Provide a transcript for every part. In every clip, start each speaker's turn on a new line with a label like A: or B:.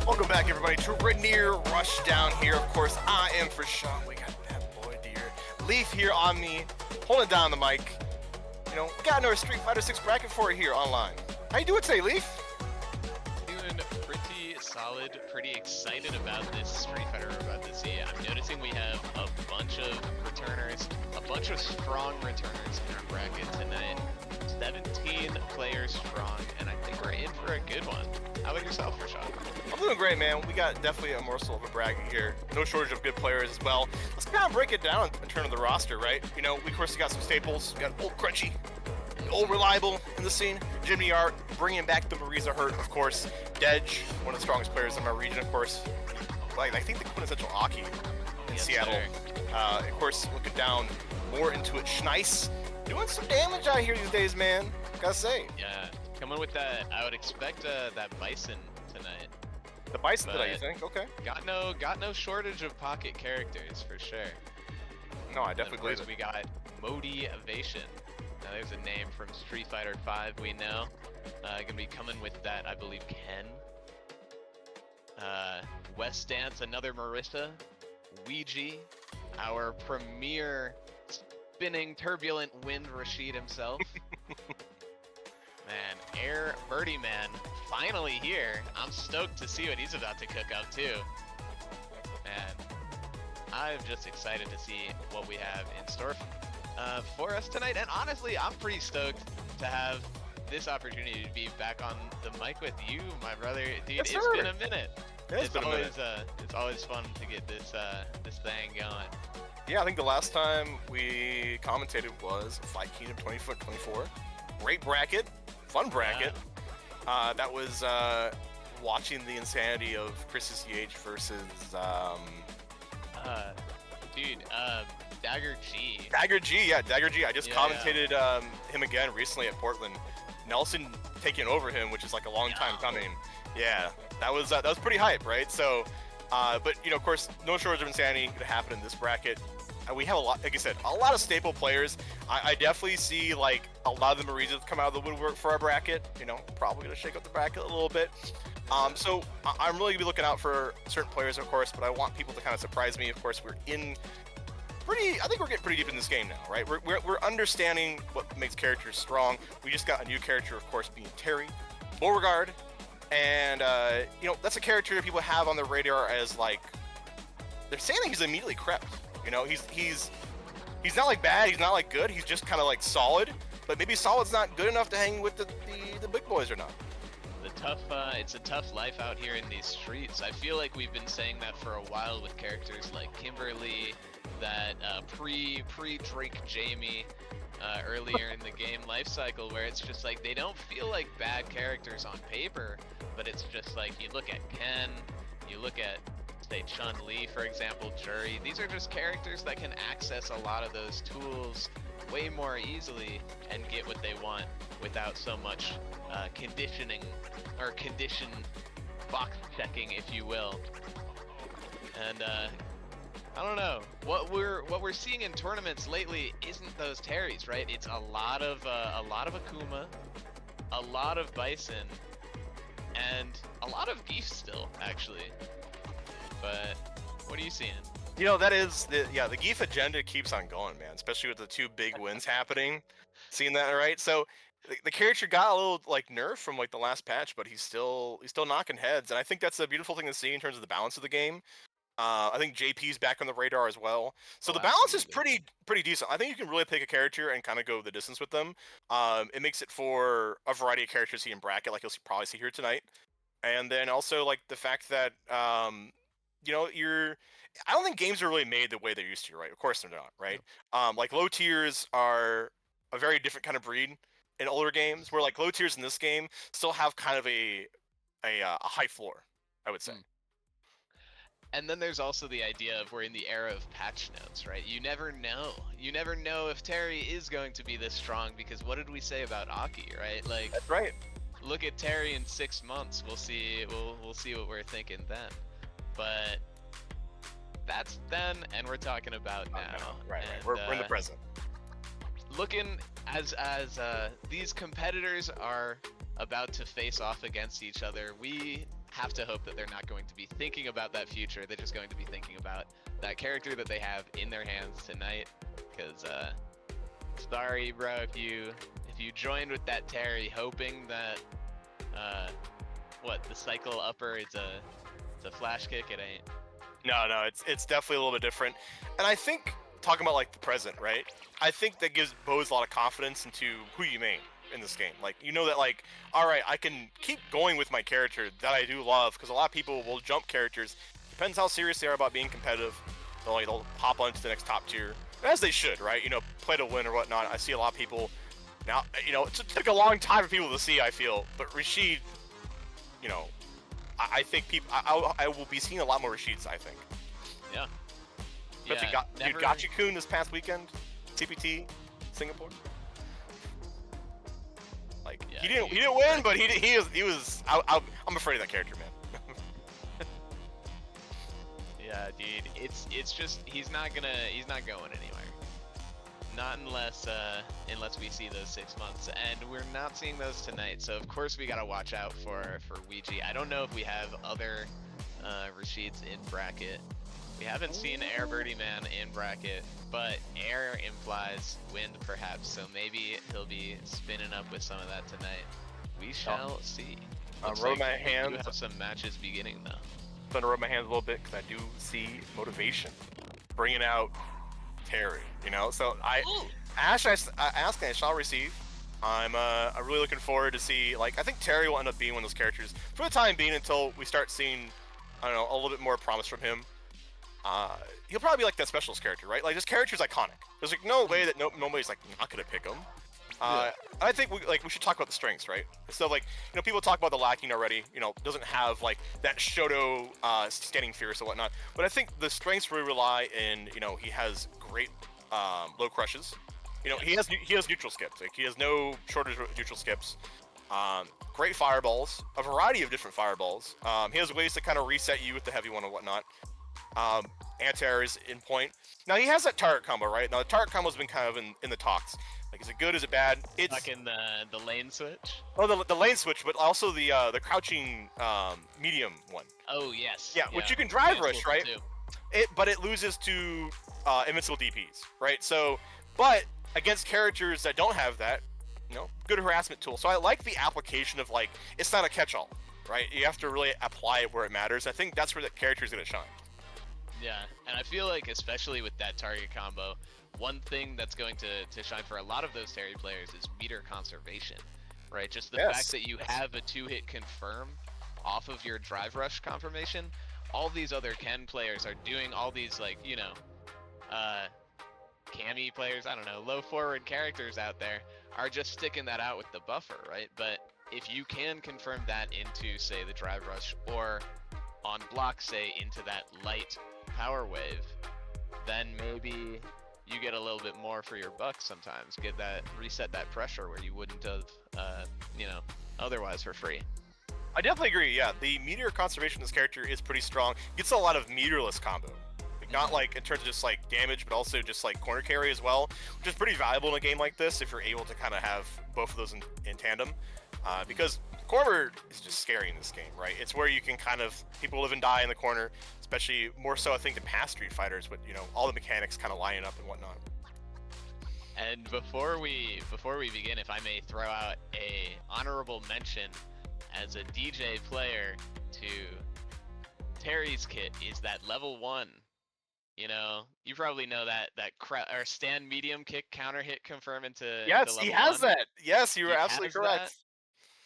A: Welcome back, everybody, to Rainier Rushdown here. Of course, I am for Sean. We got that boy, dear Leaf here on me, holding down the mic. You know, we got another Street Fighter 6 bracket for you here online. How you doing today, Leaf?
B: Doing pretty solid, pretty excited about this Street Fighter we're about to see. I'm noticing we have a bunch of returners, a bunch of strong returners in our bracket tonight. 17 players strong, and I think we're in for a good one. How about yourself, Rashad?
A: I'm doing great, man. We got definitely a morsel of a bracket here. No shortage of good players as well. Let's kind of break it down in terms of the roster, right? You know, we of course got some staples. We got Old Crunchy, Old Reliable in the scene. Jimmy Art, bringing back the Marisa Hurt, of course. Dej, one of the strongest players in my region, of course. Like, I think the quintessential Aki in
B: Yes,
A: Seattle.
B: sir.
A: Of course, looking down more into it, Schneis. Doing some damage out here these days, man. Gotta say.
B: Yeah, coming with that, I would expect that Bison tonight.
A: The Bison
B: But-
A: today, you think? Okay.
B: Got no shortage of pocket characters for sure.
A: No, I
B: And
A: definitely
B: of course,
A: believe
B: we
A: it.
B: got Motivation. Now there's a name from Street Fighter 5 we know. Gonna be coming with that, I believe, Ken. West Dance, another Marissa. Ouija, our premier spinning turbulent wind Rashid himself. Man, Air Birdie Man, finally here. I'm stoked to see what he's about to cook up too. Man, I'm just excited to see what we have in store for us tonight. And honestly, I'm pretty stoked to have this opportunity to be back on the mic with you, my brother. Dude,
A: Yes,
B: it's
A: sir.
B: been a minute.
A: It's been a minute.
B: It's always fun to get this thing going.
A: Yeah, I think the last time we commentated was Fight Kingdom 2024. Great bracket, fun bracket. That was watching the insanity of Chris CH versus
B: Dagger G.
A: Dagger G. Yeah, Dagger G. I just
B: Yeah,
A: commentated him again recently at Portland. Nelson taking over him, which is like a long time coming. Yeah, that was pretty hype, right? So, but you know, of course, no shortage of insanity going to happen in this bracket. We have a lot, like I said, a lot of staple players. I definitely see like a lot of the Marisas come out of the woodwork for our bracket. You know, probably going to shake up the bracket a little bit. So I'm really going to be looking out for certain players, of course, but I want people to kind of surprise me. Of course, I think we're getting pretty deep in this game now, right? We're understanding what makes characters strong. We just got a new character, of course, being Terry, Beauregard, and you know, that's a character that people have on their radar as like, they're saying that he's immediately crept. You know, he's not like bad, he's not like good, he's just kind of like solid. But maybe solid's not good enough to hang with the big boys or not.
B: It's a tough life out here in these streets. I feel like we've been saying that for a while with characters like Kimberly, that pre-Drake Jamie, earlier in the game life cycle, where it's just like they don't feel like bad characters on paper, but it's just like you look at Ken, you look at say Chun-Li, for example, Jury. These are just characters that can access a lot of those tools way more easily and get what they want without so much conditioning or condition box checking, if you will. And I don't know, what we're seeing in tournaments lately isn't those Terrys, right? It's a lot of Akuma, a lot of Bison, and a lot of Geef still, actually. But what are you seeing?
A: You know, that is the Geef agenda keeps on going, man. Especially with the two big wins happening. Seeing that, right? So the character got a little like nerfed from like the last patch, but he's still knocking heads, and I think that's a beautiful thing to see in terms of the balance of the game. I think JP's back on the radar as well, so the balance is pretty decent. I think you can really pick a character and kind of go the distance with them. It makes it for a variety of characters here in bracket, like you'll probably see here tonight, and then also like the fact that you know, I don't think games are really made the way they used to, right? Of course they're not, right? Like low tiers are a very different kind of breed in older games, where like low tiers in this game still have kind of a high floor, I would say.
B: And then there's also the idea of we're in the era of patch notes, right? You never know. You never know if Terry is going to be this strong, because what did we say about Aki, right? Like,
A: That's right.
B: Look at Terry in 6 months. We'll see. We'll see what we're thinking then. But that's then, and we're talking about now.
A: Right.
B: And,
A: We're in the present.
B: Looking as these competitors are about to face off against each other, we have to hope that they're not going to be thinking about that future. They're just going to be thinking about that character that they have in their hands tonight. Because, sorry, bro, if you joined with that Terry hoping that, the cycle upper is a flash kick, it ain't.
A: No, it's definitely a little bit different. And I think, talking about like the present, right? I think that gives Bose a lot of confidence into who you main in this game. Like, you know that like, all right, I can keep going with my character that I do love, because a lot of people will jump characters. Depends how serious they are about being competitive. They'll hop onto the next top tier, as they should, right? You know, play to win or whatnot. I see a lot of people now. You know, it took a long time for people to see, I feel, but Rashid, you know, I think people, I will be seeing a lot more Rashids, I think.
B: Yeah.
A: But
B: Yeah,
A: dude, Gachikun this past weekend, TPT, Singapore. Like,
B: yeah,
A: he didn't win, but he was. I'm afraid of that character, man.
B: Yeah, dude, it's just he's not going anywhere. Not unless we see those 6 months, and we're not seeing those tonight. So of course we gotta watch out for Ouija. I don't know if we have other Rashids in bracket. We haven't seen Air Birdie Man in bracket, but air implies wind perhaps. So maybe he'll be spinning up with some of that tonight. We shall see.
A: Rub my
B: We
A: hands.
B: do have some matches beginning though.
A: I'm gonna rub my hands a little bit because I do see motivation, bringing out Terry, you know. So I ask and I shall receive. I'm really looking forward to see. Like, I think Terry will end up being one of those characters for the time being until we start seeing, I don't know, a little bit more promise from him. He'll probably be like that specialist character, right? Like, this character's iconic. There's like no way that nobody's like not gonna pick him. I think we should talk about the strengths, right? So like, you know, people talk about the lacking already. You know, doesn't have like that Shoto standing fierce and whatnot. But I think the strengths really rely in, you know, he has great low crushes. You know, he has neutral skips. Like, he has no shortage of neutral skips. Great fireballs, a variety of different fireballs. He has ways to kind of reset you with the heavy one and whatnot. Anti-air is in point. Now he has that turret combo, right? Now the turret combo's been kind of in the talks. Like, is it good? Is it bad? It's
B: Like in the lane switch.
A: oh, the lane switch, but also the crouching medium one.
B: Oh yes.
A: Yeah, which you can drive rush,
B: cool
A: right?
B: too.
A: But it loses to invincible DPs, right? So, but against characters that don't have that, you know, good harassment tool. So I like the application of, like, it's not a catch-all, right? You have to really apply it where it matters. I think that's where the character's gonna shine.
B: Yeah, and I feel like especially with that target combo, one thing that's going to shine for a lot of those Terry players is meter conservation, right? Just the fact that you have a 2-hit confirm off of your drive rush confirmation. All these other Ken players are doing all these, like, you know, Cammy players, I don't know, low forward characters out there are just sticking that out with the buffer, right? But if you can confirm that into, say, the drive rush, or on block, say, into that light power wave, then maybe you get a little bit more for your buck sometimes. Get that, reset that pressure where you wouldn't have, you know, otherwise for free.
A: I definitely agree. Yeah, the meteor conservation of this character is pretty strong. Gets a lot of meterless combo. Like, not like in terms of just like damage, but also just like corner carry as well, which is pretty valuable in a game like this if you're able to kind of have both of those in tandem. Because corner is just scary in this game, right? It's where you can kind of, people live and die in the corner, especially more so I think than past Street Fighters, but you know, all the mechanics kind of lining up and whatnot.
B: And before we begin, if I may throw out a honorable mention as a DJ player to Terry's kit is that level 1. You know, you probably know that or stand medium kick counter hit confirm into
A: Yes, he has
B: 1.
A: that. Yes, you were absolutely correct.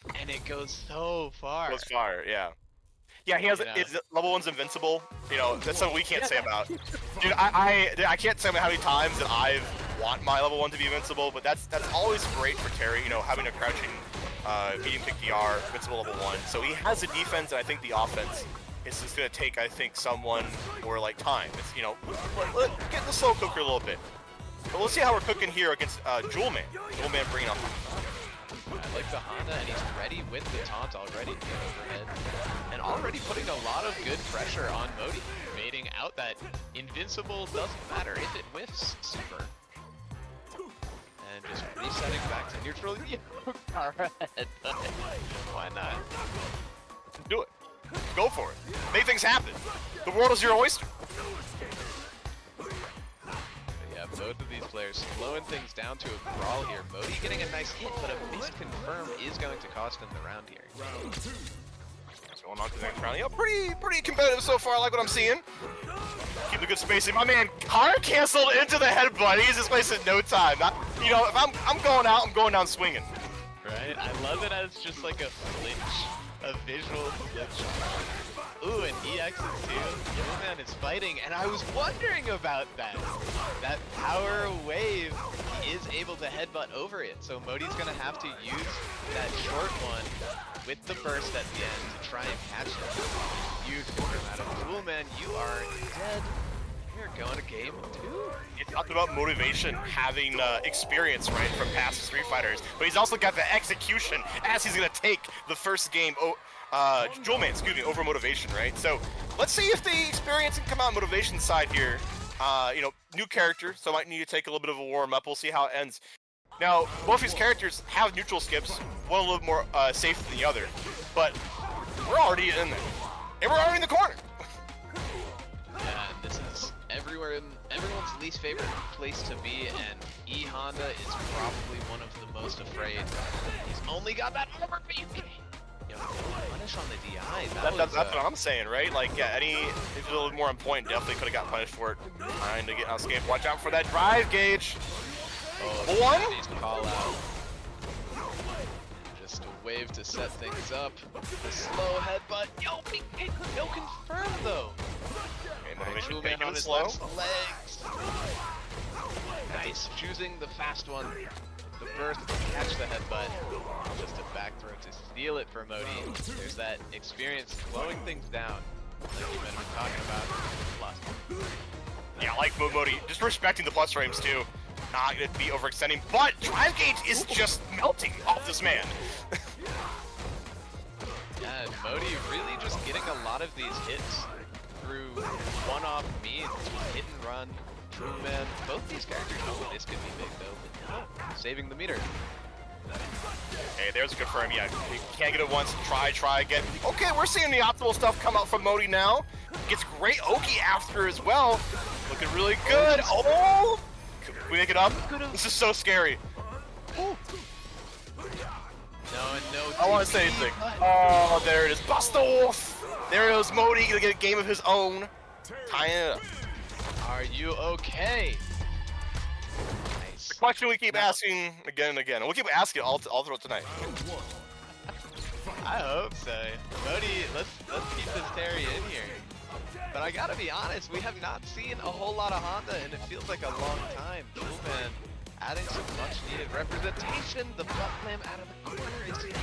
B: That, and it goes so far.
A: Goes far, yeah. Yeah, he has. Is level 1's invincible. You know, that's something we can't say about. Dude, I can't say how many times that I've want my level 1 to be invincible, but that's always great for Terry. You know, having a crouching medium kick DR, invincible level 1. So he has the defense, and I think the offense. It's just gonna take, I think, someone more like time. It's, you know, get the slow cooker a little bit. But we'll see how we're cooking here against Jewel Man. Jewel Man bringing up.
B: I like the Honda, and he's ready with the taunt already. Overhead, and already putting a lot of good pressure on Modi, baiting out that invincible doesn't matter if it whiffs super. And just resetting back to neutral. Alright, why not?
A: Do it. Go for it. Make things happen. The world is your oyster.
B: Yeah, both of these players slowing things down to a brawl here. Modi getting a nice hit, but a missed confirm is going to cost him the round here.
A: What's going on to the next round? You know, pretty competitive so far. I like what I'm seeing. Keep the good spacing. My man, hard canceled into the headbutt. He's just wasting no time. You know, if I'm going out, I'm going down swinging.
B: Right? I love it as just like a flinch, a visual flinch. Ooh, and EX is too. Juleman is fighting, and I was wondering about that. That power wave, he is able to headbutt over it, so Modi's gonna have to use that short one with the burst at the end to try and catch him. Huge confirm out of Juleman, you are dead. You're going to game 2.
A: You talked about motivation, having experience, right, from past Street Fighters, but he's also got the execution as he's gonna take the first game. Juleman, excuse me, over motivation, right? So let's see if the experience can come out on motivation side here. You know, new character, so might need to take a little bit of a warm up. We'll see how it ends. Now, both these characters have neutral skips, one a little more safe than the other, but we're already in there, and we're already in the corner.
B: Yeah, this is everyone's least favorite place to be, and E Honda is probably one of the most afraid. He's only got that armor, but you can't. Yo, punish on the DI.
A: That's what I'm saying, right? Like, yeah, if it's a little more on point, definitely could have got punished for it. Trying to get on escape. Watch out for that drive gauge.
B: Oh,
A: one.
B: Call out. Just a wave to set things up. The slow headbutt. Yo, no confirm though. Juleman on his left legs. Nice, choosing the fast one. The burst to catch the headbutt. Just a back throw to steal it for Modi. There's that experience slowing things down, like you've been talking about. Plus.
A: Yeah, I like Modi. Just respecting the plus frames too. Not gonna be overextending, but drive gauge is just melting off this man.
B: Yeah, Modi really just getting a lot of these hits through one-off means, hit and run. Juleman, both these characters know this could be big though, but no, saving the meter.
A: Hey, there's a confirm. Yeah, you can't get it once. Try again. Okay, we're seeing the optimal stuff come out from Modi now. Gets great Oki after as well. Looking really good. Oh! Can we make it up? This is so scary.
B: No.
A: I don't want to say anything. Oh, there it is. Bust off! There goes Modi, gonna get a game of his own. Tying it up.
B: Are you okay? Nice.
A: The question we keep asking again and again. We'll keep asking all throughout tonight.
B: I hope so. Modi, let's keep this Terry in here. But I gotta be honest, we have not seen a whole lot of Honda, and it feels like a long time. Juleman adding some much needed representation. The butt slam out of the corner is safe.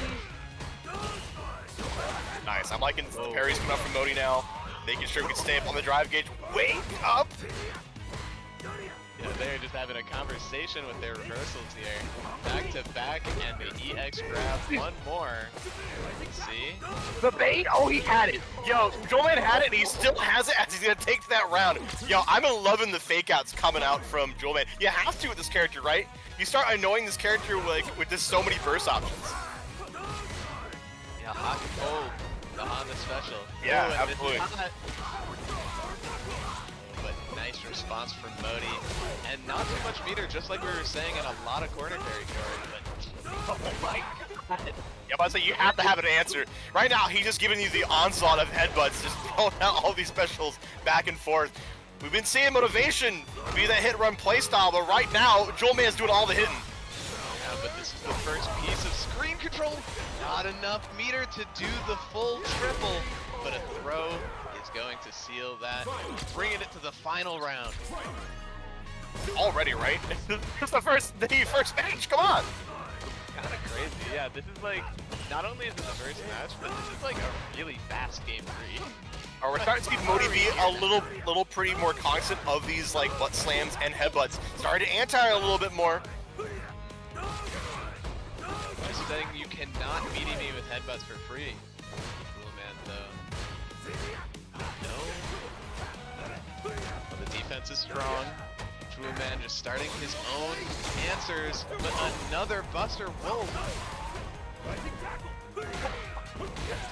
A: Nice. I'm liking the parries coming up from Modi now. Making sure we can stay up on the drive gauge. Wake up!
B: Yeah, they're just having a conversation with their reversals here. Back to back, and the EX grab one more. See?
A: The bait? Oh, he had it. Yo, Juleman had it, and he still has it as he's gonna take that round. Yo, I'm loving the fake outs coming out from Juleman. You have to with this character, right? You start annoying this character with just so many burst options.
B: Yeah, hot and cold. The Honda special.
A: Yeah,
B: ooh,
A: absolutely.
B: But nice response from Modi. And not too much meter, just like we were saying in a lot of corner territory, but
A: oh my god. Yeah, but I say you have to have an answer. Right now, he's just giving you the onslaught of headbutts, just throwing out all these specials back and forth. We've been seeing motivation be that hit-run playstyle, but right now, Juleman's doing all the hitting.
B: Yeah, but this is the first piece of screen control. Not enough meter to do the full triple, but a throw is going to seal that, bringing it to the final round.
A: Already, right? It's the first match, come on!
B: Kinda crazy, yeah, this is like, not only is it the first match, but this is like a really fast game 3.
A: Or we're starting to see Modi be a little pretty more cognizant of these like butt slams and headbutts. Starting to anti a little bit more.
B: Just saying you cannot meaty me with headbutts for free. Juleman though. No. Well, the defense is strong. Juleman just starting his own answers, but another Buster Wolf.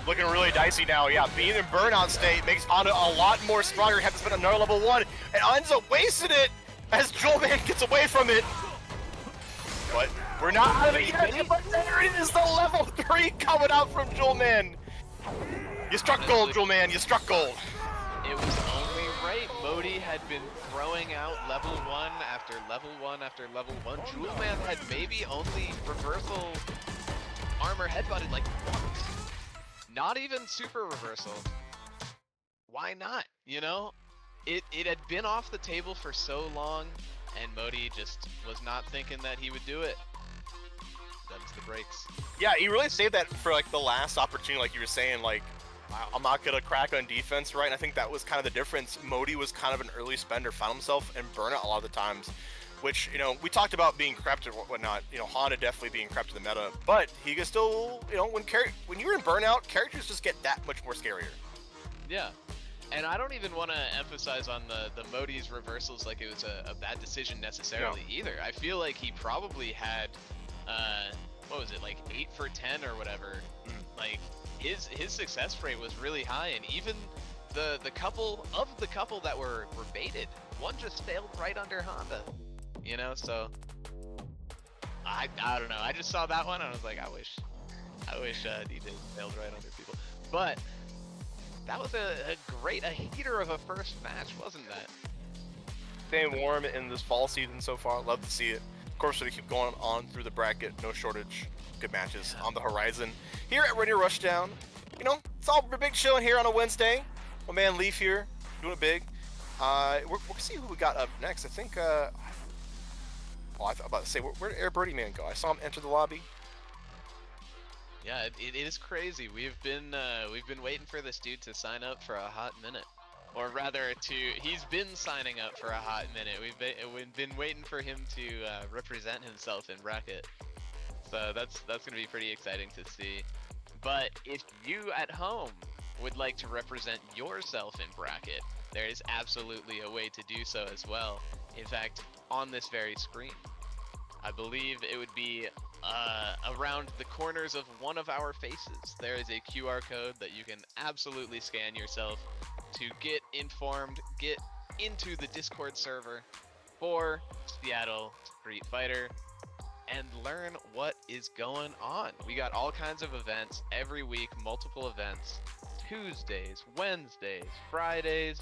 A: Looking really dicey now. Yeah, being in burnout state makes Honda a lot more stronger. Have to spend another level 1 and ends up wasting it as Joelman gets away from it. But we're not out of it yet. But there it is, the level 3 coming out from Joelman. You struck gold, Joelman. You struck gold.
B: It was only right. Modi had been throwing out level 1 after level 1 after level 1. Joelman had maybe only reversal armor headbutted like once. Not even super reversal. Why not? You know? It had been off the table for so long, and Modi just was not thinking that he would do it. That's the breaks.
A: Yeah, he really saved that for like the last opportunity, like you were saying, like, I'm not gonna crack on defense, right? And I think that was kind of the difference. Modi was kind of an early spender, found himself in burnout a lot of the times, which, you know, we talked about being crept and whatnot. You know, Honda definitely being crept to the meta, but he can still, you know, when you're in burnout, characters just get that much more scarier.
B: Yeah. And I don't even want to emphasize on the Modi's reversals like it was a bad decision necessarily either. I feel like he probably had, what was it, like 8 for 10 or whatever. Like his success rate was really high, and even the couple that were baited, one just sailed right under Honda. You know, so I don't know. I just saw that one and I was like, I wish DJ sailed right under people. But that was a heater of a first match, wasn't that?
A: Staying warm in this fall season so far. Love to see it. Of course, we keep going on through the bracket. No shortage. Good matches on the horizon. Here at Rainier Rushdown, you know, it's all a big show here on a Wednesday. My man Leaf here, doing it big. We'll see who we got up next. I think, I was about to say, where did Air Birdie Man go? I saw him enter the lobby.
B: Yeah, it is crazy. We've been waiting for this dude to sign up for a hot minute, or rather, he's been signing up for a hot minute. We've been waiting for him to represent himself in bracket. So that's gonna be pretty exciting to see. But if you at home would like to represent yourself in bracket, there is absolutely a way to do so as well. In fact, on this very screen, I believe it would be around the corners of one of our faces. There is a QR code that you can absolutely scan yourself to get informed, get into the Discord server for Seattle Street Fighter, and learn what is going on. We got all kinds of events every week, multiple events, Tuesdays, Wednesdays, Fridays,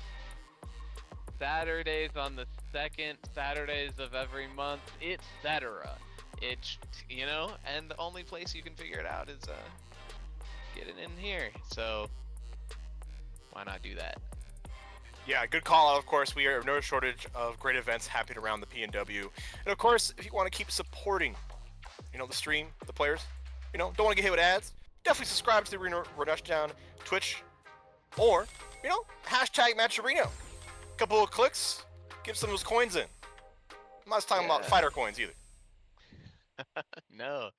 B: Saturdays on the second Saturdays of every month, etc. It's, you know, and the only place you can figure it out is get it in here. So why not do that?
A: Yeah, good call out. Of course, we have no shortage of great events happening around the PNW. And of course, if you want to keep supporting, you know, the stream, the players, you know, don't want to get hit with ads, definitely subscribe to the Rainier Rushdown Twitch, or, you know, hashtag Matcherino. Couple of clicks, get some of those coins in. I'm not just talking about fighter coins either.
B: No.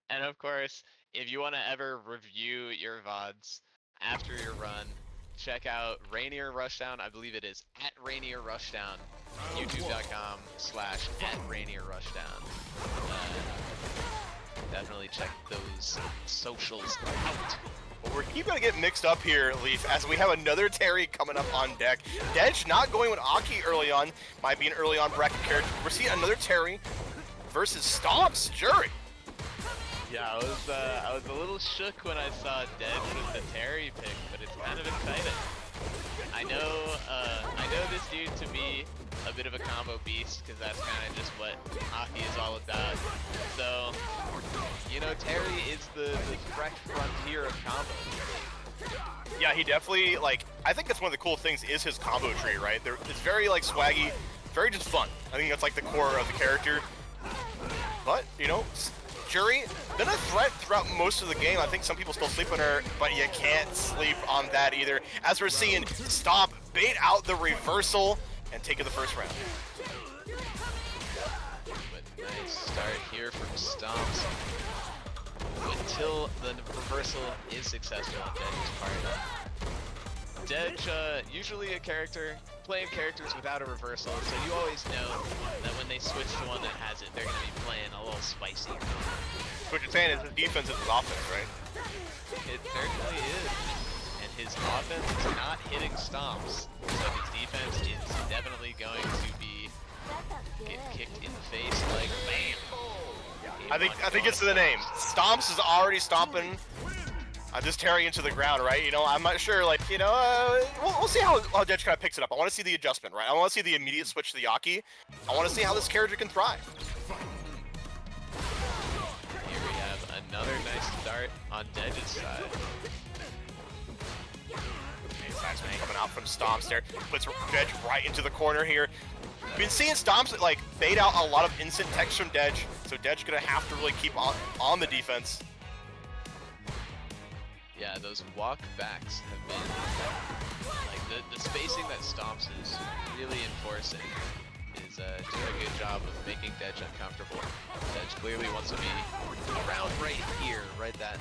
B: And of course, if you want to ever review your VODs after your run, check out Rainier Rushdown. I believe it is at Rainier Rushdown. YouTube.com/@Rainier Rushdown. Definitely check those socials out.
A: But we're keep gonna get mixed up here, Leaf, as we have another Terry coming up on deck. Dej not going with Aki early on, might be an early on bracket character. We're seeing another Terry versus Stomp's Jury.
B: Yeah, I was a little shook when I saw Dej with the Terry pick, but it's kind of exciting. I know this dude to be a bit of a combo beast, because that's kind of just what Aki is all about. So, you know, Terry is the fresh frontier of combos.
A: Yeah, he definitely, like, I think that's one of the cool things is his combo tree, right? It's very, like, swaggy, very just fun. I think that's, like, the core of the character. But, you know, Jury, been a threat throughout most of the game. I think some people still sleep on her, but you can't sleep on that either. As we're seeing Stomp bait out the reversal and take it the first round.
B: But nice start here from Stomps. Until the reversal is successful on Dej's part. Dej, usually a character, playing characters without a reversal, so you always know that when they switch to one that has it, they're going to be playing a little spicy.
A: What you're saying is his defense is his offense, right?
B: It certainly is. his offense is not hitting stomps, so his defense is definitely going to be getting kicked in the face like bam.
A: I think it's the name. Stomps is already stomping this Terry into the ground, right? You know, I'm not sure, like, you know, we'll see how Dedge kind of picks it up. I want to see the adjustment, right? I want to see the immediate switch to the Yaki. I want to see how this character can thrive.
B: Here we have another nice start on Dedge's side.
A: Nice coming out from Stomps there. Puts Dedge right into the corner here. We've been seeing Stomps like bait out a lot of instant text from Dedge, so Dedge gonna have to really keep on the defense.
B: Yeah, those walk backs have been like the spacing that Stomps is really enforcing is doing a good job of making Dedge uncomfortable. Dedge clearly wants to be around right here, right that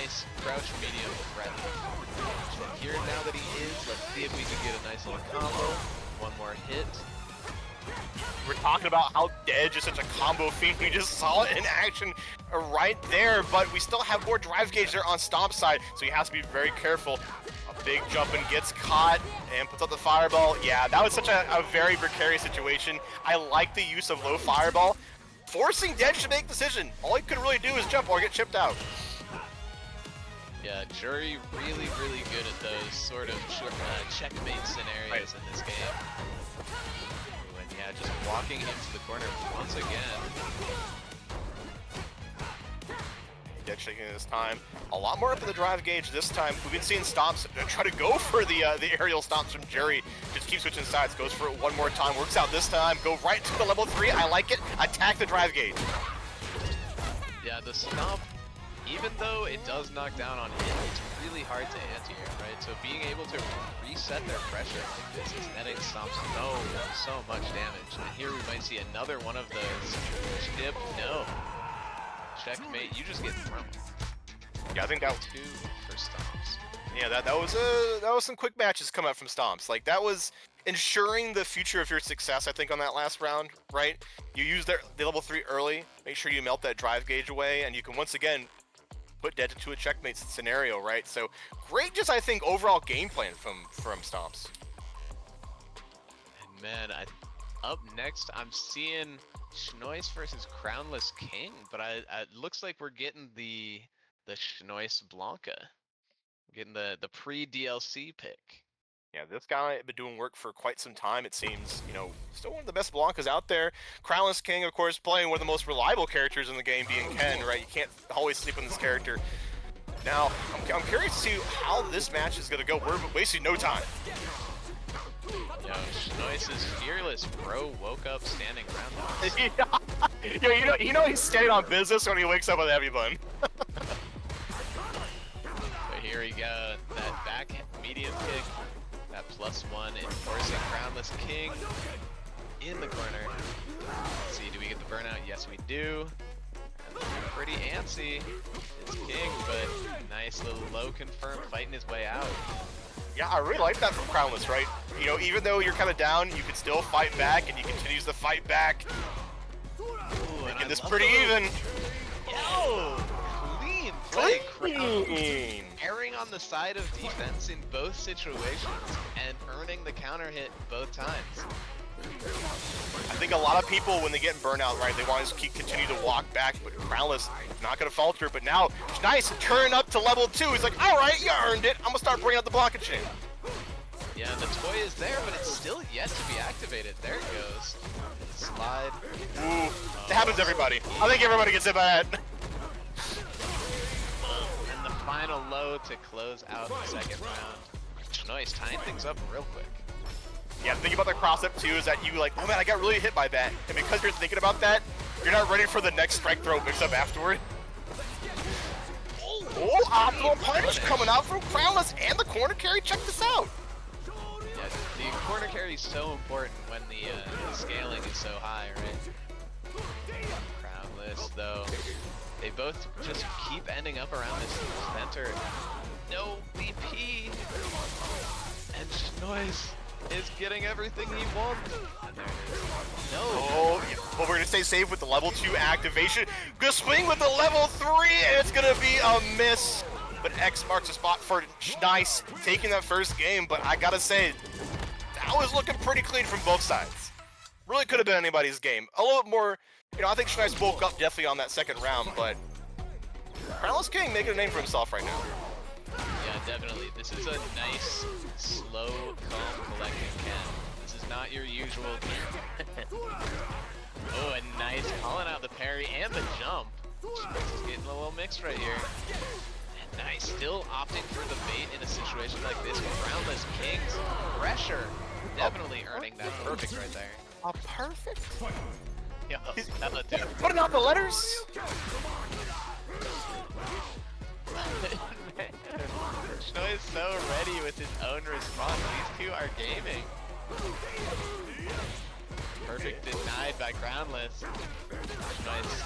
B: nice crouch medium threat. Here now that he is, let's see if we can get a nice little combo. One more hit.
A: We're talking about how Dedge is such a combo fiend. We just saw it in action right there, but we still have more drive gauge there on Stomp's side, so he has to be very careful. A big jump and gets caught and puts up the fireball. Yeah, that was such a very precarious situation. I like the use of low fireball, forcing Dedge to make a decision. All he could really do is jump or get chipped out.
B: Yeah, Jury really good at those sort of checkmate scenarios in this game. Yeah, just walking into the corner once again.
A: Dedge taking his time. A lot more up in the drive gauge this time. We've been seeing Stomps try to go for the aerial stomps from Jury. Just keeps switching sides, goes for it one more time. Works out this time. Go right to the level 3. I like it. Attack the drive gauge.
B: Yeah, the stomp, even though it does knock down on hit, it's really hard to anti-air, right? So being able to reset their pressure like this is netting Stomps so much damage. And here we might see another one of those. Chip, no. Checkmate, you just get thrown.
A: Yeah, I think that
B: 2 for Stomps.
A: Yeah, that was some quick matches coming out from Stomps. Like, that was ensuring the future of your success, I think, on that last round, right? You use the level 3 early, make sure you melt that drive gauge away, and you can once again put Dedge into a checkmate scenario, right? So great, just I think overall game plan from Stomps.
B: And man, up next I'm seeing Schnoiss versus Crownless King, but it looks like we're getting the Schnoiss Blanca, getting the pre-DLC pick.
A: Yeah, this guy has been doing work for quite some time, it seems. You know, still one of the best Blancas out there. Crownless King, of course, playing one of the most reliable characters in the game, being Ken, right? You can't always sleep on this character. Now, I'm curious to see how this match is going to go. We're wasting no time.
B: Yo, Schnoiss is fearless, bro. Woke up standing around.
A: Yo, you know he's standing on business when he wakes up with a heavy bun.
B: But here we go. That back medium kick. That +1 enforcing Crownless King in the corner. Let's see, do we get the burnout? Yes, we do. Pretty antsy. It's King, but nice little low confirm fighting his way out.
A: Yeah, I really like that from Crownless, right? You know, even though you're kind of down, you can still fight back, and he continues to fight back.
B: Ooh,
A: Making this pretty even.
B: Yo! Clean play,
A: Clean.
B: Erring on the side of defense in both situations and earning the counter hit both times.
A: I think a lot of people, when they get in burnout, right, they want to continue to walk back, but Crownless not going to falter. But now, nice, turn up to level 2. He's like, all right, you earned it. I'm going to start bringing out the blockage chain.
B: Yeah, and the toy is there, but it's still yet to be activated. There it goes. Slide.
A: Ooh, it happens to everybody. I think everybody gets hit by that.
B: And the final low to close out the second round. Schnoiss tying things up real quick.
A: Yeah, the thing about the cross-up too is that you like, oh man, I got really hit by that. And because you're thinking about that, you're not ready for the next strike throw mix-up afterward. Oh, optimal punch coming out from Crownless and the corner carry. Check this out.
B: Yeah, the corner carry is so important when the scaling is so high, right? Crownless, though, they both just keep ending up around this center. No BP! And Schnoiss is getting everything he wants. And there it is. No!
A: Oh, yeah. Well, we're going to stay safe with the level 2 activation. Gonna swing with the level 3, and it's going to be a miss. but X marks the spot for Nice taking that first game. But I gotta say, that was looking pretty clean from both sides. Really could have been anybody's game. A little bit more, you know, I think Nice woke up definitely on that second round, but Crownless King making a name for himself right now.
B: Yeah, definitely. This is a nice, slow, calm, collected Ken. This is not your usual Ken. Oh, and Nice calling out the parry and the jump. Just getting a little mixed right here. And Nice still opting for the bait in a situation like this with Groundless King's pressure. Definitely earning that perfect right there.
A: A perfect?
B: Yeah, hella dude.
A: Putting out the letters?
B: Shno is so ready with his own response. These two are gaming. Perfect denied by Groundless. Nice.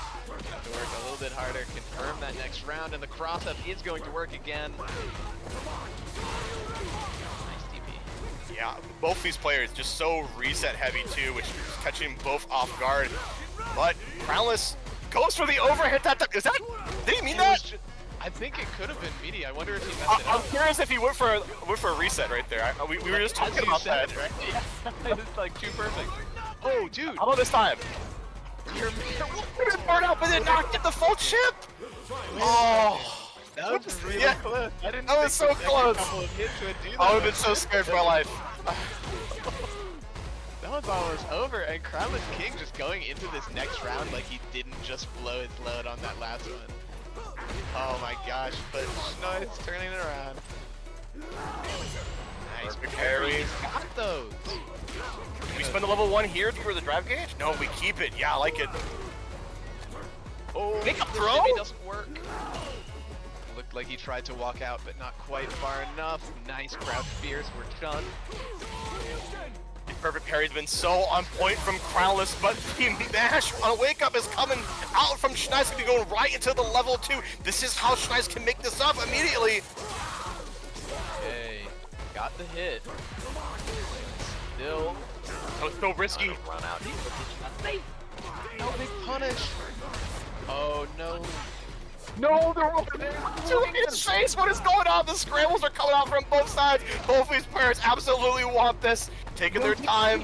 B: Have to work a little bit harder. Confirm that next round, and the cross-up is going to work again. Nice DP.
A: Yeah, both these players just so reset heavy too, which is catching both off guard. But Crownless goes for the overhit. Is that? Did he mean that?
B: I think it could have been meaty. I wonder if he messed it up.
A: I'm curious if he went for a reset right there. We were just talking about that.
B: Right? Yeah. It's like too perfect. Oh, dude.
A: How about this time?
B: You're
A: Burn out, but then not get the full chip. Oh,
B: that was really close. I didn't
A: that was so
B: think the
A: close.
B: couple of hits would do that.
A: I would have been so scared for my life.
B: That was almost over, and Crownless King just going into this next round like he didn't just blow his load on that last one. Oh my gosh, but Nice turning it around. Nice parry. He's got those.
A: Can we spend the level 1 here for the drive gauge? No, we keep it. Yeah, I like it.
B: Oh,
A: make a
B: the
A: throw?
B: shimmy doesn't work. Looked like he tried to walk out, but not quite far enough. Nice crouch spears were done.
A: The perfect parry's been so on point from Crownless, but the Nash on a wake up is coming out from Schneis, going to go right into the level 2. This is how Schneis can make this up immediately.
B: Okay, got the hit. Still.
A: That was so risky.
B: Run out. No big punish. Oh no.
A: No, they're open. To his face, what is going on? The scrambles are coming out from both sides. Both these players absolutely want this. Taking their time.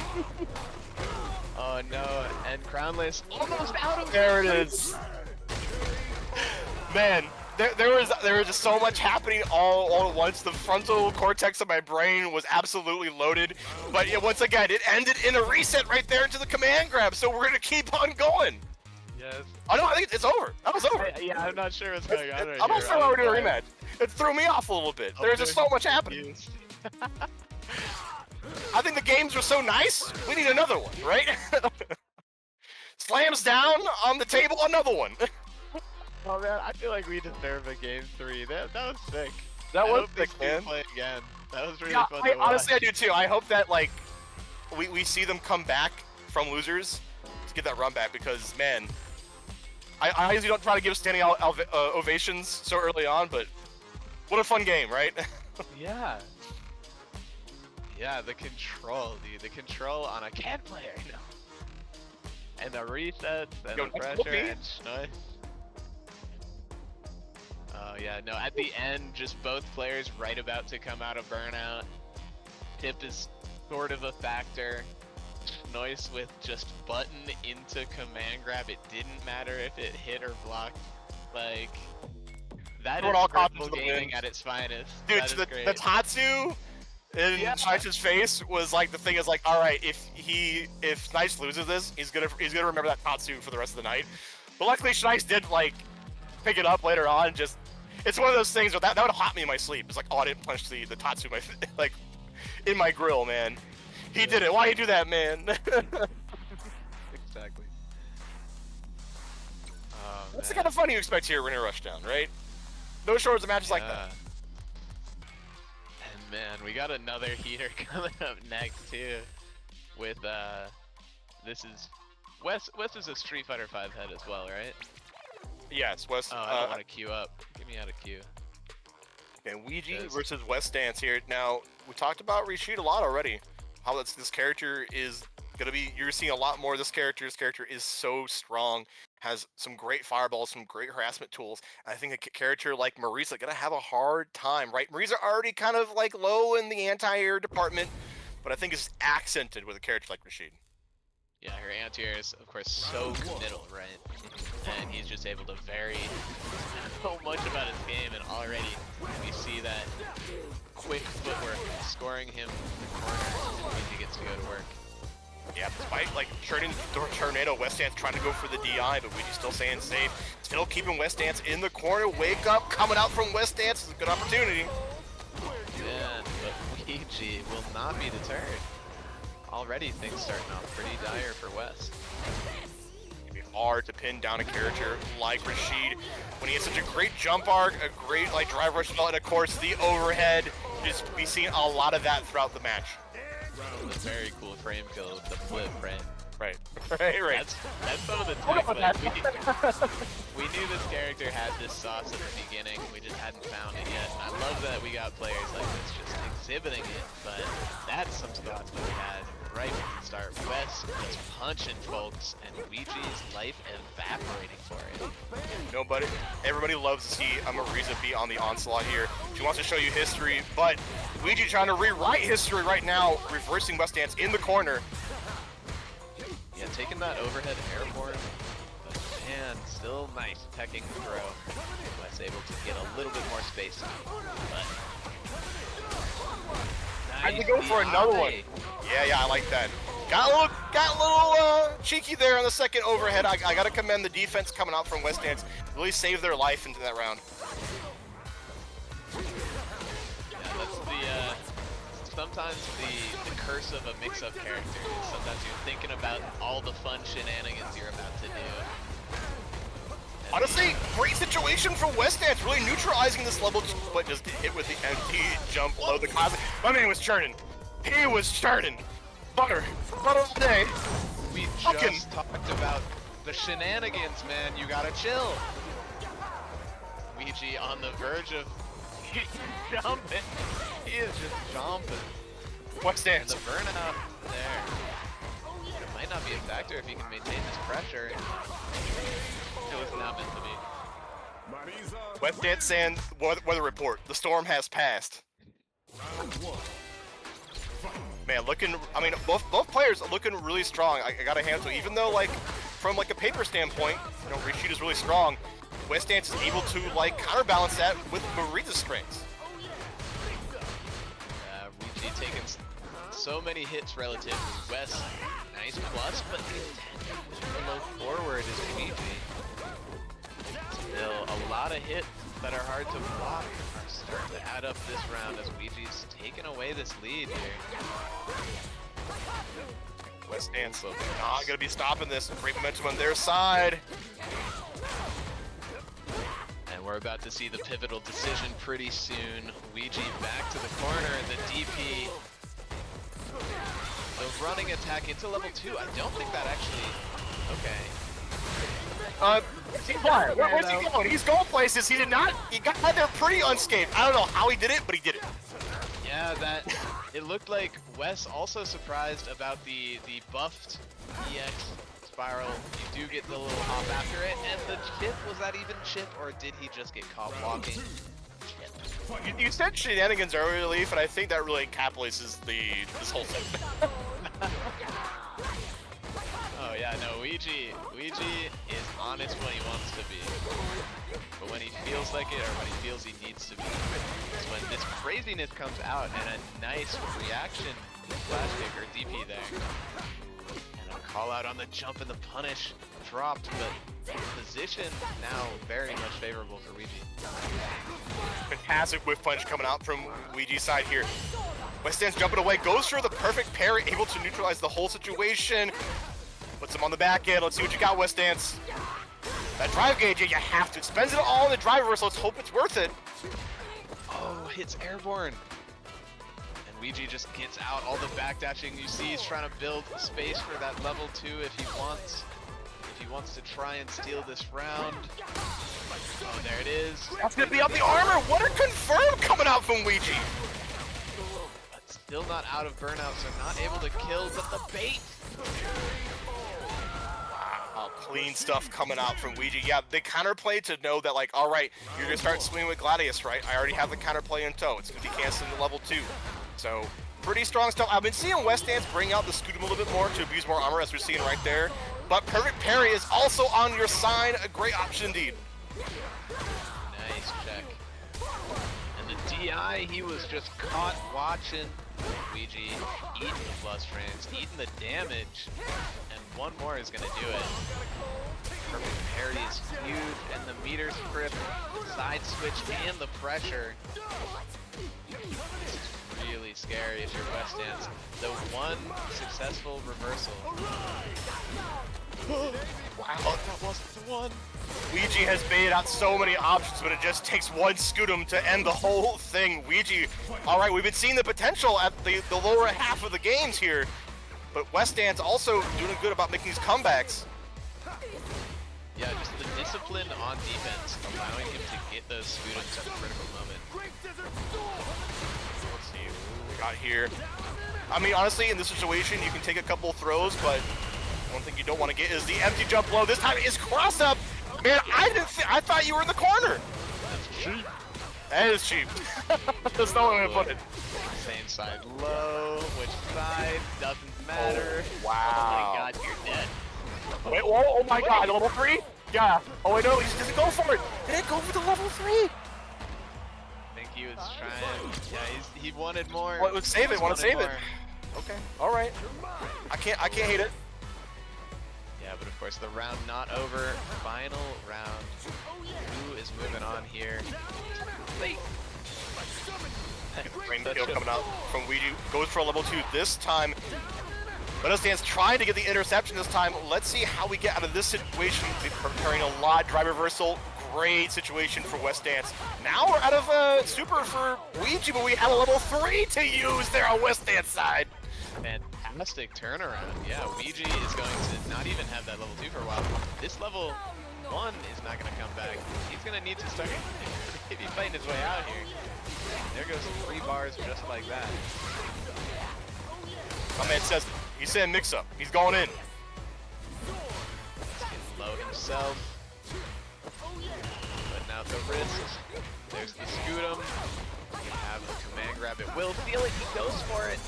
B: Oh no, and Crownless almost out of
A: there. It is. Man, there was just so much happening all at once. The frontal cortex of my brain was absolutely loaded. But yeah, once again, it ended in a reset right there into the command grab. So we're gonna keep on going.
B: Yes.
A: Oh no, I think it's over. That was over.
B: Yeah, I'm not sure what's going on right
A: I'm not
B: here.
A: sure why we're doing a rematch. It threw me off a little bit. There's just so much happening. I think the games were so nice, we need another one, right? Slams down on the table, another one.
B: Oh man, I feel like we deserve a game 3. That was sick.
A: That was
B: hope
A: sick,
B: these two
A: man.
B: play again. That was really
A: Yeah,
B: fun to watch.
A: honestly, I do too. I hope that like we see them come back from losers to get that run back because man, I usually don't try to give standing ovations so early on, but what a fun game, right?
B: Yeah. Yeah, the control, dude. The control on a cat player. And the resets and
A: Yo,
B: the pressure and Schneis. Oh yeah, no, at the end, just both players right about to come out of burnout. Tip is sort of a factor. Schneis with just button into command grab. It didn't matter if it hit or blocked. Like, that is purple gaming at its finest.
A: Dude, the Tatsu in Schneis's face was like the thing is like, all right, if Schneis loses this, he's gonna remember that Tatsu for the rest of the night. But luckily Schneis did like pick it up later on. Just it's one of those things where that would haunt me in my sleep. It's like, oh, I didn't punch the Tatsu like in my grill, man. He did it. Why you do that, man?
B: Exactly.
A: That's the kind of fun you expect here at Rainier Rushdown, right? No shortage of matches like that.
B: And man, we got another heater coming up next too. With this is Wes is a Street Fighter 5 head as well, right?
A: Yes, Wes.
B: Oh, I don't want to queue up. Get me out of queue.
A: And Ouija versus West Dance here. Now, we talked about Rashid a lot already. How this character is gonna be, you're seeing a lot more of this character. This character is so strong. has some great fireballs, some great harassment tools. And I think a character like Marisa gonna have a hard time, right? Marisa already kind of like low in the anti-air department, but I think it's accented with a character like Rashid.
B: Yeah, her anti-air is, of course, so middle, right? And he's just able to vary so much about his game, and already we see that quick footwork scoring him in the corner when he gets to go to work.
A: Yeah, despite like turning the tornado, West Dance trying to go for the DI, but Ouija's still staying safe. Still keeping West Dance in the corner. Wake up, coming out from West Dance is a good opportunity.
B: Yeah, but Ouija will not be deterred. Already things starting off pretty dire for West.
A: It'd be hard to pin down a character like Rashid when he has such a great jump arc, a great like drive rush, and of course the overhead. Just be seeing a lot of that throughout the match.
B: It was a very cool frame kill with the flip, right?
A: Right.
B: That's some of the tech, but we knew this character had this sauce at the beginning. We just hadn't found it yet. And I love that we got players like this just exhibiting it, but that's some spots that we had right from the start. West was punching folks, and Ouija's life evaporating for it.
A: Nobody, everybody loves to see a Marisa be on the onslaught here. She wants to show you history, but Ouija trying to rewrite history right now, reversing West Dance in the corner.
B: Yeah, taking that overhead airborne, but man, still nice teching the throw. West able to get a little bit more space, but
A: I had to go for another one. Yeah, I like that. Got a little cheeky there on the second overhead. I gotta commend the defense coming out from West Dance. Really saved their life into that round.
B: Yeah, that's sometimes the curse of a mix-up character. Sometimes you're thinking about all the fun shenanigans you're about to do. And
A: honestly, great situation for West Dance, really neutralizing this level, but just hit with the empty jump below the classic. My man was churning. He was churning. Butter all day.
B: We just talked about the shenanigans, man. You gotta chill. Ouija on the verge of jumping. He is just jumping.
A: West Dance.
B: And the burnout there. It might not be a factor if he can maintain this pressure. It was not meant to be.
A: West Dance saying weather report. The storm has passed. Man, I mean, both players are looking really strong. I got a hand to, even though like from like a paper standpoint, you know, Rashid is really strong. West Dance is able to like counterbalance that with Marisa's strengths.
B: Ouija taking so many hits relative to West. Nice plus, but the intent low forward is Ouija. Still a lot of hits that are hard to block are starting to add up this round as Ouija's taking away this lead here.
A: West Dance not gonna be stopping this. Great momentum on their side.
B: And we're about to see the pivotal decision pretty soon. Ouija back to the corner, the DP. The running attack into level 2. I don't think that actually... Okay.
A: Where's he going? He's going places. He did not. He got there pretty unscathed. I don't know how he did it, but he did it.
B: Yeah, it looked like Wes also surprised about the buffed EX spiral. You do get the little hop after it, and the chip, was that even chip, or did he just get caught walking?
A: You said shenanigans earlier, Leaf, and I think that really encapsulates this whole thing.
B: Oh yeah, no, Ouija is honest when he wants to be. But when he feels like it, or when he feels he needs to be, is when this craziness comes out, and a nice reaction flash kick or DP there. And a call out on the jump and the punish dropped, but position now very much favorable for Ouija.
A: Fantastic whiff punch coming out from Ouija's side here. West Dance jumping away, goes for the perfect parry, able to neutralize the whole situation. Puts him on the back end. Let's see what you got, West Dance. That drive gauge, you have to. Spends it all in the drive reverse. Let's hope it's worth it.
B: Oh, hits airborne. And Ouija just gets out all the backdashing you see. He's trying to build space for that level 2 if he wants. If he wants to try and steal this round. Oh, there it is.
A: That's gonna be up the armor. What a confirm coming out from Ouija.
B: But still not out of burnout, so not able to kill, but the bait.
A: Oh, clean stuff coming out from Ouija. Yeah, they counterplay to know that, like, all right, you're going to start swinging with Gladius, right? I already have the counterplay in tow. It's going to be canceling the level 2. So, pretty strong stuff. I've been seeing West Dance bring out the Scootum a little bit more to abuse more armor, as we're seeing right there. But Perfect Parry is also on your side. A great option indeed.
B: Nice check. And the DI, he was just caught watching Ouija eating the plus frames, eating the damage, and one more is going to do it. Perfect parry is huge, and the meter script, side switch, and the pressure. This is really scary if you're West Dance. The one successful reversal. Wow, that wasn't the one.
A: Ouija has baited out so many options, but it just takes one Scootum to end the whole thing. Ouija, all right, we've been seeing the potential at the lower half of the games here, but West Dance also doing good about making these comebacks.
B: Yeah, just the discipline on defense, allowing him to get those Scootums at the critical moment.
A: Let's see what we got here. I mean, honestly, in this situation, you can take a couple throws, but one thing you don't want to get is the empty jump low. This time is cross up. Man, I thought you were in the corner.
B: That's cheap.
A: That is cheap. That's not what I'm put it.
B: Same side low, which side, doesn't matter.
A: Oh, wow.
B: Oh my god, you're dead.
A: Wait, whoa, oh my god, level 3? Yeah. Oh, wait, no, he just doesn't go for it. Did it go for the level 3?
B: I think he was trying. Yeah, he wanted more.
A: Well, let's save it. Want to save
B: more.
A: it? Okay. All right. I can't hate it.
B: Yeah, but of course the round not over. Final round. Who is moving on here? Late.
A: Rainbow coming out from Ouija. Goes for a level 2 this time. West Dance trying to get the interception this time. Let's see how we get out of this situation. We're preparing a lot. Drive reversal. Great situation for West Dance. Now we're out of super for Ouija, but we have a level 3 to use there on West Dance side.
B: Fantastic turnaround. Yeah, Ouija is going to not even have that level 2 for a while. This level 1 is not going to come back. He's going to need to start maybe fighting his way out here. There goes 3 bars just like that.
A: My man says it. He's saying mix up. He's going in.
B: He's getting low himself. Putting out the wrist. There's the Scootum. You have the command grab. It will feel it. He goes for it.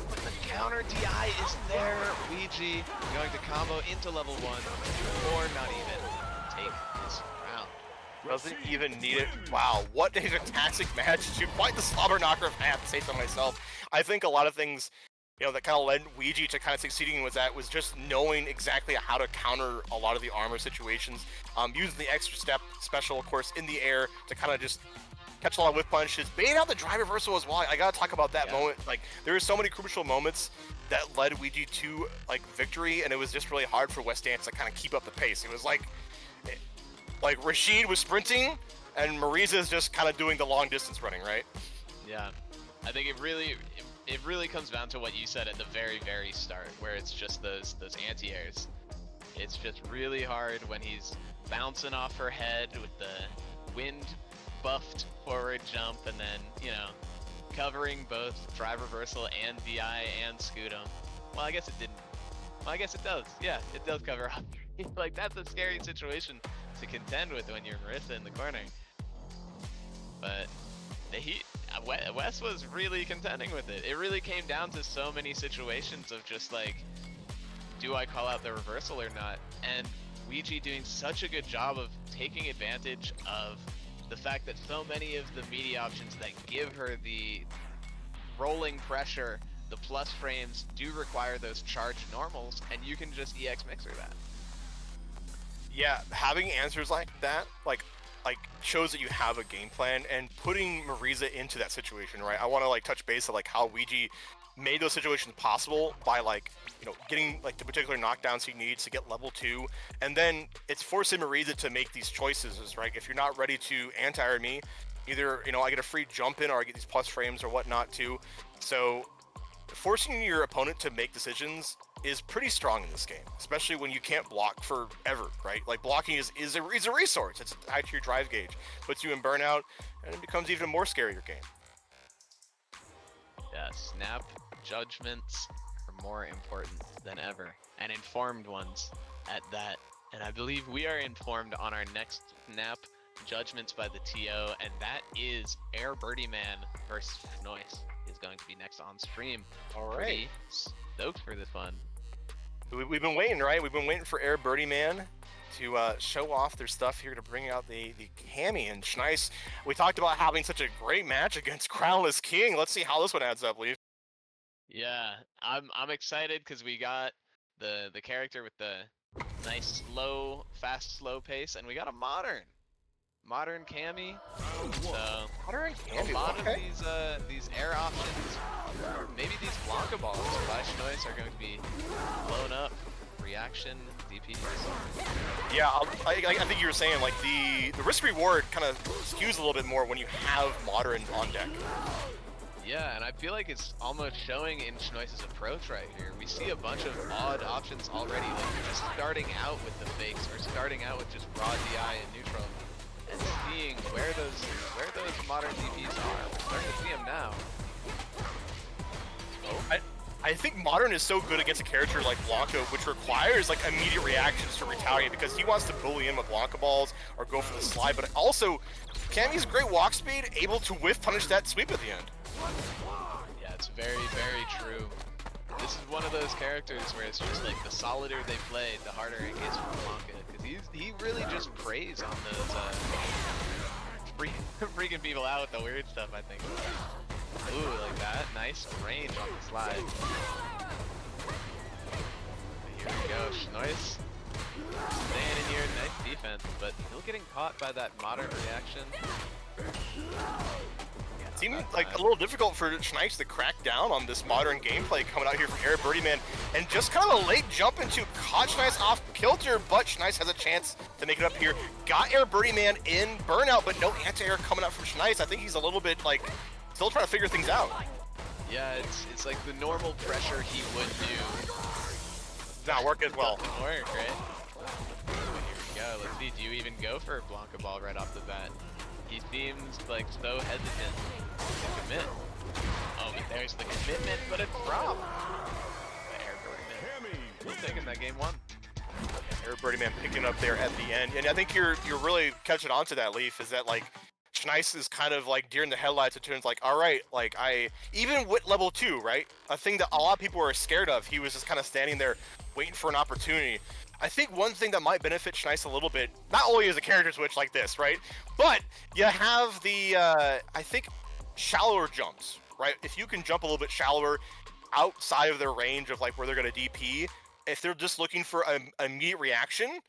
B: But the counter DI is there. Ouija going to combo into level 1 or not even take this round.
A: Doesn't even need it. Wow, what a fantastic match. Quite the slobber knocker, if I have to say so myself. I think a lot of things, that kind of led Ouija to kind of succeeding was just knowing exactly how to counter a lot of the armor situations. Using the extra step special, of course, in the air to kind of just catch a lot of whiff punches. Baiting out the drive reversal as well. I gotta talk about that moment. Like, there were so many crucial moments that led Ouija to, victory, and it was just really hard for West Dance to kind of keep up the pace. It was like Rashid was sprinting, and Mariza is just kind of doing the long distance running, right?
B: Yeah, I think it really comes down to what you said at the very, very start, where it's just those anti-airs. It's just really hard when he's bouncing off her head with the wind buffed forward jump, and then, covering both drive reversal and DI and Scootum. Well, I guess it didn't. Well, I guess it does. Yeah, it does cover up. Like, that's a scary situation to contend with when you're Marissa in the corner. But Wes was really contending with it. It really came down to so many situations of just do I call out the reversal or not? And Ouija doing such a good job of taking advantage of the fact that so many of the media options that give her the rolling pressure, the plus frames, do require those charged normals, and you can just EX mixer that.
A: Yeah, having answers like that, shows that you have a game plan, and putting Mariza into that situation, right? I want to touch base on how Ouija made those situations possible by getting the particular knockdowns he needs to get level 2, and then it's forcing Mariza to make these choices, right? If you're not ready to anti-air me, either I get a free jump in or I get these plus frames or whatnot too. So forcing your opponent to make decisions is pretty strong in this game, especially when you can't block forever, right? Blocking is a resource. It's tied to your drive gauge, puts you in burnout, and it becomes even more scarier game.
B: Yeah, snap judgments are more important than ever, and informed ones at that. And I believe we are informed on our next snap judgments by the TO, and that is Air Birdie Man versus Noise is going to be next on stream.
A: All right.
B: Pretty stoked for this one.
A: We've been waiting, right? We've been waiting for Air Birdie Man to show off their stuff here to bring out the Cammy and Schneis. We talked about having such a great match against Crownless King. Let's see how this one adds up, Leaf.
B: Yeah, I'm excited because we got the character with the nice fast slow pace, and we got a modern Cammy. So
A: Modern Cammy,
B: a lot
A: okay.
B: of these air options, maybe these Blanca balls by Schneis are going to be blown up. Reaction DPs.
A: Yeah, I think you were saying like the risk reward kind of skews a little bit more when you have modern on deck.
B: Yeah, and I feel like it's almost showing in Schneis' approach right here. We see a bunch of odd options already. Like we're just starting out with the fakes. We're starting out with just raw DI and neutral, and seeing where those modern DPs are. We're starting to see them now. Oh.
A: I think Modern is so good against a character like Blanca, which requires like immediate reactions to retaliate because he wants to bully in with Blanca balls or go for the slide, but also Cammy's great walk speed, able to whiff punish that sweep at the end.
B: Yeah, it's very, very true. This is one of those characters where it's just like the solider they play, the harder it gets for Blanca, because he really just preys on those freaking people out with the weird stuff, I think. Ooh, like that. Nice range on the slide. Here we go. Schneis staying in here. Nice defense, but still getting caught by that modern reaction.
A: It seemed like a little difficult for Schneis to crack down on this modern gameplay coming out here from Air Birdie Man, and just kind of a late jump into caught Schneis off kilter, but Schneis has a chance to make it up here. Got Air Birdie Man in burnout, but no anti-air coming up from Schneis. I think he's a little bit like still trying to figure things out.
B: Yeah, it's like the normal pressure he would do.
A: It's not working as well.
B: Doesn't work, right? Here we go. Let's see. Do you even go for a Blanca ball right off the bat? He seems like so hesitant to commit. Oh, but there's the commitment, but it's dropped. Air Birdie Man. Still taking that game one.
A: Air Birdie Man picking up there at the end, and I think you're really catching on to that, Leaf. Is that like Schneis is kind of like deer in the headlights. It turns like, all right, like even with level 2, right? A thing that a lot of people were scared of. He was just kind of standing there waiting for an opportunity. I think one thing that might benefit Schneis a little bit, not only is a character switch like this, right? But you have the, I think, shallower jumps, right? If you can jump a little bit shallower outside of their range of like where they're going to DP, if they're just looking for an immediate reaction,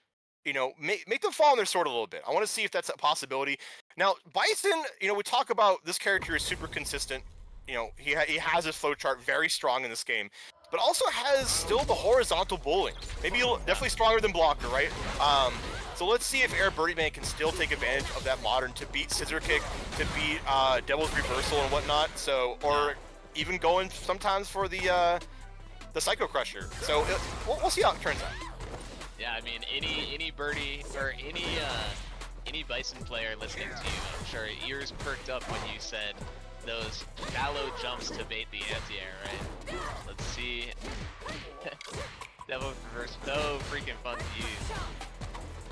A: you know, make them fall on their sword a little bit. I want to see if that's a possibility. Now, Bison, you know, we talk about this character is super consistent. You know, he has his flow chart very strong in this game, but also has still the horizontal bowling. Maybe definitely stronger than Blocker, right? So let's see if Air Birdie Man can still take advantage of that modern to beat Scissor Kick, to beat Devil's Reversal and whatnot. So, or even going sometimes for the Psycho Crusher. So we'll see how it turns out.
B: Yeah, I mean, any birdie or any Bison player listening to you, I'm sure ears perked up when you said those shallow jumps to bait the anti-air, right? Let's see. Devil's Reverse, so freaking fun to use.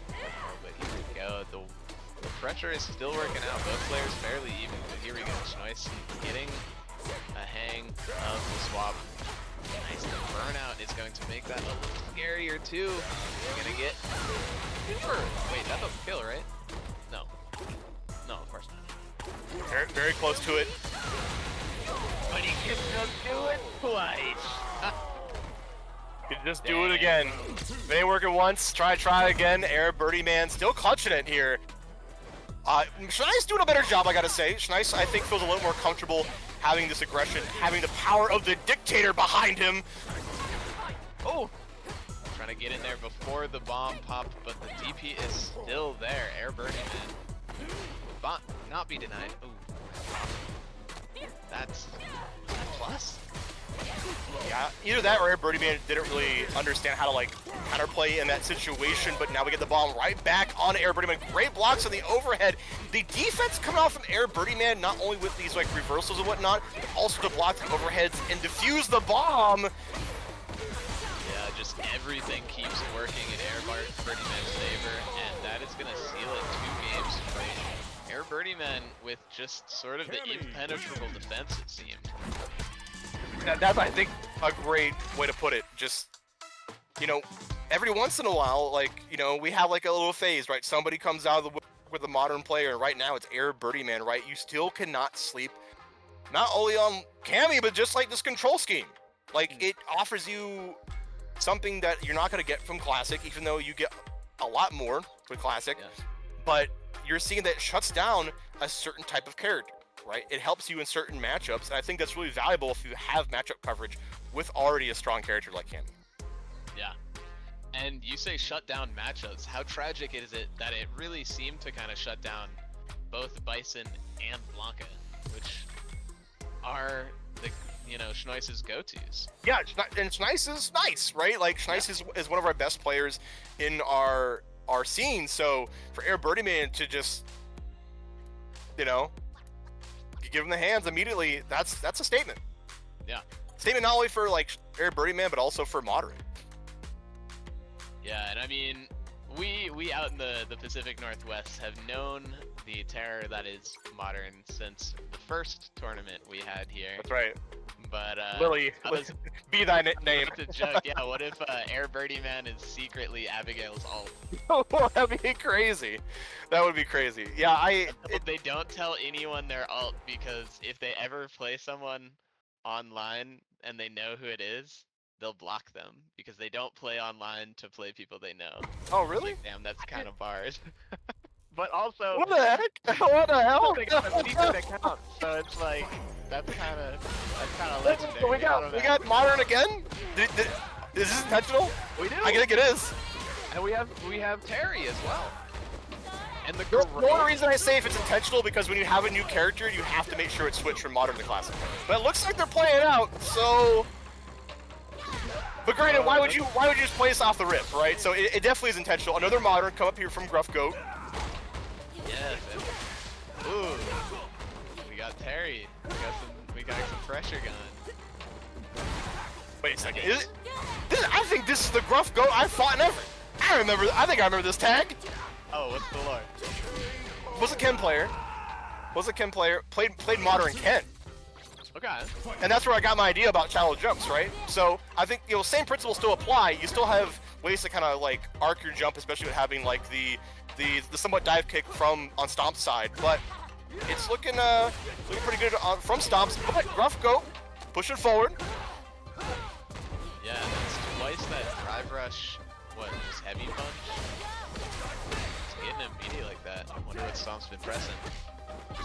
B: But here we go. The pressure is still working out. Both players fairly even, but here we go. Schneis getting a hang of the swap. Nice. The burnout is going to make that a little scarier too. You're gonna get. Wait, that's a kill, right? No. No, of course not.
A: Very, very close to it.
B: But he can just do it twice.
A: You can just do it again. If it ain't working once, try again. Air Birdie Man still clutching it here. Schneis doing a better job, I gotta say. Schneis, I think, feels a little more comfortable having this aggression, having the power of the dictator behind him.
B: Oh! Trying to get in there before the bomb popped, but the DP is still there. Air Birdie Man. But not be denied. Ooh. That's a plus?
A: Yeah, either that or Air Birdie Man didn't really understand how to like counterplay in that situation, but now we get the bomb right back on Air Birdie Man. Great blocks on the overhead. The defense coming off from Air Birdie Man, not only with these like reversals and whatnot, but also to block the overheads and defuse the bomb.
B: Yeah, just everything keeps working in Air Birdie Man's favor, and that is going to seal it 2 games straight. Air Birdie Man with just sort of the impenetrable defense, it seemed.
A: That's, I think, a great way to put it. Just, you know, every once in a while, like, you know, we have like a little phase, right? Somebody comes out of the woodwork with a modern player, and right now it's Air Birdie Man, right? You still cannot sleep, not only on Cammy, but just like this control scheme. Like, it offers you something that you're not going to get from Classic, even though you get a lot more with Classic.
B: Yeah.
A: But you're seeing that it shuts down a certain type of character, right? It helps you in certain matchups, and I think that's really valuable if you have matchup coverage with already a strong character like him.
B: Yeah. And you say shut down matchups. How tragic is it that it really seemed to kind of shut down both Bison and Blanca, which are the, you know, Schneiss's go-tos.
A: Yeah, and Schneiss is nice, right? Like, Schneiss is one of our best players in our scene, so for Air Birdie Man to just, you know, give him the hands immediately, that's a statement.
B: Yeah.
A: Statement not only for, like, Air Birdie Man, but also for Modern.
B: Yeah, and I mean, we out in the Pacific Northwest have known the terror that is Modern since the first tournament we had here.
A: That's right.
B: But
A: Lily, be thy name.
B: It's a joke. Yeah, what if Air Birdie Man is secretly Abigail's ult?
A: Oh, that'd be crazy. That would be crazy. Yeah,
B: They don't tell anyone their ult, because if they ever play someone online and they know who it is, they'll block them, because they don't play online to play people they know.
A: Oh, really?
B: Like, damn, that's kind of bars. But also,
A: what the heck? What the hell?
B: they got a secret account, so it's like that's kind of legendary.
A: We got Modern again. Is this intentional?
B: We do.
A: I think it is.
B: And we have Terry as well. And the
A: only reason I say if it's intentional, because when you have a new character, you have to make sure it's switched from Modern to Classic. But it looks like they're playing it out, so. But granted, why would you just play this off the rip, right? So it definitely is intentional. Another Modern come up here from Gruff Goat.
B: Yes. Ooh. We got Terry. We got some pressure going.
A: Wait a second. I think this is the Gruff Goat I fought in Everett. I think I remember this tag.
B: Oh, what's the lore?
A: Was a Ken player. Played Modern Ken.
B: Okay.
A: And that's where I got my idea about shallow jumps, right? So I think, you know, same principles still apply. You still have ways to kind of like arc your jump, especially with having like the somewhat dive kick from on Stomp's side. But it's looking pretty good from Stomp's. But Gruff Goat pushing forward.
B: Yeah, that's twice that drive rush. What, just heavy punch? It's getting him meaty like that. I wonder what Stomp's been pressing.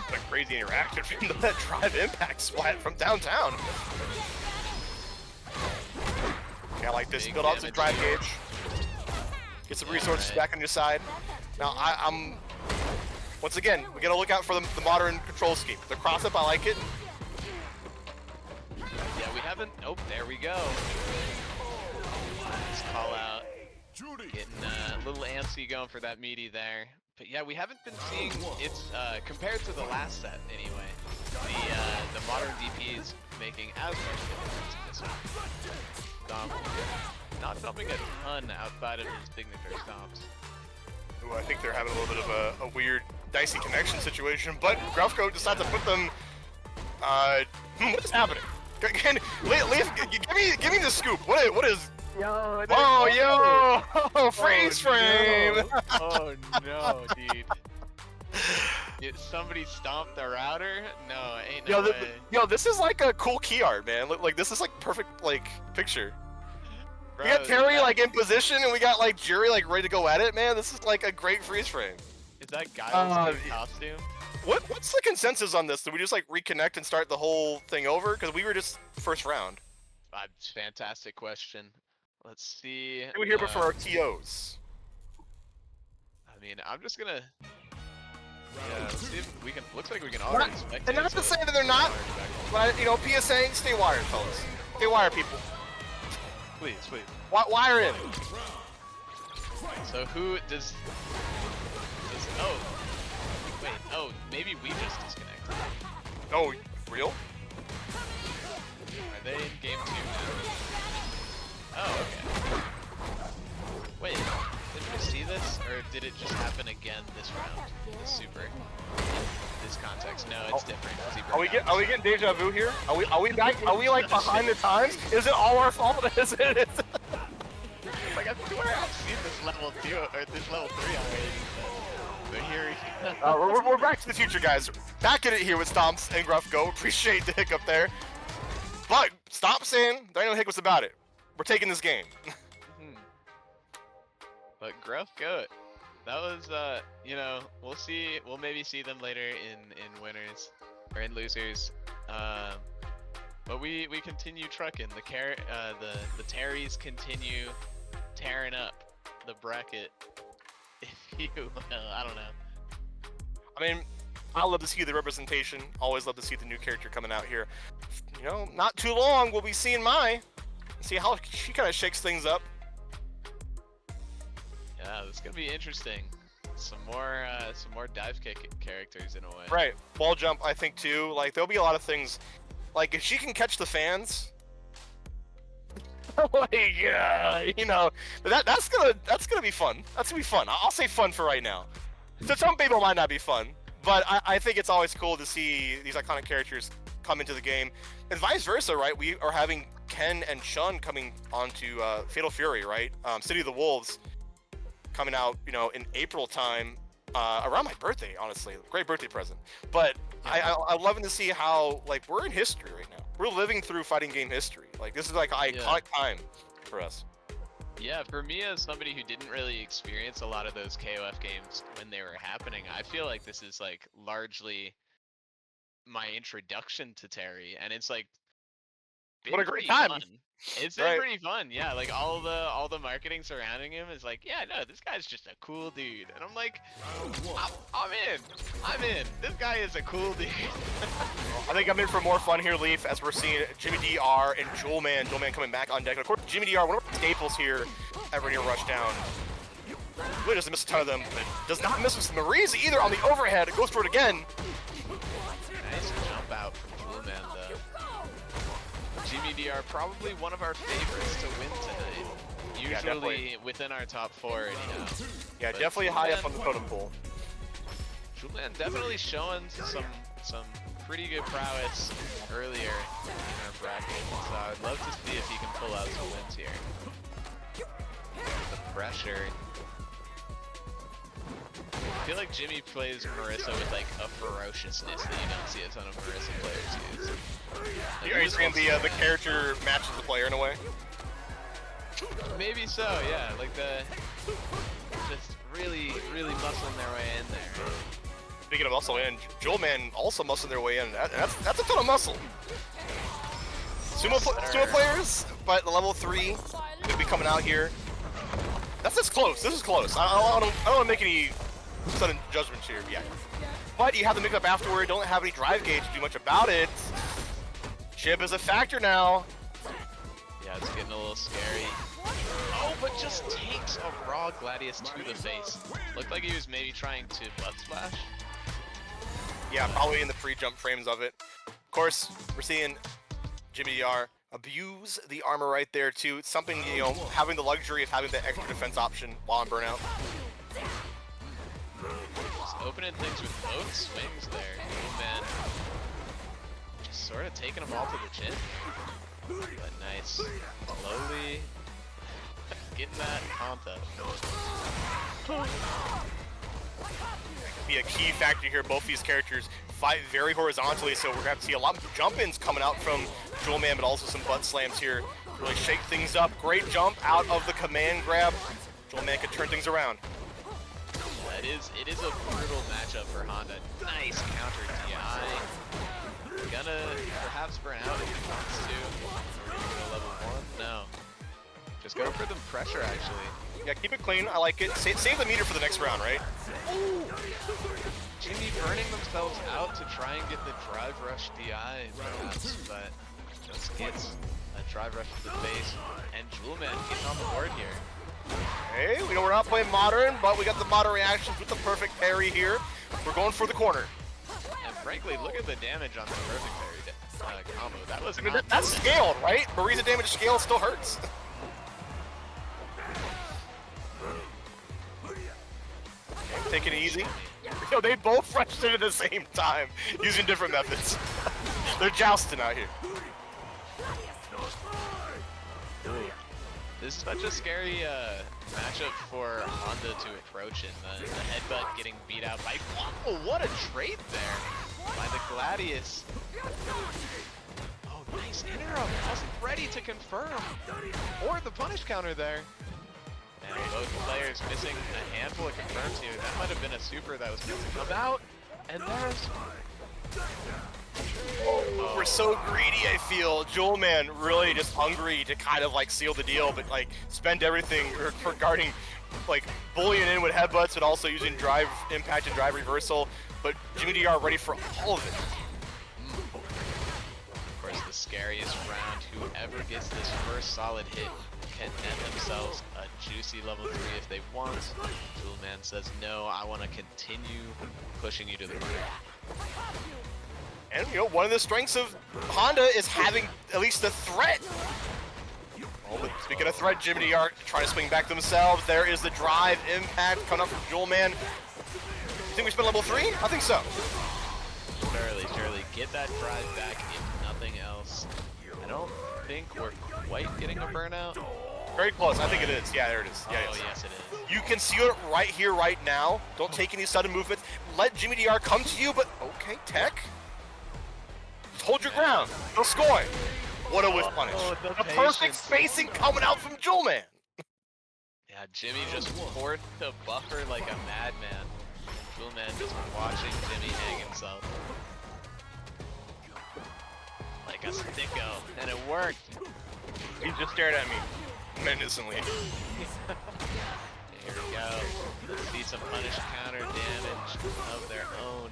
A: A crazy interaction from that drive impact splat from downtown. Yeah, I like this. Build out some drive gauge. Get some resources back on your side. Now, I'm once again, we gotta look out for the Modern control scheme. The cross up, I like it.
B: Yeah, we haven't. Oh, there we go. Let's call out. Getting a little antsy going for that meaty there. But yeah, we haven't been seeing it's compared to the last set anyway. The Modern DPs making as much difference in this one. Not dumping a ton outside of his signature stomps.
A: Ooh, I think they're having a little bit of a weird dicey connection situation, but Gruffco decides to put them. What is happening? Give me the scoop. What is?
B: Yo,
A: oh, yo! Freeze frame!
B: No. Oh no, dude. Did somebody stomp the router? No, ain't no way.
A: Yo, this is like a cool key art, man. Like this is like perfect like picture. Bro, we got Terry like in position, and we got like Jury like ready to go at it, man. This is like a great freeze frame.
B: Is that Guile's costume?
A: What's the consensus on this? Did we just like reconnect and start the whole thing over? Because we were just first round.
B: Fantastic question. Let's see.
A: We're here before our TOs.
B: I mean, I'm just gonna. Yeah, let's see if we can. Looks like we can already spectate.
A: And not to say that they're not, but you know, PSA, stay wired, fellas. Stay wired, people.
B: Please.
A: Wire in.
B: So who does? Oh, wait. Oh, maybe we just disconnected.
A: Oh, real?
B: Are they in game 2 now? Oh, okay. Wait, did we see this, or did it just happen again this round? The super. In this context, no, it's different.
A: Are we getting deja vu here? Are we back? Are we like behind the times? Is it all our fault? Is it?
B: Like I swear I've seen this level 2 or this level 3 already. But here,
A: we're back to the future, guys. Back at it here with Stomps and Gruff Go. Appreciate the hiccup there. But stop saying there ain't no hiccups about it. We're taking this game.
B: But Gruff Goat, that was you know, we'll see. We'll maybe see them later in winners or in losers. But we continue trucking. The Terrys continue tearing up the bracket. If you, I don't know.
A: I mean, I love to see the representation. Always love to see the new character coming out here. You know, not too long we'll be seeing Mai. See how she kind of shakes things up.
B: Yeah, this is gonna be interesting. Some more dive kick characters in a way.
A: Right, wall jump I think too. Like there'll be a lot of things. Like if she can catch the fans, like you know, that's gonna be fun. That's gonna be fun. I'll say fun for right now. So some people might not be fun, but I think it's always cool to see these iconic characters come into the game, and vice versa, right? We are having Ken and Chun coming onto Fatal Fury, right? City of the Wolves coming out, you know, in April time, around my birthday, honestly. Great birthday present. But yeah. I'm loving to see how, like, we're in history right now. We're living through fighting game history. Like, this is like an iconic time for us.
B: Yeah, for me as somebody who didn't really experience a lot of those KOF games when they were happening, I feel like this is like largely my introduction to Terry, and it's like
A: what a great time.
B: Fun. It's been pretty fun, yeah. Like all the marketing surrounding him is like, yeah, no, this guy's just a cool dude, and I'm like, I'm in. This guy is a cool dude.
A: I think I'm in for more fun here, Leaf, as we're seeing Jimmy DR and Jewelman coming back on deck. And of course, Jimmy DR, one of our staples here at Rainier Rushdown. Really doesn't miss a ton of them, but does not miss with Maurice either on the overhead. It goes for it again.
B: Nice jump out from Jewelman, though. Jimmy DR, probably one of our favorites to win tonight. Usually within our top 4 anyhow.
A: Yeah, but definitely high up on the totem pole.
B: Julian definitely showing some pretty good prowess earlier in our bracket, so I'd love to see if he can pull out some wins here. The pressure. I feel like Jimmy plays Marissa with like a ferociousness that you don't see a ton of Marissa players use. Like,
A: Are you saying the character matches the player in a way?
B: Maybe so, yeah. Like just really muscling their way in there.
A: Speaking of muscle in, Jewelman also muscling their way in. That's a ton of muscle. Sumo players, but the level 3 could be coming out here. This is close. This is close. I don't want to make any sudden judgments here yet. But you have to make up afterward. Don't have any drive gauge to do much about it. Chip is a factor now.
B: Yeah, it's getting a little scary. Oh, but just takes a raw Gladius to the face. Looked like he was maybe trying to butt splash.
A: Yeah, probably in the pre-jump frames of it. Of course, we're seeing Jimmy DR abuse the armor right there too. It's something, you know, having the luxury of having the extra defense option while on burnout.
B: Just opening things with both swings there. Man, just sort of taking them all to the chin. But nice. Slowly getting that Hanta.
A: Be a key factor here. Both these characters fight very horizontally, so we're gonna have to see a lot of jump-ins coming out from Jewelman, but also some butt slams here to really shake things up. Great jump out of the command grab. Jewelman can turn things around.
B: It is a brutal matchup for Honda. Nice counter DI. Gonna perhaps burn out if he wants to. Go level 1? No. Just go for the pressure, actually.
A: Yeah, keep it clean. I like it. Save the meter for the next round, right?
B: Jimmy burning themselves out to try and get the drive rush DI, perhaps, but just gets a drive rush to the face. And Jewelman getting on the board here.
A: Hey, we know we're not playing modern, but we got the modern reactions with the perfect parry here. We're going for the corner.
B: And frankly, look at the damage on the perfect parry combo. That was
A: that's scaled, right? Marisa damage scale still hurts. taking it easy. Yo, they both rushed in at the same time, using different methods. They're jousting out here.
B: This is such a scary matchup for Honda to approach in. The headbutt getting beat out by... Oh, what a trade there by the Gladius. Oh, nice interrupt. Wasn't ready to confirm. Or the punish counter there. And both players missing a handful of confirms here. That might have been a super that was supposed to come out. And there's...
A: Oh, we're so greedy, I feel. Jewelman really just hungry to kind of like seal the deal, but like spend everything regarding like bullying in with headbutts and also using drive impact and drive reversal. But Jimmy DR ready for all of it.
B: Of course, the scariest round. Whoever gets this first solid hit can net themselves a juicy level 3 if they want. Jewelman says, no, I want to continue pushing you to the ground.
A: And, you know, one of the strengths of Honda is having at least a threat. Oh, but speaking of threat, Jimmy DR trying to swing back themselves. There is the drive impact coming up from Jewelman. You think we spin level 3? I think so.
B: Surely. Get that drive back if nothing else. I don't think we're quite getting a burnout.
A: Very close. I think it is. Yeah, there it is. Yeah,
B: oh, yes, it is.
A: You can seal it right here, right now. Don't take any sudden movements. Let Jimmy DR come to you, but okay, tech. Hold your ground. No scoring. What a whiff punish. The perfect spacing coming out from Jewelman.
B: Yeah, Jimmy just forced the buffer like a madman. Jewelman just watching Jimmy hang himself. Like a sticko. And it worked.
A: He just stared at me menacingly.
B: Here we go. Let's see some punish counter damage of their own.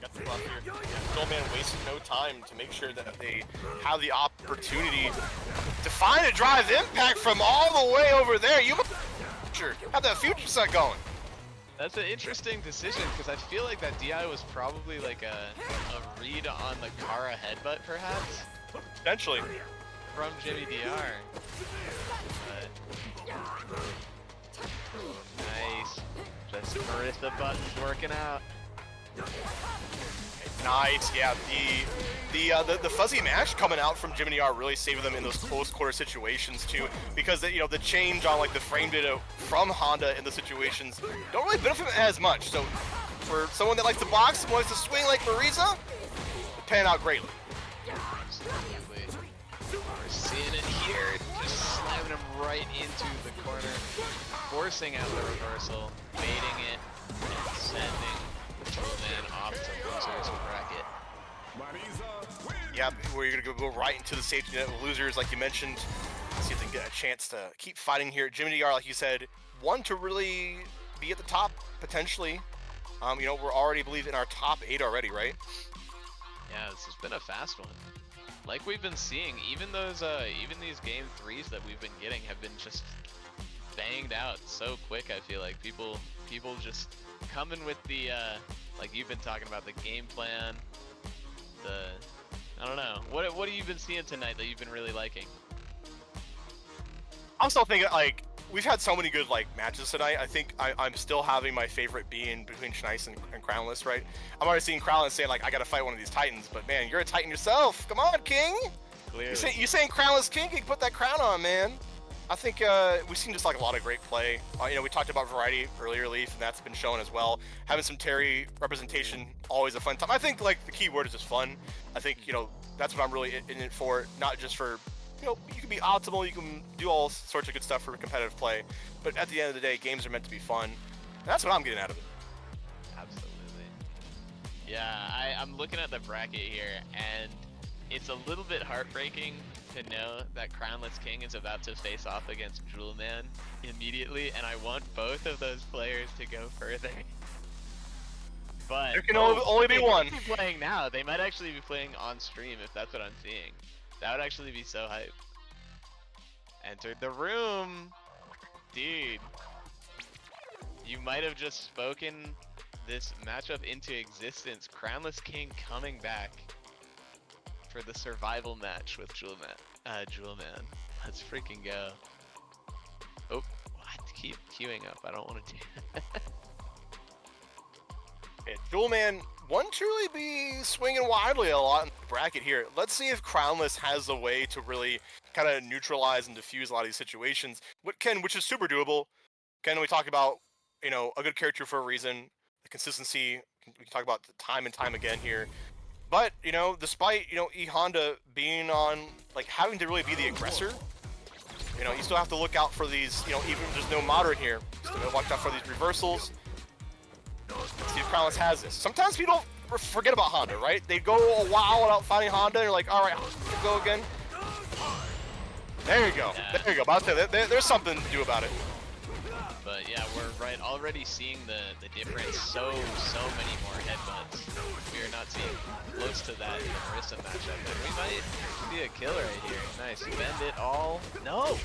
A: Got the buff here. Jewelman wasted no time to make sure that they have the opportunity to find a drive impact from all the way over there. You have that future set going.
B: That's an interesting decision because I feel like that DI was probably like a read on the Kara headbutt perhaps.
A: Potentially.
B: From Jimmy DR. But... nice. Just Marissa buttons working out.
A: Nice, yeah. The fuzzy mash coming out from Jimmy DR really saving them in those close quarter situations too, because the change on like the frame data from Honda in the situations don't really benefit as much. So for someone that likes to box, someone who likes to swing like Marisa, it's panning out greatly.
B: Absolutely. We're seeing it here, just slamming him right into the corner, forcing out the reversal, baiting it, and sending Jewelman off to losers bracket. Yeah, we're gonna go right into the safety net of losers, like you mentioned. See if they can get a chance to keep fighting here. Jimmy DR, like you said, one to really be at the top potentially. We're already believe in our top 8 already, right? Yeah, this has been a fast one. Like we've been seeing, even these game 3s that we've been getting have been just banged out so quick. I feel like people just coming with the like you've been talking about the game plan. I don't know. What have you been seeing tonight that you've been really liking?
A: I'm still thinking like we've had so many good like matches tonight. I think I'm still having my favorite being between Schneis and Crownless, right? I'm already seeing Crownless saying like I gotta fight one of these Titans, but man, you're a Titan yourself. Come on, King.
B: Clearly.
A: You saying Crownless King? You can put that crown on, man. I think we've seen just like a lot of great play. We talked about variety earlier, Leaf, and that's been shown as well. Having some Terry representation, always a fun time. I think like the key word is just fun. I think that's what I'm really in it for, not just for you can be optimal, you can do all sorts of good stuff for competitive play, but at the end of the day, games are meant to be fun. And that's what I'm getting out of it.
B: Absolutely. Yeah, I'm looking at the bracket here, and it's a little bit heartbreaking to know that Crownless King is about to face off against Jewelman immediately, and I want both of those players to go further. But
A: there can only be one.
B: They might be playing now. They might actually be playing on stream if that's what I'm seeing. That would actually be so hype. Entered the room. Dude. You might have just spoken this matchup into existence. Crownless King coming back for the survival match with Jewelman. Let's freaking go. Oh, what? keep queuing up. I don't want to do that.
A: Yeah, Duelman won't truly be swinging wildly a lot in the bracket here. Let's see if Crownless has a way to really kind of neutralize and diffuse a lot of these situations. Which is super doable. Ken, we talk about, a good character for a reason. The consistency, we can talk about time and time again here. But, despite, E Honda being on, like, having to really be the aggressor, you still have to look out for these, even if there's no moderate here. Still gotta watch out for these reversals. See if Crownless has this. Sometimes people forget about Honda, right? They go a while without finding Honda, and you're like, all right, go again. There you go.
B: Yeah.
A: There you go. About to say, there's something to do about it.
B: But yeah, we're already seeing the difference. So many more headbutts. We are not seeing close to that in the Marissa matchup. But we might see a kill right here. Nice. Bend it all. No,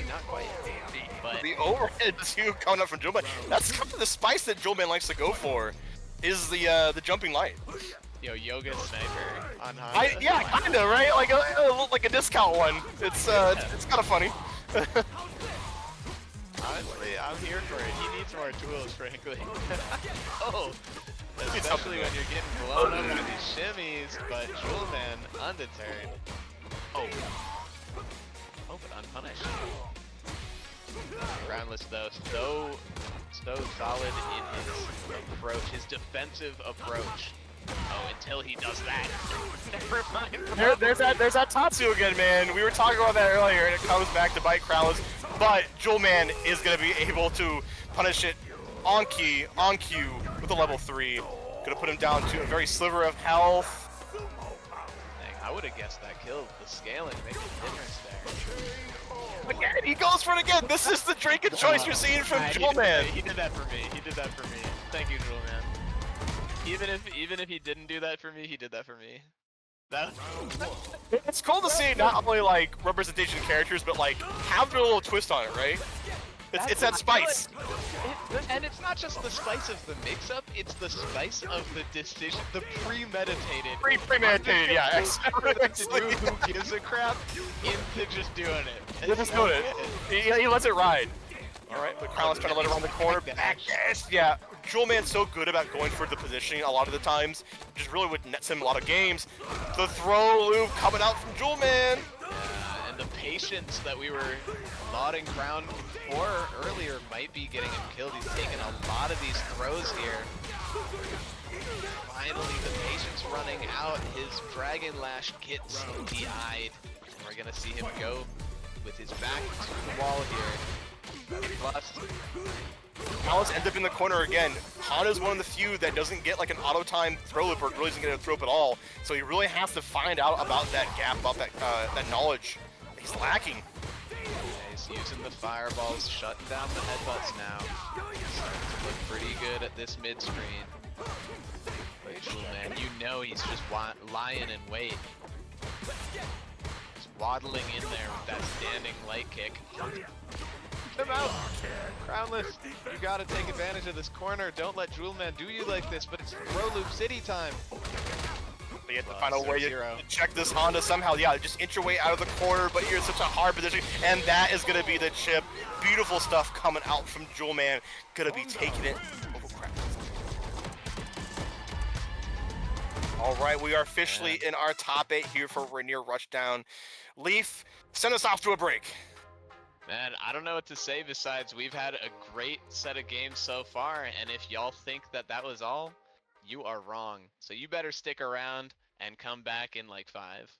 B: not quite. But
A: The overhead too coming up from Juleman. That's kind of the spice that Juleman likes to go for, is the jumping light.
B: yo, Yoga Sniper on Honda.
A: Yeah, kind of, right? Like a discount one. It's kind of funny.
B: Honestly, I'm here for it. He needs more tools, frankly. Oh, especially when you're getting blown up with these shimmies, but Juleman undeterred. Oh, but unpunished. Groundless though, so solid in his approach, his defensive approach. Oh, until he does that. Never mind.
A: There's that Tatsu again, man. We were talking about that earlier, and it comes back to bite Crownless. But Juleman is going to be able to punish it on cue with a level 3. Going to put him down to a very sliver of health.
B: Dang, I would have guessed that killed. The scaling makes a difference there.
A: Again, he goes for it again. This is the drink of choice you're seeing from Juleman.
B: He did that for me. Thank you, Juleman. Even if he didn't do that for me, he did that for me.
A: It's cool to see not only like representation of characters, but like have their little twist on it, right? It's that spice.
B: And it's not just the spice of the mix-up; it's the spice of the decision, the premeditated.
A: Premeditated, yeah.
B: To do who gives a crap into just doing it.
A: He's just doing it. He lets it ride. All right, but Crownless trying to let it around the corner. Back dash. Yeah, Juleman's so good about going for the positioning a lot of the times, which is really what nets him a lot of games. The throw loop coming out from Juleman.
B: And the patience that we were lauding Crown for earlier might be getting him killed. He's taking a lot of these throws here. Finally, the patience running out. His Dragon Lash gets DI'd. And we're gonna see him go with his back to the wall here. Plus,
A: Crownless ends up in the corner again. Honda's one of the few that doesn't get like an auto time throw loop, or really doesn't get a throw up at all. So he really has to find out about that gap, about that knowledge he's lacking.
B: yeah, he's using the fireballs, shutting down the headbutts now. Starting to look pretty good at this mid screen. But Juleman, you know he's just lying in wait. Just waddling in there with that standing light kick. Come out! Crownless, you gotta take advantage of this corner. Don't let Juleman do you like this, but it's throw loop city time.
A: You have to find a way to check this Honda somehow. Yeah, just inch your way out of the corner, but you're in such a hard position, and that is going to be the chip. Beautiful stuff coming out from Juleman. Going to be taking it. Oh, crap. All right, we are officially in our top 8 here for Rainier Rushdown. Leaf, send us off to a break.
B: Man, I don't know what to say besides we've had a great set of games so far, and if y'all think that that was all, you are wrong. So you better stick around and come back in like 5.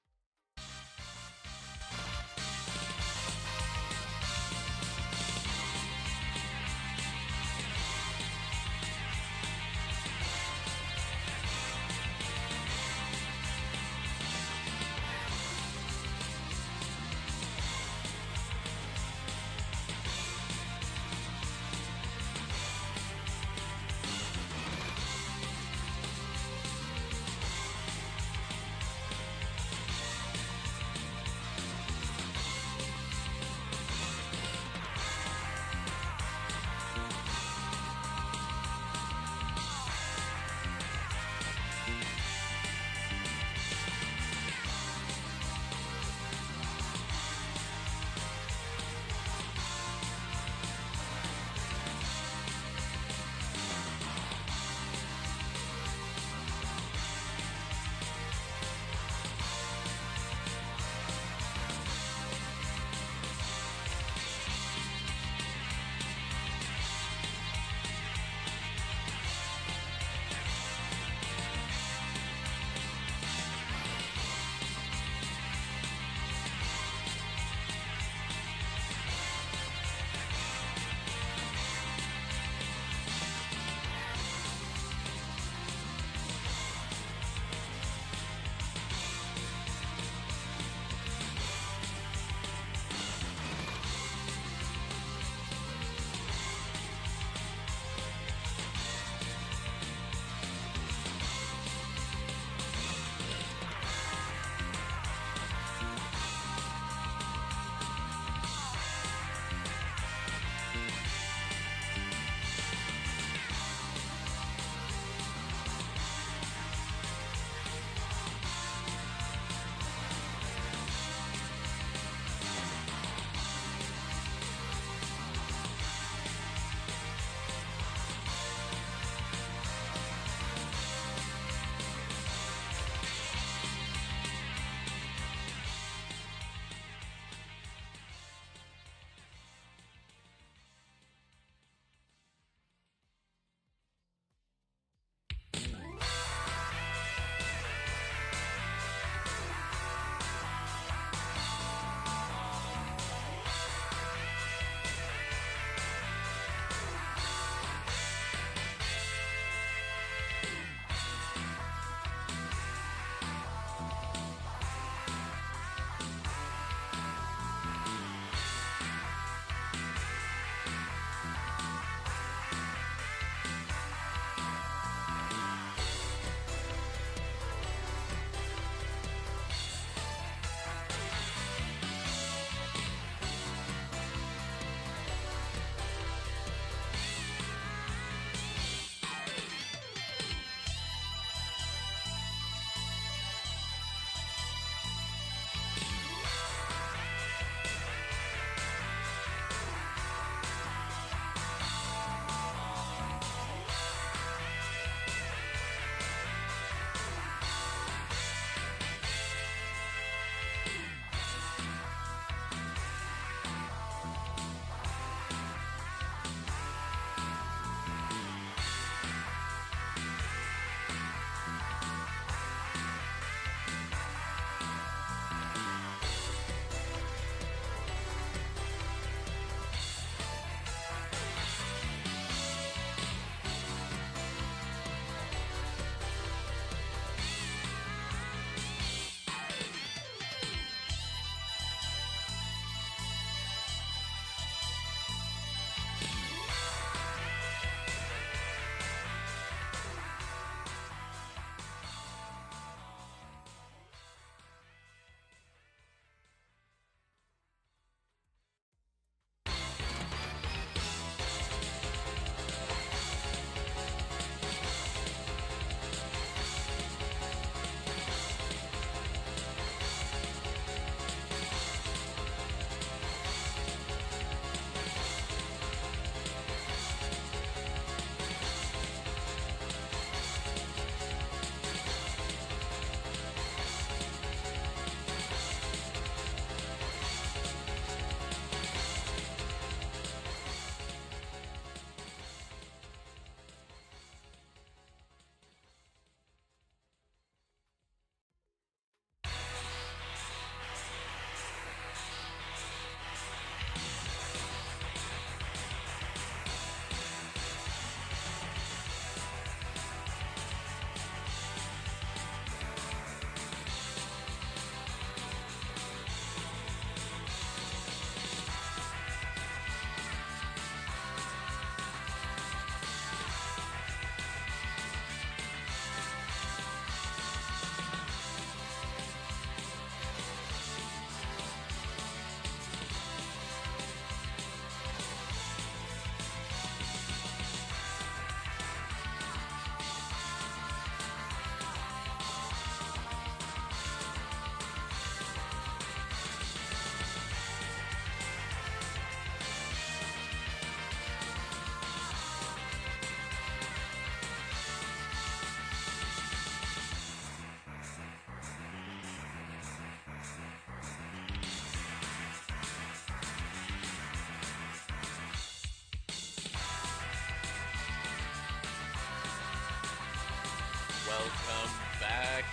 B: Welcome back.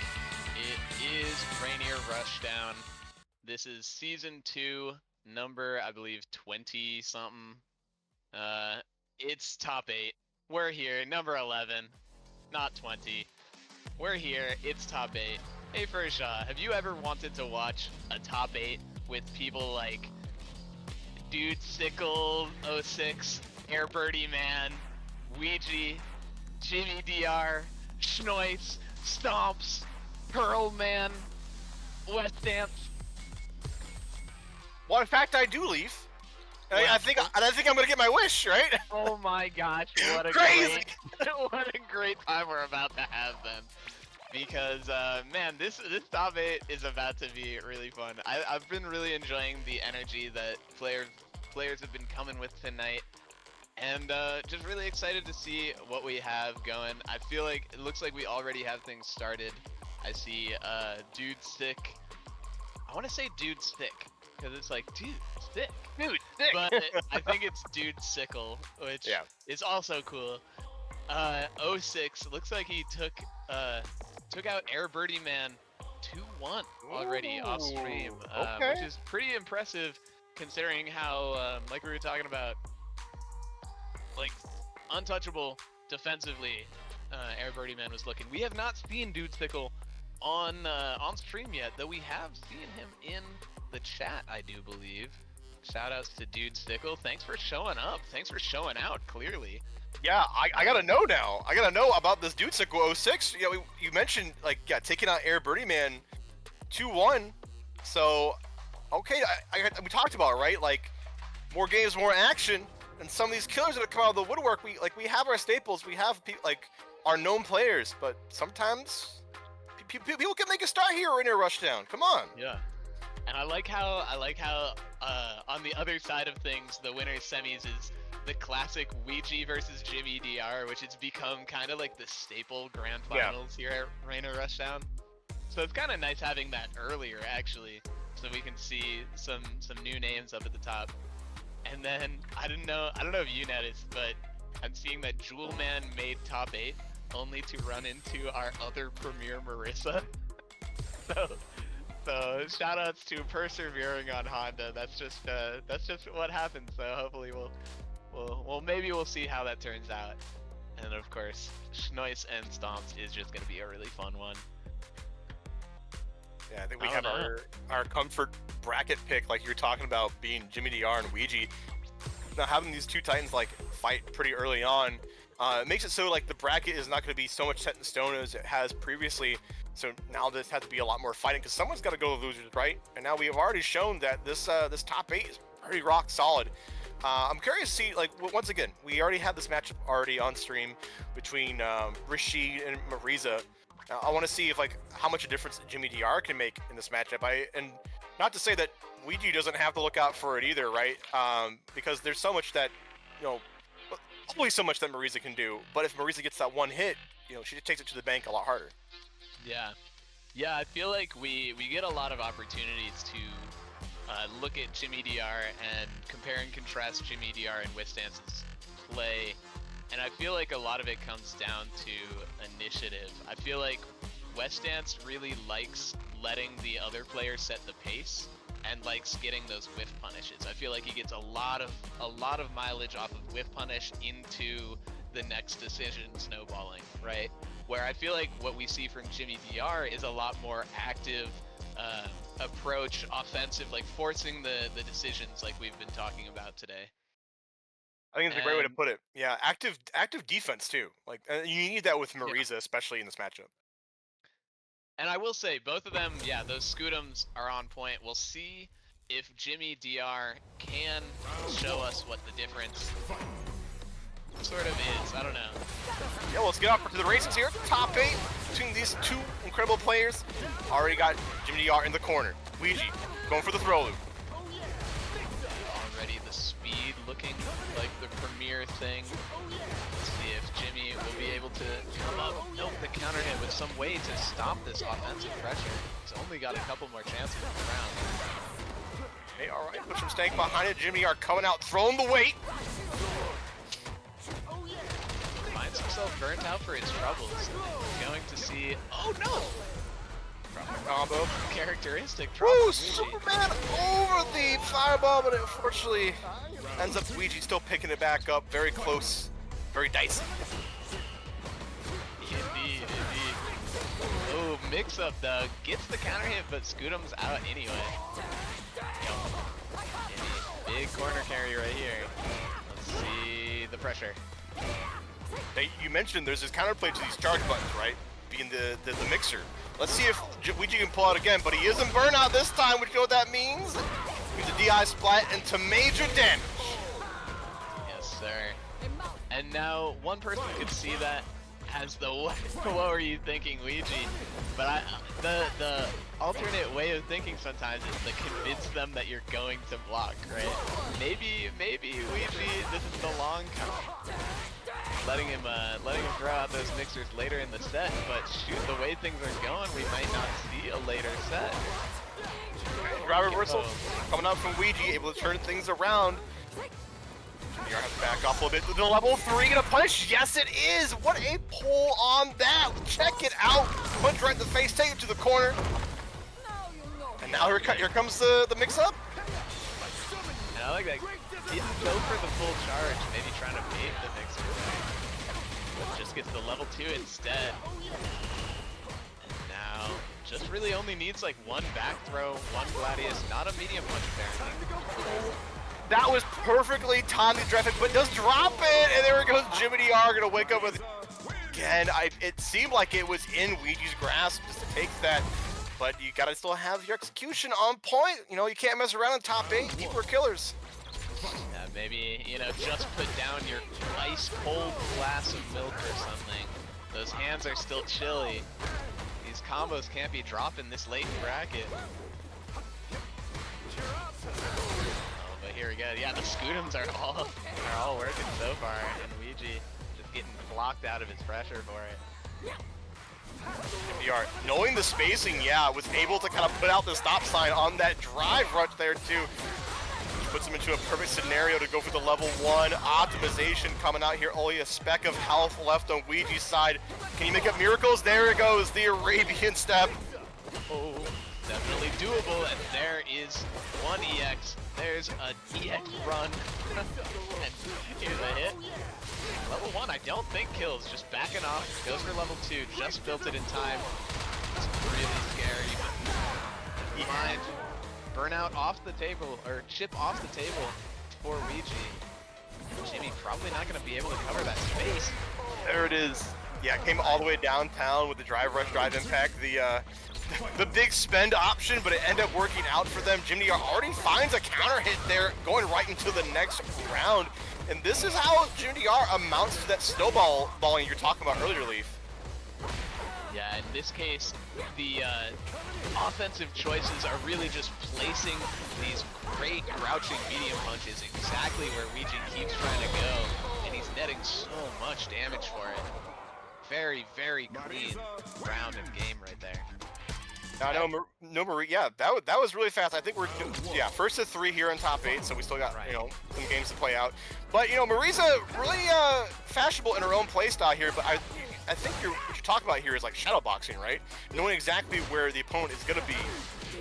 B: It is Rainier Rushdown. This is season 2, number I believe 20 something. It's top 8. We're here, number 11, not 20. We're here, it's top 8. Hey Furshaw, have you ever wanted to watch a top 8 with people like Dude Sickle 06, Air Birdie Man, Ouija, Jimmy DR, Schnoiz, Stomps, Pearl Man, West Dance?
A: Well, in fact, I do leave. I think I'm gonna get my wish, right?
B: Oh my gosh, what a
A: Crazy!
B: what a great time we're about to have then. Because man, this top 8 is about to be really fun. I've been really enjoying the energy that players have been coming with tonight, and just really excited to see what we have going. I feel like it looks like we already have things started. I see Dude Sick. I want to say Dude Sick because it's like Dude Sick, but I think it's Dude Sickle, which is also cool. 06 looks like he took out Air Birdie Man 2-1 already off stream, which is pretty impressive considering how like we were talking about, like untouchable defensively Air Birdie Man was looking. We have not seen Dude Sickle on stream yet, though we have seen him in the chat, I do believe. Shoutouts to Dude Sickle. Thanks for showing up. Thanks for showing out, clearly.
A: Yeah, I gotta know now. I gotta know about this Dude Sickle 06. Yeah, you mentioned, like, taking out Air Birdie Man 2-1. So, okay, we talked about it, right? Like, more games, more action. And some of these killers that have come out of the woodwork, we have our staples. We have, like, our known players. But sometimes people can make a start here in Rainier Rushdown. Come on.
B: Yeah. And I like how on the other side of things, the winners semis is the classic Ouija versus Jimmy DR, which has become kind of like the staple grand finals here at Rainier Rushdown. So it's kind of nice having that earlier, actually, so we can see some new names up at the top. And then I don't know if you noticed, but I'm seeing that Jewel Man made top 8 only to run into our other premier Marissa. So shoutouts to persevering on Honda. That's just what happens. So hopefully maybe we'll see how that turns out. And of course, Schnoiz and Stomps is just gonna be a really fun one.
A: Yeah, I think we have our comfort bracket pick, like you were talking about, being Jimmy DR and Ouija. Now having these two Titans like fight pretty early on, it makes it so like the bracket is not going to be so much set in stone as it has previously. So now this has to be a lot more fighting because someone's got to go to losers, right? And now we have already shown that this top 8 is pretty rock solid. I'm curious to see, like, once again, we already have this matchup already on stream between Rashid and Mariza. I want to see if, like, how much a difference Jimmy DR can make in this matchup. And not to say that Ouija doesn't have to look out for it either, right? Because there's so much that, always so much that Mariza can do. But if Mariza gets that one hit, she just takes it to the bank a lot harder.
B: Yeah, I feel like we get a lot of opportunities to look at Jimmy DR and compare and contrast Jimmy DR and Westdance's play. And I feel like a lot of it comes down to initiative. I feel like Westdance really likes letting the other player set the pace and likes getting those whiff punishes. I feel like he gets a lot of mileage off of whiff punish into the next decision snowballing, right? Where I feel like what we see from Jimmy DR is a lot more active approach, offensive, like forcing the decisions like we've been talking about today.
A: I think it's a great way to put it. Yeah, active defense too. Like you need that with Mariza, especially in this matchup.
B: And I will say, both of them, yeah, those Scutums are on point. We'll see if Jimmy DR can show us what the difference sort of is. I don't know.
A: Yeah, well, let's get off to the races here. Top 8 between these two incredible players. Already got Jimmy DR in the corner. Ouija going for the throw loop.
B: Already the speed looking like the premier thing. Let's see if Jimmy will be able to come up. Nope, the counter hit with some way to stop this offensive pressure. He's only got a couple more chances in the round.
A: Hey, all right, put some stank behind it. Jimmy DR coming out, throwing the weight.
B: Finds himself himself burnt out for his troubles. We're going to see, oh no!
A: Combo.
B: Characteristic drop
A: Woo!
B: from Luigi.
A: Superman over the fireball, but unfortunately ends up Luigi still picking it back up. Very close, very dicey.
B: Indeed, indeed. Oh, mix up though. Gets the counter hit, but Scootum's out anyway. Big corner carry right here. Let's see the pressure.
A: Hey, you mentioned there's this counterplay to these charge buttons, right? Being the mixer. Let's see if Luigi can pull out again, but he isn't burnout this time, which you know what that means? He's a DI splat into major damage.
B: Yes, sir. And now one person could see that as the what were you thinking, Luigi? But the alternate way of thinking sometimes is to convince them that you're going to block, right? Maybe Luigi, this is the long con. Letting him throw out those mixers later in the set, but shoot, the way things are going, we might not see a later set.
A: Drive reversal coming out from Luigi, able to turn things around. You have to back off a little bit to the level 3, gonna punish? Yes, it is! What a pull on that! Check it out! Punch right in the face, take it to the corner. And now here comes the mix-up.
B: And I like that. Didn't go for the full charge, maybe trying to bait the mixer there. But just gets the level 2 instead. And now, just really only needs like one back throw, one Gladius, not a medium punch apparently.
A: That was perfectly timed to draft it, but does drop it, and there it goes. Jimmy DR gonna wake up with again. It seemed like it was in Luigi's grasp just to take that, but you gotta still have your execution on point. You know, you can't mess around in top 8. People are killers.
B: Maybe, you know, just put down your ice cold glass of milk or something. Those hands are still chilly. These combos can't be dropping this late in bracket. But here we go. Yeah, the Scootums are all working so far, and Luigi just getting blocked out of his pressure for it.
A: DR, knowing the spacing, yeah, was able to kind of put out the stop sign on that drive rush there too. Which puts him into a perfect scenario to go for the level 1 optimization coming out here. Only a speck of health left on Luigi's side. Can he make up miracles? There it goes, the Arabian step.
B: Oh, definitely doable, and there is one EX. There's an EX run. And here's a hit. Level 1, I don't think kills, just backing off, goes for level 2, just built it in time. It's really scary, but fine. Burnout off the table, or chip off the table for Luigi. Jimmy probably not going to be able to cover that space.
A: There it is. Yeah, came all the way downtown with the drive rush, drive impact, the big spend option, but it ended up working out for them. Jimmy already finds a counter hit there, going right into the next round. And this is how Jimmy DR amounts to that snowballing you're talking about earlier, Leaf.
B: Yeah, in this case, the offensive choices are really just placing these great crouching medium punches exactly where Luigi keeps trying to go, and he's netting so much damage for it. Very, very clean round and game right there.
A: No, Marie. Yeah, that was really fast. I think we're first to 3 here in top 8, so we still got you know some games to play out. But you know, Marisa really fashionable in her own playstyle here. But I think what you're talking about here is like shadow boxing, right? Knowing exactly where the opponent is gonna be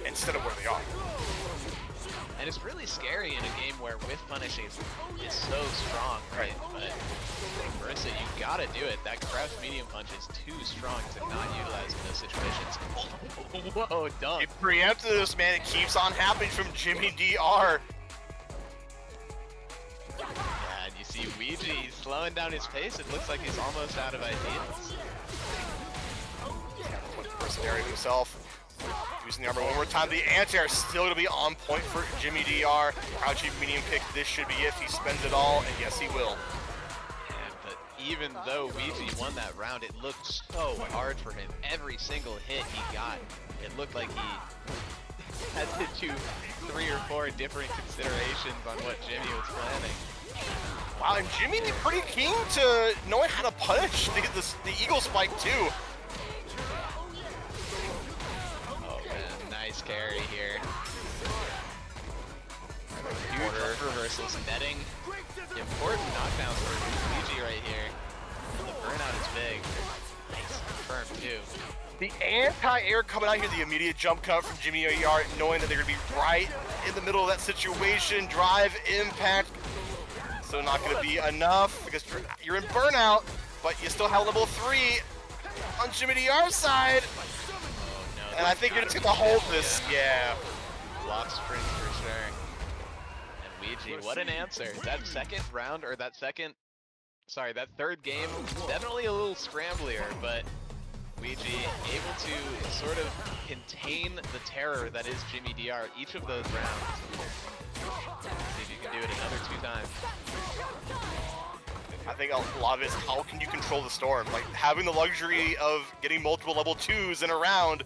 A: instead of where they are.
B: And it's really scary in a game where whiff punishing is so strong, right? But Marissa, you gotta do it. That crouch medium punch is too strong to not utilize in those situations. Whoa, dunk.
A: It preempted this, man. It keeps on happening from Jimmy DR.
B: Yeah, and you see Luigi, he's slowing down his pace. It looks like he's almost out of ideas.
A: Mercenary himself. Using the armor one more time. The anti-air still going to be on point for Jimmy DR. Crouching medium kick. This should be it. He spends it all, and yes, he will.
B: But even though Luigi won that round, it looked so hard for him. Every single hit he got, it looked like he had to do 3 or 4 different considerations on what Jimmy was planning.
A: Wow, and Jimmy pretty keen to knowing how to punish the Eagle Spike too.
B: Nice carry here. Huge reversals, netting important knockdowns for Luigi right here. The burnout is big. Nice confirm too.
A: The anti-air coming out here, the immediate jump cut from Jimmy Yard, knowing that they're going to be right in the middle of that situation. Drive, impact. So not going to be enough because you're in burnout, but you still have level 3 on Jimmy Yard's side.
B: Oh no.
A: And I think you're just going to hold this. Yeah.
B: Block sprint for sure. And Ouija, what an answer. That second round, or that third game, definitely a little scramblier, but Ouija able to sort of contain the terror that is Jimmy DR each of those rounds. See if you can do it another 2 times.
A: I think a lot of it is how can you control the storm? Like having the luxury of getting multiple level 2s in a round,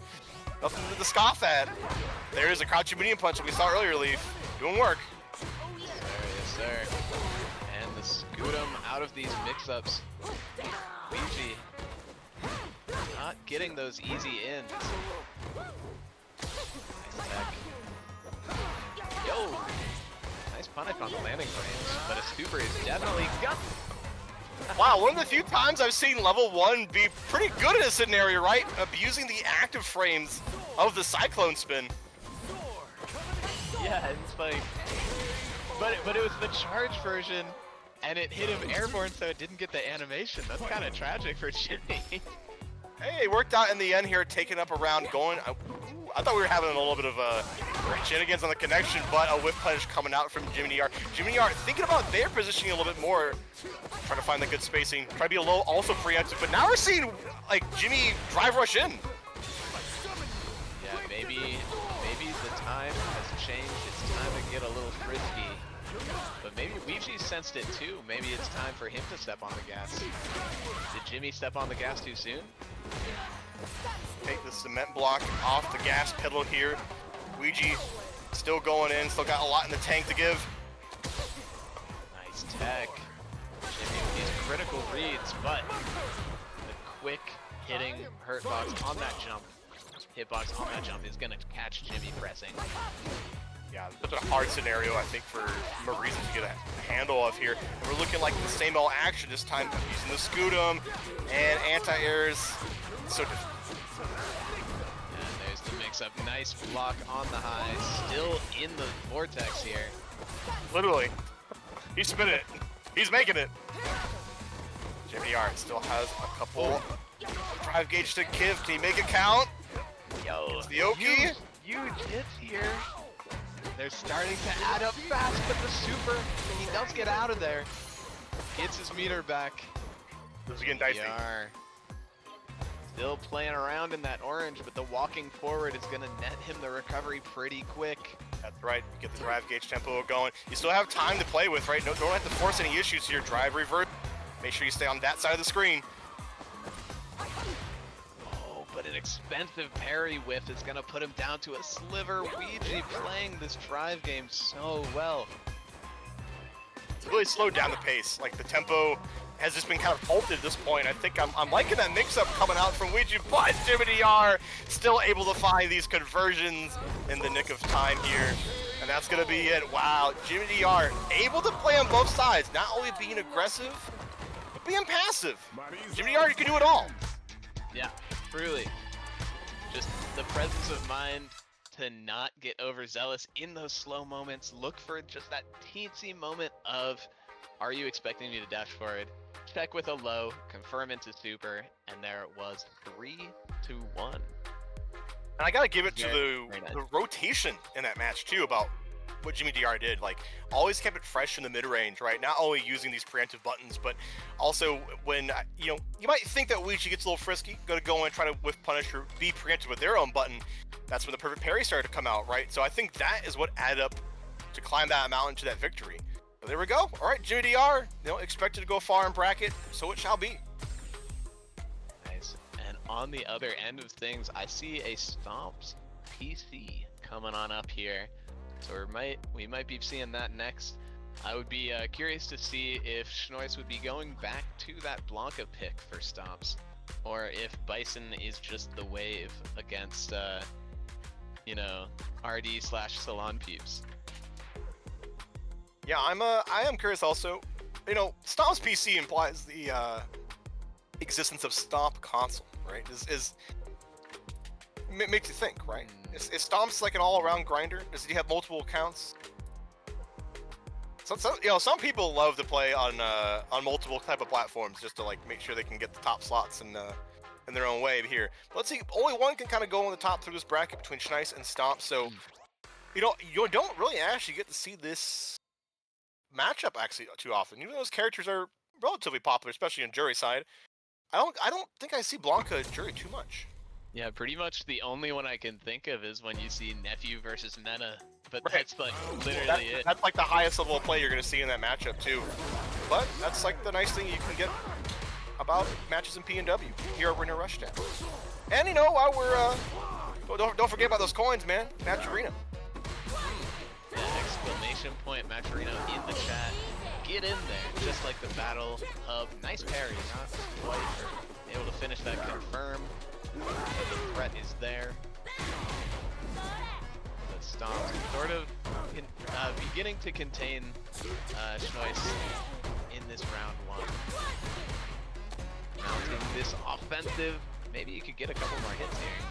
A: nothing to scoff at. There is a crouching medium punch that we saw earlier, Leaf. Doing work.
B: Yes, sir. And the Scootum out of these mix-ups. Ouija not getting those easy ins. Nice tech. Yo! Nice punish on the landing frames, but a super is definitely got.
A: Wow, one of the few times I've seen level 1 be pretty good in a scenario, right? Abusing the active frames of the Cyclone spin.
B: Yeah, it's like, but it was the charge version, and it hit him airborne, so it didn't get the animation. That's kind of tragic for Jimmy.
A: Hey, it worked out in the end here, taking up a round, going. I thought we were having a little bit of shenanigans on the connection, but a whip punch coming out from Jimmy DR. Jimmy DR thinking about their positioning a little bit more, trying to find the good spacing, try to be a little also preemptive. But now we're seeing like Jimmy drive rush in.
B: Yeah, maybe the time has changed. It's time to get a little frisky. But maybe Ouija sensed it too. Maybe it's time for him to step on the gas. Did Jimmy step on the gas too soon?
A: Take the cement block off the gas pedal here. Ouija still going in, still got a lot in the tank to give.
B: Nice tech. Jimmy with these critical reads, but the quick hitting hurt box on that jump, hitbox on that jump is gonna catch Jimmy pressing.
A: Yeah, that's a hard scenario, I think, for Marisa to get a handle of here. And we're looking like the same old action this time, using the Scootum and anti-airs. So difficult.
B: And there's the mix-up. Nice block on the high. Still in the vortex here.
A: Literally. He's spinning it. He's making it. Jimmy Art still has a couple drive gauge to give. Can he make it count?
B: Yo,
A: it's the Oki.
B: Huge hits here. They're starting to add up fast, but the super, he does get out of there. Gets his meter back.
A: This is getting dicey.
B: Still playing around in that orange, but the walking forward is going to net him the recovery pretty quick.
A: That's right. Get the drive gauge tempo going. You still have time to play with, right? Don't have to force any issues here. Drive reverse. Make sure you stay on that side of the screen.
B: Oh, but an expensive parry whiff is going to put him down to a sliver. Ouija playing this drive game so well.
A: It's really slowed down the pace. Like the tempo has just been kind of halted at this point. I think I'm liking that mix-up coming out from Ouija, but Jimmy DR still able to find these conversions in the nick of time here. And that's going to be it. Wow, Jimmy DR able to play on both sides, not only being aggressive, but being passive. Jimmy DR, you can do it all.
B: Yeah, truly. Just the presence of mind to not get overzealous in those slow moments. Look for just that teensy moment of, are you expecting me to dash forward? Check with a low, confirm into super, and there it was, 3-1.
A: And I gotta give it to the rotation in that match too, about what Jimmy DR did. Like, always kept it fresh in the mid-range, right? Not only using these preemptive buttons, but also when, you might think that Ouija gets a little frisky, gonna go in and try to whiff punish or be preemptive with their own button. That's when the perfect parry started to come out, right? So I think that is what added up to climb that mountain to that victory. But there we go. All right, Jimmy DR, expected to go far in bracket, so it shall be.
B: Nice. And on the other end of things, I see a Stomps PC coming on up here. So we might be seeing that next. I would be curious to see if Schnoiss would be going back to that Blanca pick for Stomps, or if Bison is just the wave against, RD/Salon peeps.
A: Yeah, I am curious also. Stomps PC implies existence of Stomp console, right? Makes you think, right? Is Stomp's like an all-around grinder? Does he have multiple accounts? Some people love to play on multiple type of platforms just to like make sure they can get the top slots in their own way here. But let's see, only one can kind of go on the top through this bracket between Schneis and Stomp. So you don't really actually get to see this matchup actually too often. Even though those characters are relatively popular, especially on Jury side. I don't think I see Blanca and Jury too much.
B: Yeah, pretty much the only one I can think of is when you see Nephew versus Mena, but
A: Right.
B: that's like literally it.
A: That's like the highest level of play you're gonna see in that matchup too. But that's like the nice thing you can get about matches in P&W here at Rainier Rushdown. And you know, while we're don't forget about those coins, man. Match Arena.
B: Yeah, exclamation point Maturino in the chat. Get in there, just like the battle hub. Nice parry, not quite able to finish that confirm. But the threat is there. But Stomp sort of beginning to contain Schneis in this round one. Mounting this offensive, maybe you could get a couple more hits here.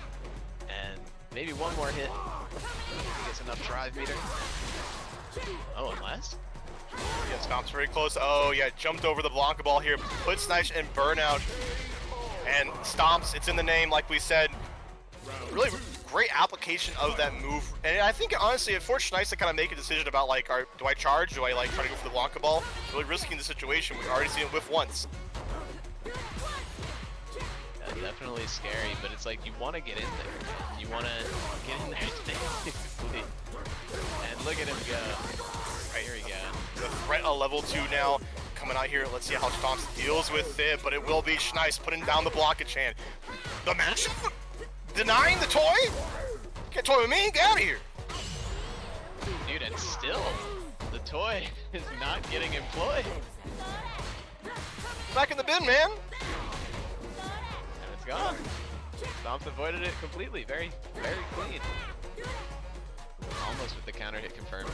B: And maybe one more hit. He gets enough drive meter. Oh, unless?
A: Yeah, Stomp's very close. Oh yeah, jumped over the Blanca ball here. Puts Schneis in burnout. And Stomps, it's in the name, like we said. Really great application of that move. And I think, honestly, it forced Schneis to kind of make a decision about, like, do I charge? Do I, like, try to go for the Blanca ball? Really risking the situation. We've already seen it whiff once.
B: Yeah, definitely scary, but it's like you want to get in there. You want to get in there basically. And look at him go. Right, here we go.
A: The threat of level 2 now. Coming out here, let's see how Stomps deals with it, but it will be Schneis putting down the blockage hand. The match? Denying the toy? Can't toy with me, get out of here.
B: Dude, and still, the toy is not getting employed.
A: Back in the bin, man.
B: And it's gone. Stomps avoided it completely. Very, very clean. Almost with the counter hit confirmed.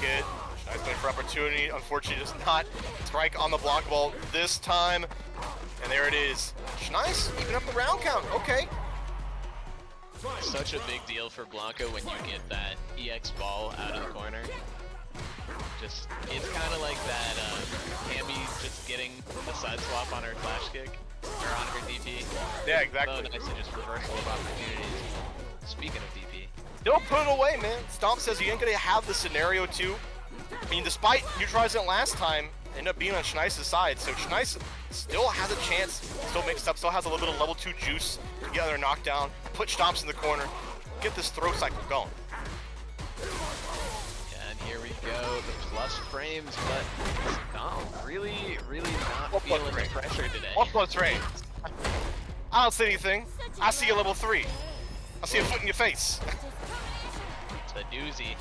A: Good. Schneis waiting for opportunity. Unfortunately, does not strike on the block ball this time. And there it is. Schneis even up the round count. Okay.
B: Such a big deal for Blanca when you get that EX ball out of the corner. Just, it's kind of like that Cammy just getting the side swap on her flash kick, or on her DP.
A: Yeah, exactly.
B: So nice to just reversal of opportunities. Speaking of DP.
A: Don't put it away, man. Stomp says you ain't gonna have the scenario too. I mean, despite neutralizing it last time, ended up being on Schneis' side. So Schneis still has a chance, still makes up, still has a little bit of level 2 juice to get another knockdown, put Stomps in the corner, get this throw cycle going.
B: And here we go, the plus frames, but Stomp really, really not feeling the pressure today.
A: What plus frames? I don't see anything. I see a level 3. I see a foot in your face.
B: It's a doozy.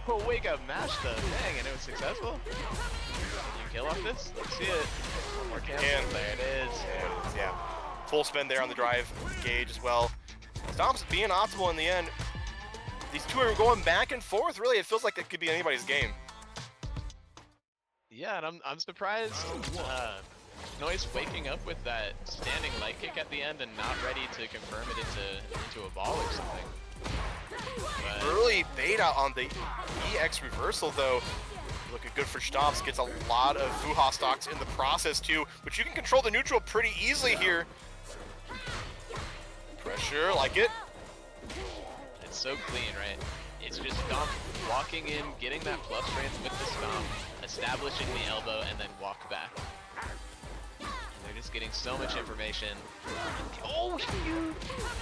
B: Oh, wake up, mash the dang, and it was successful. Can you kill off this? Let's see it. One more cancel. There it is.
A: Yeah. Full spin there on the drive gauge as well. Stomp's being optimal in the end. These two are going back and forth. Really, it feels like it could be anybody's game.
B: Yeah, and I'm surprised Noise waking up with that standing light kick at the end and not ready to confirm it into a ball or something. But
A: early beta on the EX reversal though. Looking good for Stomps. Gets a lot of Fuha stocks in the process too, but you can control the neutral pretty easily here. Pressure, like it.
B: it's so clean, right? It's just Stomp walking in, getting that plus range with the Stomp, establishing the elbow, and then walk back. They're just getting so much information. Oh, huge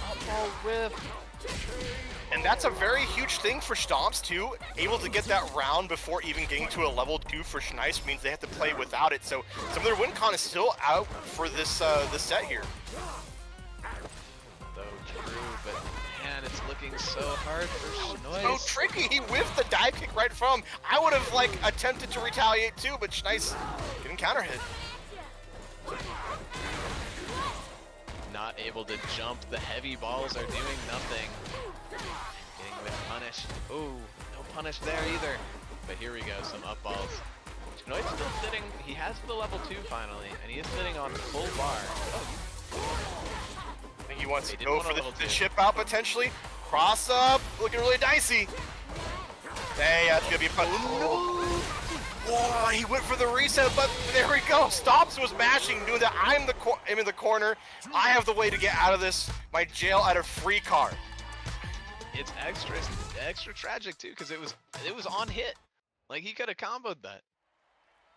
B: up-ball whiff.
A: And that's a very huge thing for Stomps too. Able to get that round before even getting to a level 2 for Schneis means they have to play without it. So some of their win con is still out for this this set here.
B: So true, but man, it's looking so hard for
A: So
B: Schneis.
A: tricky. He whiffed the dive kick right from. I would have like attempted to retaliate too, but Schneis getting counter hit.
B: Not able to jump. The heavy balls are doing nothing. Getting with punish. Ooh, no punish there either. But here we go, some up balls. Schnoid's still sitting, he has the level 2 finally, and he is sitting on full bar.
A: I think he wants
B: They
A: to
B: did
A: go
B: want a
A: for
B: level
A: the
B: two.
A: chip out potentially. Cross up, looking really dicey. Hey, that's gonna be fun. Whoa, he went for the reset, but there we go. Stops was mashing, doing that. I'm in the corner. I have the way to get out of this. My jail out of free card.
B: It's extra tragic too, because it was on hit. Like he could have comboed that.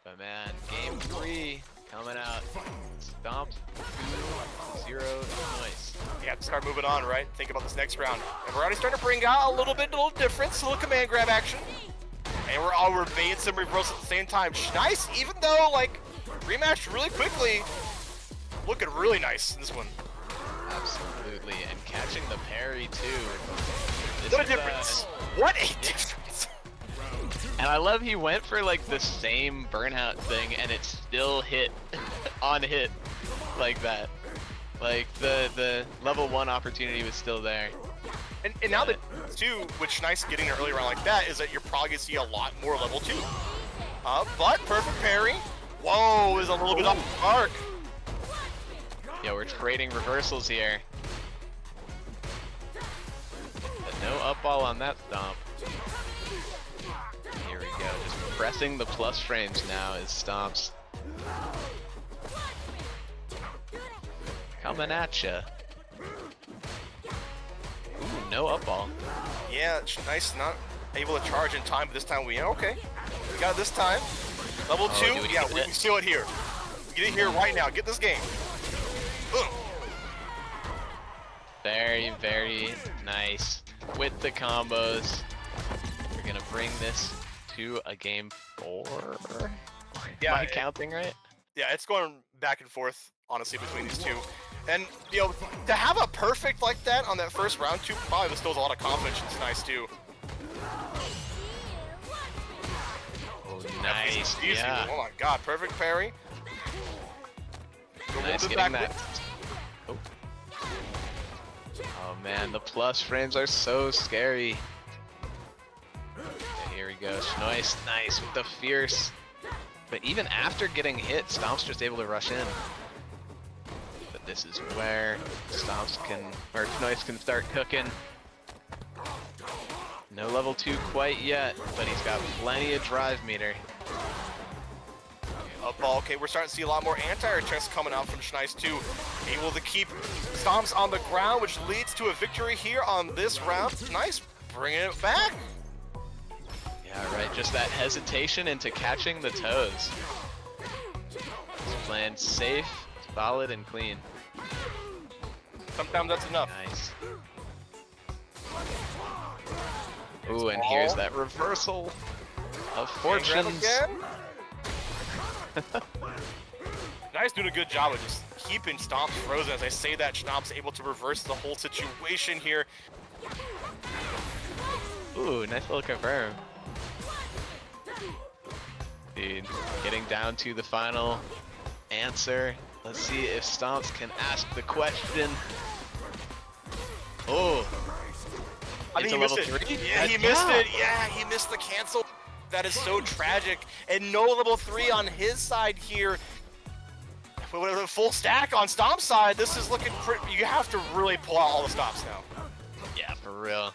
B: But man, game 3 coming out. Stomped 2-0 noise.
A: You have to start moving on, right? Think about this next round. And we're already starting to bring out a little difference, a little command grab action. And we're evading some reversals at the same time. Nice, even though like rematched really quickly. Looking really nice in this one.
B: Absolutely, and catching the parry too.
A: What a difference! What a difference!
B: And I love he went for like the same burnout thing and it still hit on hit like that. Like the level 1 opportunity was still there.
A: And now that too, which nice getting an early round like that is that you're probably gonna see a lot more level 2. But perfect parry. Whoa, is a little bit off the mark.
B: Yeah, we're trading reversals here. But no up ball on that stomp. Here we go, just pressing the plus frames now as stomps. Coming at ya. Ooh, no up ball.
A: Yeah, nice, not able to charge in time, but this time we okay. We got it this time. Level 2, yeah, we can steal it here. Get it here right now. Get this game. Ugh.
B: Very, very nice with the combos. We're gonna bring this to a game 4.
A: Yeah,
B: Am I counting right?
A: Yeah, it's going back and forth, honestly, between these two. And, you know, to have a perfect like that on that first round, too, probably instills a lot of confidence. It's nice, too.
B: Oh, nice,
A: Easy.
B: yeah.
A: Oh my god, perfect parry. Go
B: Nice getting that. Oh. Oh man, the plus frames are so scary. Okay, here we go, Schnois, nice with the fierce. But even after getting hit, Stomp's just able to rush in. But this is where Schnois can start cooking. No level 2 quite yet, but he's got plenty of drive meter.
A: Up ball, okay, we're starting to see a lot more anti-air checks coming out from Schneis too. Able to keep stomps on the ground, which leads to a victory here on this round. Nice, bringing it back.
B: Yeah, right, just that hesitation into catching the toes. He's playing safe, solid, and clean.
A: Sometimes that's enough.
B: Nice. Ooh, and here's that reversal of fortunes.
A: Nice, doing a good job of just keeping Stomps frozen. As I say that, Schnopp's able to reverse the whole situation here.
B: Ooh, nice little confirm. Dude, getting down to the final answer. Let's see if Stomps can ask the question. Oh,
A: I think he missed it. Yeah, he missed it. Yeah, he missed the cancel. That is so tragic. And no level 3 on his side here. With a full stack on Stomp's side, this is looking pretty. You have to really pull out all the stops now.
B: Yeah, for real.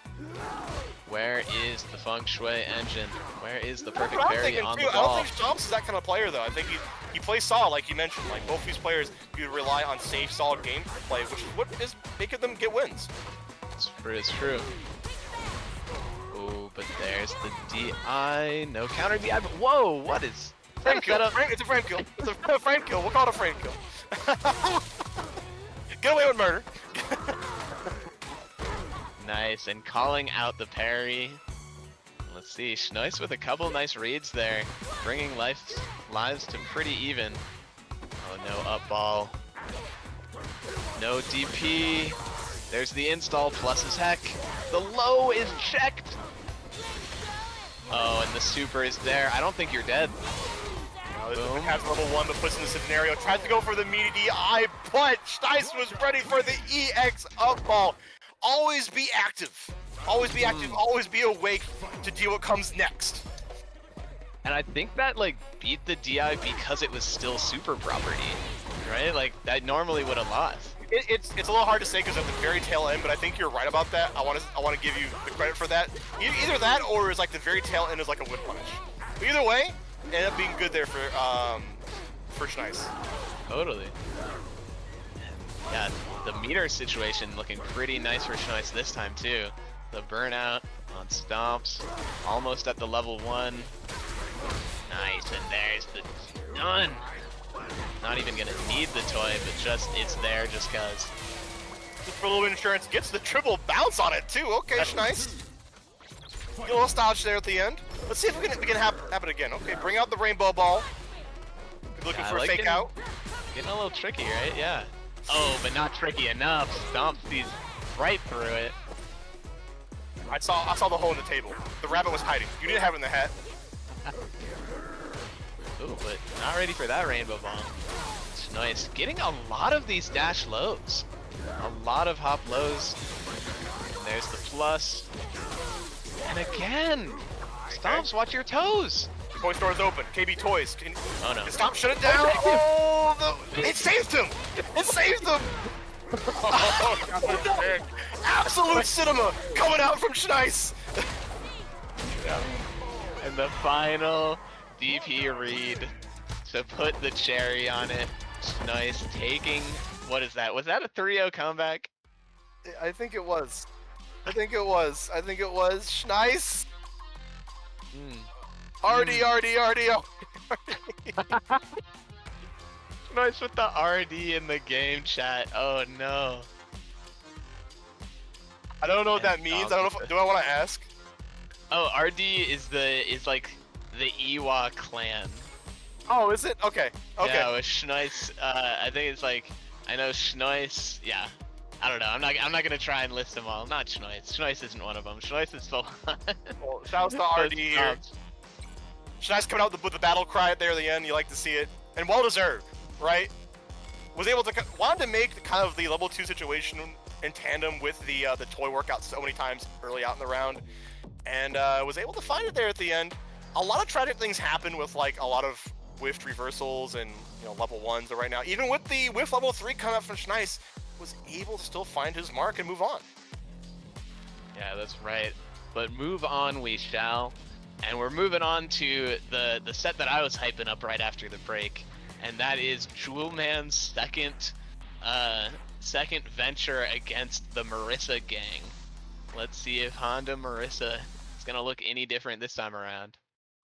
B: Where is the feng shui engine? Where is the perfect parry on the ball?
A: I don't think Stomps is that kind of player, though. I think he plays solid, like you mentioned. Like, both these players, you rely on safe, solid gameplay, which is what is making them get wins.
B: It's true. Oh, but there's the DI. No counter DI. But whoa, what is
A: frame kill? It's a frame kill. It's a frame kill. We'll call it a frame kill. Get away with murder.
B: Nice, and calling out the parry. Let's see, Schnois with a couple nice reads there, bringing lives to pretty even. Oh, no up ball. No DP. There's the install plus as heck. The low is checked. Oh, and the super is there. I don't think you're dead.
A: No, has level 1, but puts in the scenario. Tries to go for the meaty DI, but Schneis was ready for the EX up ball. Always be active. Always be active. Always be awake to deal what comes next.
B: And I think that like beat the DI because it was still super property, right? Like that normally would have lost.
A: It's a little hard to say because at the very tail end, but I think you're right about that. I want to give you the credit for that. Either that or is like the very tail end is like a whip punish. But either way, it ended up being good there for Schneis.
B: Totally. Yeah, the meter situation looking pretty nice for Schneis this time too. The burnout on stomps, almost at the level 1. Nice, and there's the done. Not even gonna need the toy, but just it's there just cause.
A: Just for a little insurance, gets the triple bounce on it too. Okay, Schneis. Get a little dodge there at the end. Let's see if we can happen again. Okay, bring out the rainbow ball. Looking for a fake out.
B: Getting a little tricky, right? Yeah. Oh, but not tricky enough. Stomps these right through it.
A: I saw the hole in the table. The rabbit was hiding. You didn't have it in the hat.
B: Ooh, but not ready for that rainbow bomb. It's nice. Getting a lot of these dash lows. A lot of hop lows. And there's the plus. And again! Stomps, watch your toes!
A: Toy store is open. KB Toys.
B: Oh no.
A: Stop, shut it down! Oh, it saved him! It saved him! Oh, absolute cinema coming out from Schneis!
B: And the final DP read to put the cherry on it. Nice. Taking, what is that? Was that a 3-0 comeback?
A: I think it was. I think it was. Schneis. RD.
B: Nice with the RD in the game chat. Oh no.
A: I don't know what that means. I don't know. Do I want to ask?
B: Oh, RD is like the Ewok clan.
A: Oh, is it? Okay. Okay.
B: Yeah, with Schneis. I think it's like I know Schneis. Yeah. I don't know. I'm not gonna try and list them all. Not Schneis. Schneis isn't one of them. Schneis is full.
A: Well, shouts to RD here. Schneis coming out with the battle cry there at the end. You like to see it, and well deserved, right? Was able to wanted to make kind of the level 2 situation in tandem with the toy workout so many times early out in the round, and was able to find it there at the end. A lot of tragic things happen with like a lot of whiffed reversals and level 1s right now. Even with the whiff level 3 coming up from Schneis, was able to still find his mark and move on.
B: Yeah, that's right. But move on we shall. And we're moving on to the set that I was hyping up right after the break. And that is Jewelman's second venture against the Marissa gang. Let's see if Honda Marissa is going to look any different this time around.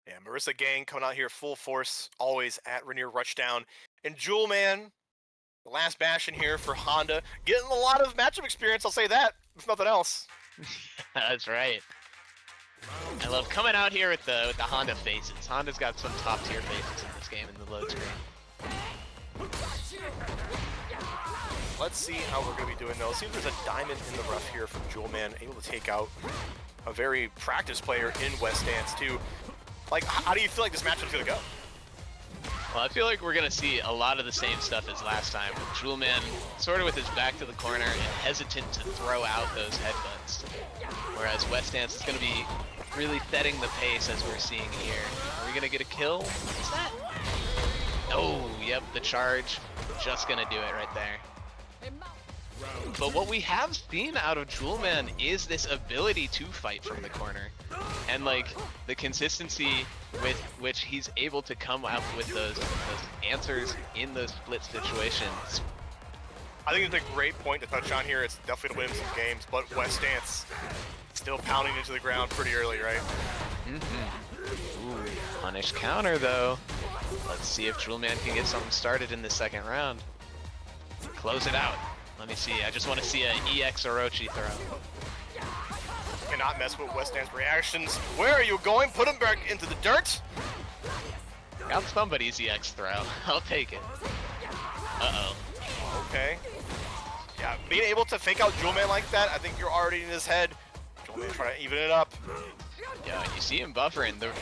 A: Yeah, Marissa gang coming out here full force, always at Rainier Rushdown. And Jewelman, the last bastion here for Honda, getting a lot of matchup experience, I'll say that, if nothing else.
B: That's right. I love coming out here with the Honda faces. Honda's got some top tier faces in this game in the load screen.
A: Let's see how we're going to be doing though. See if there's a diamond in the rough here from Jewelman, able to take out a very practiced player in West Dance too. Like, how do you feel like this matchup's going to go?
B: Well, I feel like we're going to see a lot of the same stuff as last time. Jewelman sort of with his back to the corner and hesitant to throw out those headbutts. Whereas West Dance is going to be really setting the pace as we're seeing here. Are we going to get a kill? Is that? Oh, yep, the charge. Just going to do it right there. But what we have seen out of Jewelman is this ability to fight from the corner. And like the consistency with which he's able to come out with those answers in those split situations.
A: I think it's a great point to touch on here. It's definitely to win some games, but West Dance still pounding into the ground pretty early, right?
B: Ooh, punish counter though. Let's see if Jewelman can get something started in the second round. Close it out. Let me see. I just want to see an EX Orochi throw.
A: Cannot mess with West Dance reactions. Where are you going? Put him back into the dirt.
B: Got somebody's EX throw. I'll take it. Uh-oh.
A: Okay. Yeah, being able to fake out Jewelman like that, I think you're already in his head. Jewelman trying to even it up.
B: Yeah, you see him buffering. The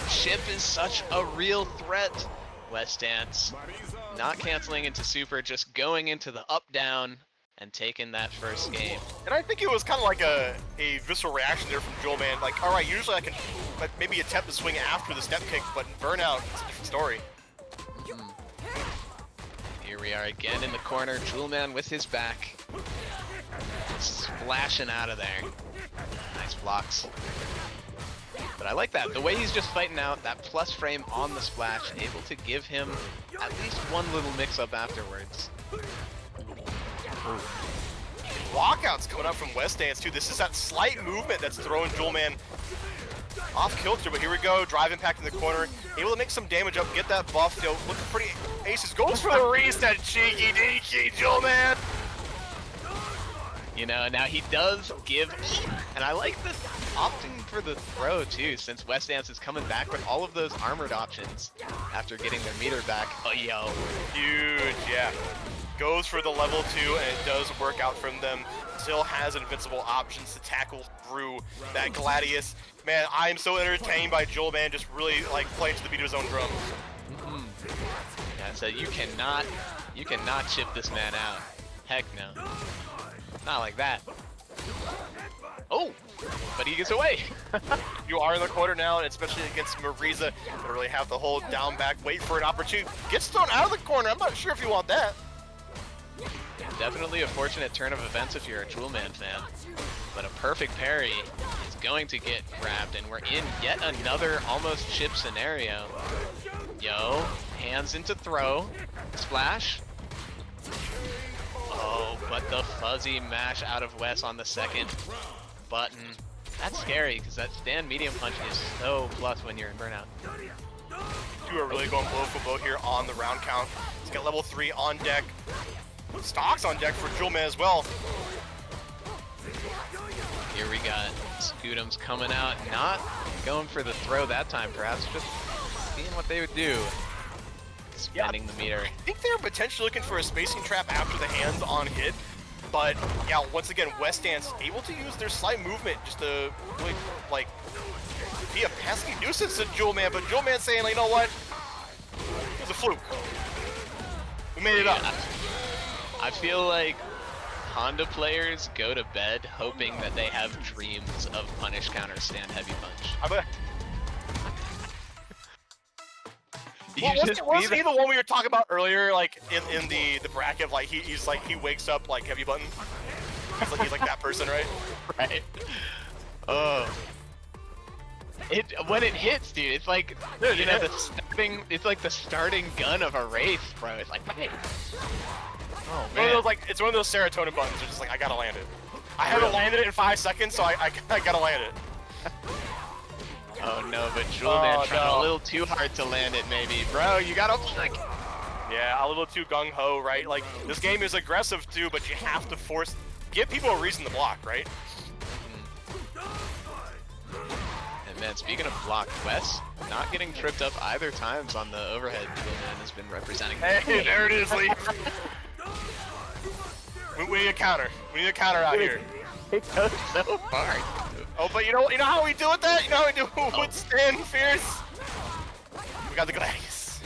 B: chip is such a real threat. West Dance not canceling into super, just going into the up-down and taking that first game.
A: And I think it was kind of like a visceral reaction there from Jewelman. Like, all right, usually I can maybe attempt to swing after the step kick, but burnout, it's a different story.
B: Here we are again in the corner. Jewelman with his back. Splashing out of there. Nice blocks. But I like that. The way he's just fighting out, that plus frame on the splash, able to give him at least one little mix-up afterwards.
A: Walkouts coming up from West Dance too. This is that slight movement that's throwing Jewelman off kilter, but here we go. Drive impact in the corner. Able to make some damage up, get that buff. Yo, looking pretty aces. Goes for the reset. Cheeky deeky, Jewelman.
B: You know, now he does give, and I like this opting for the throw too, since West Dance is coming back with all of those armored options after getting their meter back. Oh, yo.
A: Huge, yeah. Goes for the level 2, and it does work out from them. Still has invincible options to tackle through that Gladius. Man, I am so entertained by Jewelman just really like playing to the beat of his own drum.
B: Yeah, so you cannot chip this man out. Heck no. Not like that. Oh, but he gets away.
A: You are in the corner now, and especially against Mariza, to really have to hold down back, wait for an opportunity. Gets thrown out of the corner. I'm not sure if you want that.
B: Definitely a fortunate turn of events if you're a Jewelman fan. But a perfect parry is going to get grabbed, and we're in yet another almost chip scenario. Yo, hands into throw, splash. Oh, but the fuzzy mash out of Wes on the second button. That's scary, because that stand medium punch is so plus when you're in burnout.
A: Two are really going blow for blow here on the round count. He's got level 3 on deck. Stocks on deck for Jewelman as well.
B: Here we got Scudam's coming out, not going for the throw that time, perhaps just seeing what they would do. Spending the meter.
A: I think they're potentially looking for a spacing trap after the hands on hit, but yeah, once again, West Dance able to use their slight movement just to really, like, be a pesky nuisance to Jewelman, but Jewelman saying, like, you know what? It was a fluke. We made it up.
B: I feel like Honda players go to bed hoping that they have dreams of punish counter stand heavy punch.
A: Wasn't he the one we were talking about earlier, like in the bracket? Like he's like he wakes up like heavy button. He's like that person, right?
B: Right. Oh. When it hits, dude, it's like, dude, you know, it's like the starting gun of a race, bro. It's like, hey. Oh man.
A: It's one of those serotonin buttons. You're just like, I gotta land it. I haven't landed it in 5 seconds, so I gotta land it.
B: Oh no, but Jewelman trying a little too hard to land it, maybe. Bro, you gotta like.
A: Yeah, a little too gung-ho, right? Like, this game is aggressive too, but you have to give people a reason to block, right?
B: And man, speaking of block, Wes not getting tripped up either times on the overhead. Jewelman has been representing.
A: Hey, there it is, Lee. We need a counter. We need a counter out here.
B: It goes so far.
A: Oh, but you know how we do with that? You know how we do with stand fierce? We got the Gladius.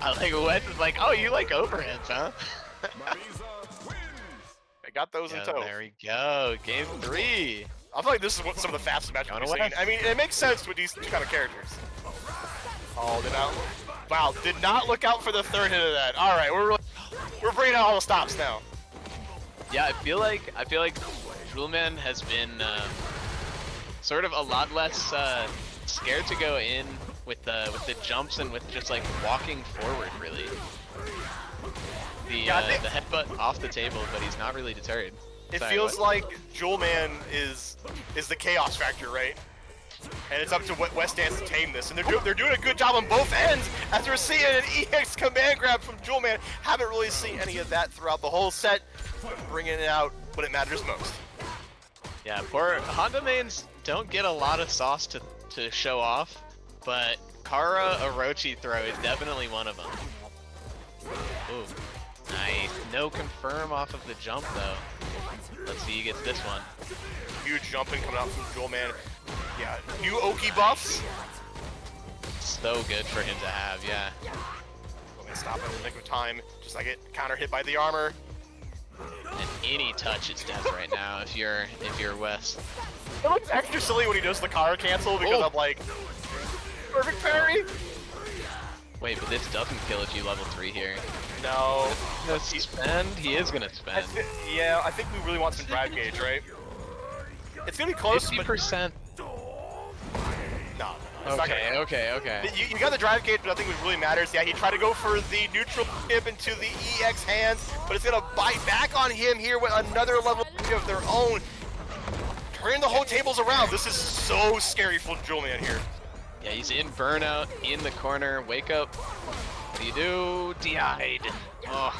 B: I like Wes is like, oh, you like overheads, huh?
A: I got those in tow.
B: There we go. Game 3.
A: I feel like this is some of the fastest matches we've seen. I mean, it makes sense with these two kind of characters. Oh, did not look out for the third hit of that. All right, we're bringing out all the stops now.
B: Yeah, I feel like Jewelman has been sort of a lot less scared to go in with the jumps and with just like walking forward, really. The headbutt off the table, but he's not really deterred.
A: It feels like Jewelman is the chaos factor, right? And it's up to West Dance to tame this, and they're doing a good job on both ends. As we're seeing an EX command grab from Jewelman, haven't really seen any of that throughout the whole set. Bringing it out when it matters most.
B: Yeah, poor Honda mains don't get a lot of sauce to show off, but Kara Orochi throw is definitely one of them. Ooh, nice. No confirm off of the jump though. Let's see, he gets this one.
A: Huge jumping coming out from Jewelman. Yeah, new Oki buffs.
B: So good for him to have, yeah.
A: Jewelman stopping in the nick of time, just like it counter hit by the armor.
B: And any touch is death right now if you're West.
A: It looks extra silly when he does the car cancel because I'm like, perfect parry.
B: Wait, but this doesn't kill if you level 3 here.
A: No.
B: Gonna spend? He is gonna spend.
A: Yeah, I think we really want some drive gauge, right? It's gonna be close,
B: 50%.
A: No.
B: Okay.
A: You got the drive gauge, but I think what really matters. Yeah, he tried to go for the neutral chip into the EX hands, but it's gonna bite back on him here with another level of their own. Turning the whole tables around. This is so scary for Julian here.
B: Yeah, he's in burnout, in the corner. Wake up. What do you do? DI'd. Oh.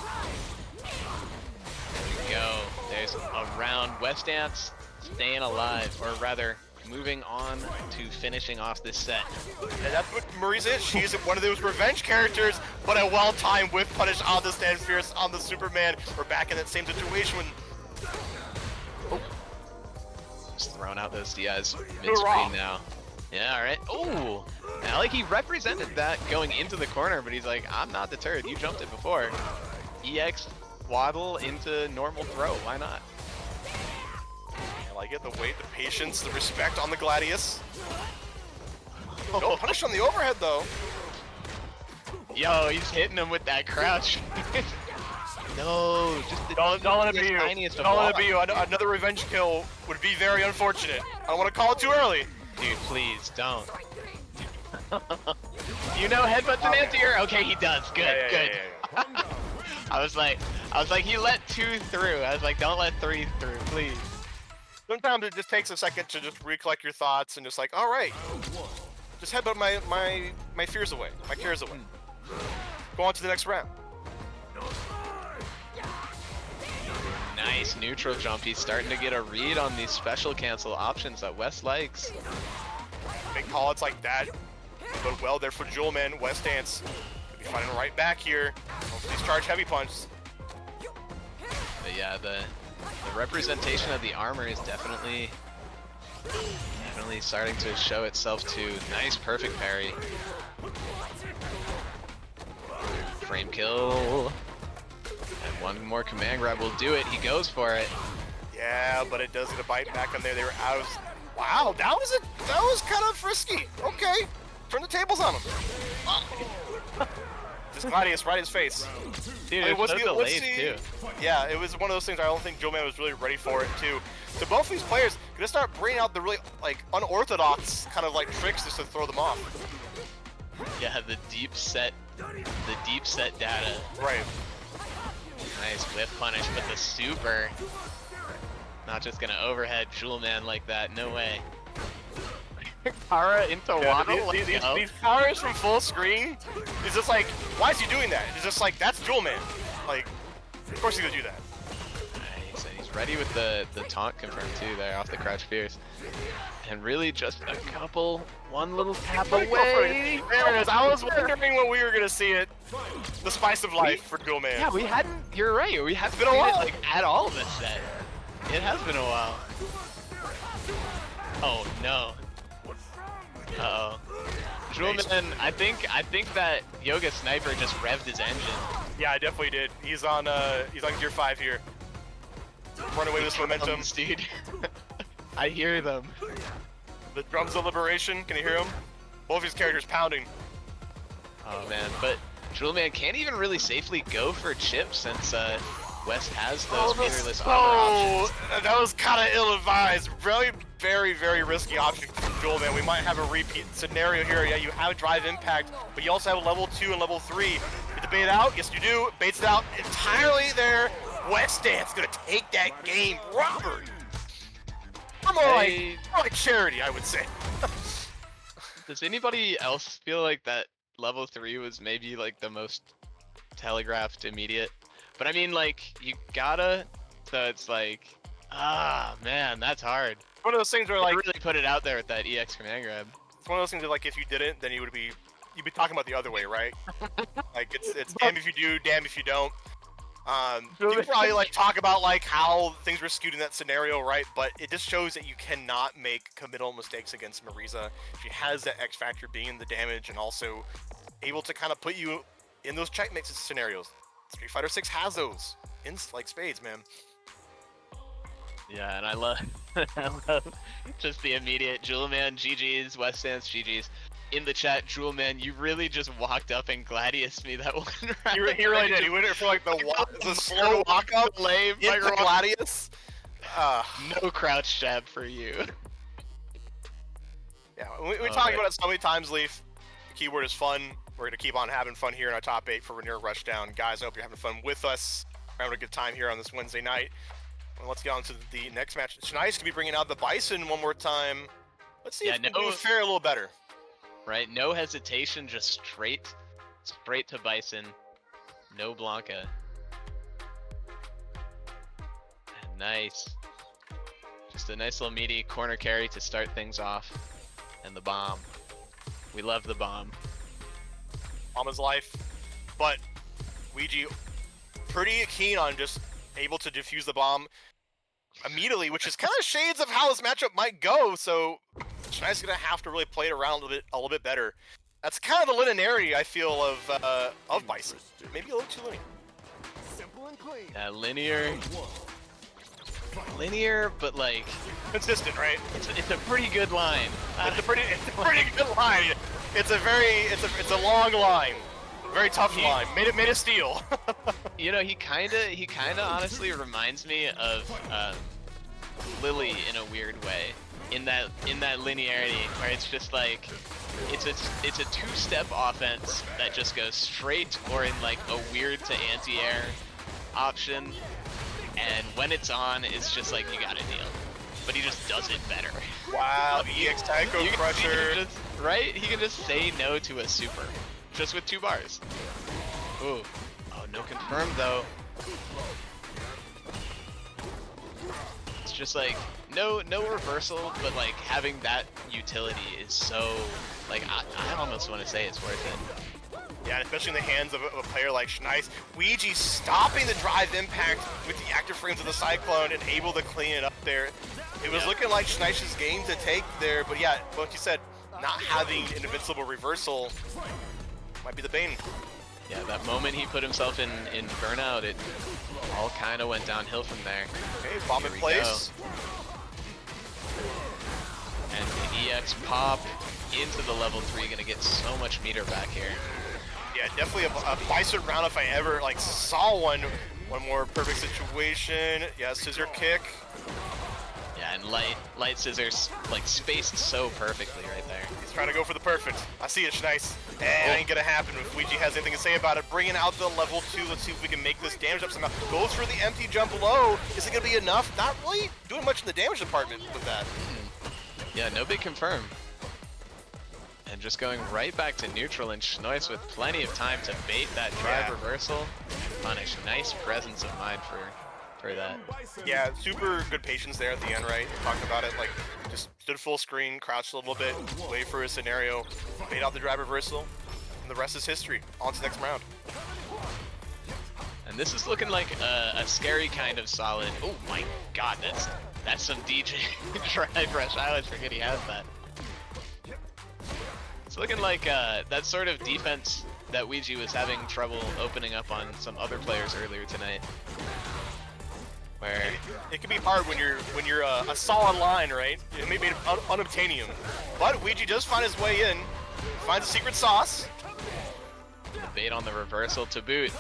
B: There we go. There's a round. West Dance staying alive, or rather, moving on to finishing off this set.
A: And that's what Marisa is. She's one of those revenge characters, but a well-timed whiff punish on the Stand Fierce on the Superman. We're back in that same situation when...
B: Oh. Just throwing out those DIs mid-screen now. Yeah, alright. Oh! I like he represented that going into the corner, but he's like, I'm not deterred. You jumped it before. EX waddle into normal throw. Why not?
A: I like it. The weight, the patience, the respect on the Gladius. No punish on the overhead, though.
B: Yo, he's hitting him with that crouch. No, just the
A: don't let it be you.
B: Tiniest
A: Don't let it be you. Another revenge kill would be very unfortunate. I don't want to call it too early.
B: Dude, please don't. You know headbutts an anti-air? Okay, he does. Good, good.
A: Yeah.
B: I was like, he let 2 through. I was like, don't let 3 through, please.
A: Sometimes it just takes a second to just recollect your thoughts and just like, all right, just headbutt my fears away, my cares away. Go on to the next round.
B: Nice neutral jump. He's starting to get a read on these special cancel options that West likes.
A: Big call outs like that, but well there for Jewelman. West Dance could be fighting right back here. These charge heavy punches.
B: But yeah, the representation of the armor is definitely starting to show itself too. Nice, perfect parry. Frame kill. And one more command grab will do it. He goes for it.
A: Yeah, but it does get a bite back on there. They were out. Wow, that was kind of frisky. Okay, turn the tables on him. Just Gladius right in his face.
B: Dude, it was so delayed too.
A: Yeah, it was one of those things I don't think Joe Man was really ready for it too. So both of these players gonna start bringing out the really like unorthodox kind of like tricks just to throw them off.
B: Yeah, the deep set data.
A: Right.
B: Nice whip punish, but the super. Not just gonna overhead Jewel Man like that, no way. Kara into waddle.
A: These powers from full screen. It's just like, why is he doing that? It's just like, that's Jewel Man. Like, of course he's gonna do that.
B: Nice, and he's ready with the taunt confirmed too there off the crouch fierce. And really just a couple, one little tap away.
A: There it is. I was wondering when we were gonna see it. The spice of life for Jewel Man.
B: Yeah, we hadn't, you're right, we haven't seen it like at all this set. It has been a while. Oh no. Uh-oh. Jewelman, I think that Yoga Sniper just revved his engine.
A: Yeah, I definitely did. He's on gear 5 here. Run away with this momentum.
B: Dude. I hear them.
A: The drums of liberation, can you hear them? Both of his characters pounding.
B: Oh man, but Jewelman can't even really safely go for chips since West has those meterless armor options.
A: That was kind of ill-advised. Really, very, very risky option from Joel, man. We might have a repeat scenario here. Yeah, you have drive impact, but you also have level 2 and level 3. You get to bait it out. Yes, you do. Baits it out entirely there. West Dance gonna take that game. Robert. More like charity, I would say.
B: Does anybody else feel like that level 3 was maybe like the most telegraphed immediate? But I mean, like, you gotta, so it's like, man, that's hard.
A: One of those things where, like,
B: really put it out there with that EX command grab.
A: It's one of those things that, like, if you didn't, then you'd be talking about the other way, right? Like, it's damn if you do, damn if you don't. You could probably, like, talk about, like, how things were skewed in that scenario, right? But it just shows that you cannot make committal mistakes against Marisa. She has that X factor being the damage and also able to kind of put you in those checkmate scenarios. Street Fighter 6 has those in like spades, man.
B: Yeah, and I love, I love just the immediate Jewelman, GG's, West Stance, GG's. In the chat, Jewelman, you really just walked up and Gladius me that one round.
A: He really did. He went for like the slow walk up
B: delay,
A: into Gladius.
B: No crouch jab for you.
A: Yeah, we talked about it so many times, Leaf. The keyword is fun. We're going to keep on having fun here in our top 8 for Rainier Rushdown. Guys, I hope you're having fun with us. We're having a good time here on this Wednesday night. Well, let's get on to the next match. It's nice to be bringing out the Bison one more time. Let's see if we can fare a little better.
B: Right, no hesitation, just straight to Bison. No Blanca. And nice. Just a nice little meaty corner carry to start things off. And the bomb. We love the bomb.
A: Bomb is life. But Ouija pretty keen on just able to defuse the bomb immediately, which is kind of shades of how this matchup might go. So Shanice's gonna have to really play it around a little bit better. That's kind of the linearity I feel of Bison. Maybe a little too linear.
C: Simple and clean.
B: Linear, but like
A: consistent, right?
B: It's a pretty good line.
A: It's a pretty good line. It's a long line. Very tough line. Made of steel.
B: You know, he kinda honestly reminds me of Lily in a weird way. In that linearity where it's just like it's a two-step offense that just goes straight or in like a weird to anti-air option, and when it's on, it's just like you gotta deal. But he just does it better.
A: Wow, EX Taiko Crusher.
B: Right? He can just say no to a super. Just with 2 bars. Ooh. Oh, no confirm though. It's just like no reversal, but like having that utility is so like I almost want to say it's worth it.
A: Yeah, especially in the hands of a player like Schneis. Ouija stopping the drive impact with the active frames of the Cyclone and able to clean it up there. It was looking like Schneis's game to take there, but yeah, like you said, not having an invincible reversal might be the bane.
B: Yeah, that moment he put himself in burnout, it all kind of went downhill from there.
A: Okay, bomb in place.
B: And the EX pop into the level 3, gonna get so much meter back here.
A: Yeah, definitely a Bison round if I ever like saw one. One more perfect situation. Yeah, scissor kick.
B: Yeah, and light scissors like spaced so perfectly right there.
A: He's trying to go for the perfect. I see it, Schneis. And it ain't gonna happen if Ouija has anything to say about it. Bringing out the level 2. Let's see if we can make this damage up somehow. Goes for the empty jump low. Is it gonna be enough? Not really doing much in the damage department with that.
B: Yeah, no big confirm. And just going right back to neutral, and Schneis with plenty of time to bait that drive reversal. Punish. Nice presence of mind for that.
A: Yeah, super good patience there at the end, right? Talking about it, like, just stood full screen, crouched a little bit, wait for a scenario, made out the drive reversal, and the rest is history. On to the next round.
B: And this is looking like a scary kind of solid. Oh my god, that's some DJ drive rush. I always forget he has that. It's looking like that sort of defense that Ouija was having trouble opening up on some other players earlier tonight. Where
A: it can be hard when you're a solid line, right? It may be unobtainium, but Ouija does find his way in, finds a secret sauce.
B: The bait on the reversal to boot.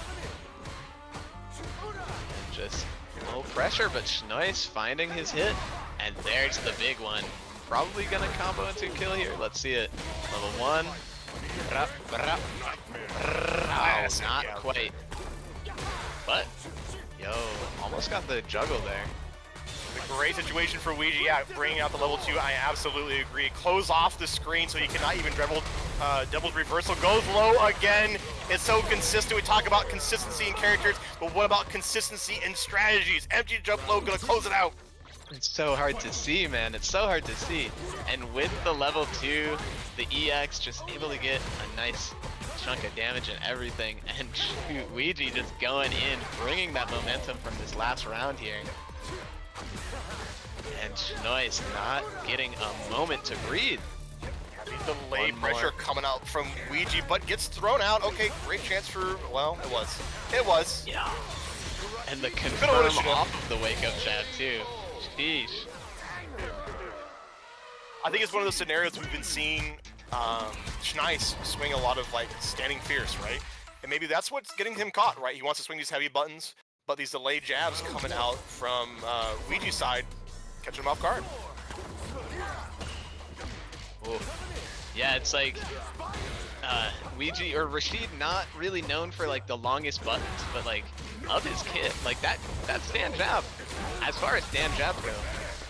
B: And just a little pressure, but Schneis finding his hit, and there's the big one. Probably gonna combo into a kill here. Let's see it. Level 1. Oh, not quite. But yo, almost got the juggle there.
A: A great situation for Ouija. Yeah, bringing out the level 2. I absolutely agree. Close off the screen so you cannot even double reversal. Goes low again. It's so consistent. We talk about consistency in characters, but what about consistency in strategies? Empty jump low, gonna close it out.
B: It's so hard to see, man. It's so hard to see. And with the level 2, the EX just able to get a nice chunk of damage and everything. And shoot, Ouija just going in, bringing that momentum from this last round here. And Schneis not getting a moment to breathe.
A: The delay pressure coming out from Ouija, but gets thrown out. Okay, great chance for, well, it was.
B: Yeah. And the
A: Could've
B: confirm
A: would've, should've.
B: off of the wake up jab too. Sheesh.
A: I think it's one of those scenarios we've been seeing Schneis swing a lot of like standing fierce, right? And maybe that's what's getting him caught, right? He wants to swing these heavy buttons, but these delayed jabs coming out from Ouija's side catch him off guard.
B: Ooh. Yeah, it's like Ouija or Rashid not really known for like the longest buttons, but like of his kit, like that stand jab, as far as stand jabs go,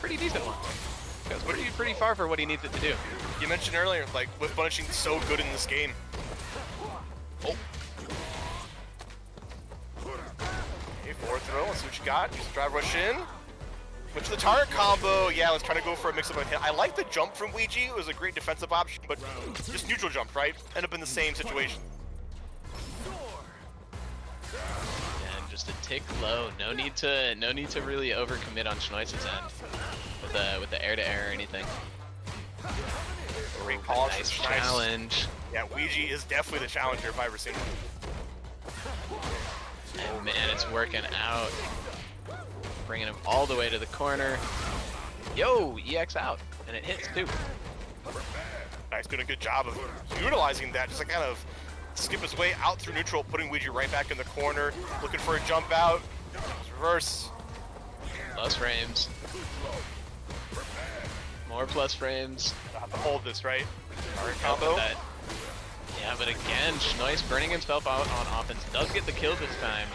B: pretty decent one. Goes pretty far for what he needs it to do.
A: You mentioned earlier, like whiff punishing so good in this game. Oh. Okay, forward throw, let's see what you got. Use the drive rush in. Went to the target combo. Yeah, let's try to go for a mix-up of hit. I like the jump from Ouija. It was a great defensive option, but just neutral jump, right? End up in the same situation.
B: And just a tick low. No need to really overcommit on Schneis's end with the air to air or anything.
A: Great call.
B: Nice challenge.
A: Yeah, Ouija is definitely the challenger if I've ever seen him.
B: And man, it's working out. Bringing him all the way to the corner. Yo, EX out, and it hits too.
A: Nice, doing a good job of utilizing that, just to kind of skip his way out through neutral, putting Ouija right back in the corner, looking for a jump out. Reverse.
B: Plus frames. More plus frames.
A: I'll have to hold this, right? Target combo.
B: Yeah, but again, Schneis burning himself out on offense. Does get the kill this time.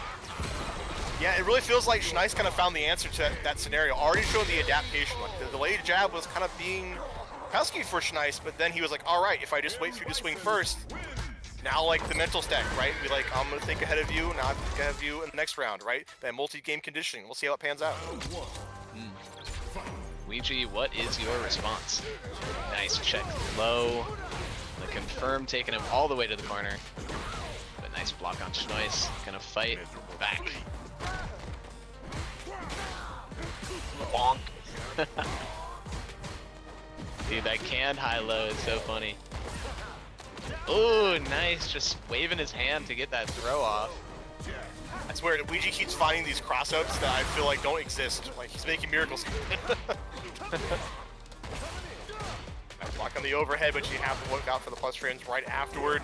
A: Yeah, it really feels like Schneis kind of found the answer to that scenario. Already showed the adaptation. Like the delayed jab was kind of being pesky for Schneis, but then he was like, all right, if I just wait for you to swing first, now like the mental stack, right? Be like, I'm gonna think ahead of you, now I think ahead of you in the next round, right? That multi-game conditioning. We'll see how it pans out.
B: Ouija, what is your response? Nice check low. The confirm taking him all the way to the corner. But nice block on Schneis. Gonna fight back. Bonk. Dude, that canned high-low is so funny. Oh, nice. Just waving his hand to get that throw off.
A: That's weird. Ouija keeps finding these cross-ups that I feel like don't exist. Like, he's making miracles. Block on the overhead, but you have to look out for the plus frames right afterward.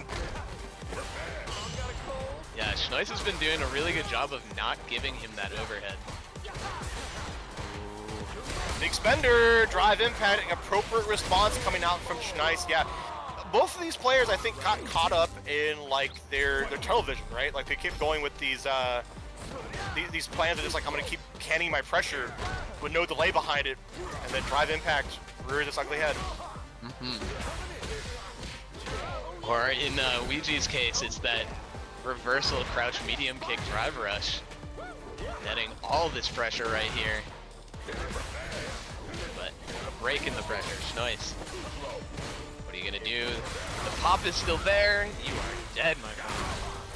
B: Yeah, Schneis has been doing a really good job of not giving him that overhead.
A: Big spender, drive impact, appropriate response coming out from Schneis. Yeah, both of these players I think got caught up in like their tunnel vision, right? Like they keep going with these plans of just like I'm gonna keep canning my pressure with no delay behind it, and then drive impact rears its ugly head.
B: Or in Ouija's case, it's that reversal crouch medium kick drive rush, netting all this pressure right here. But breaking the pressure, Schneis. What are you gonna do? The pop is still there. You are dead, my god.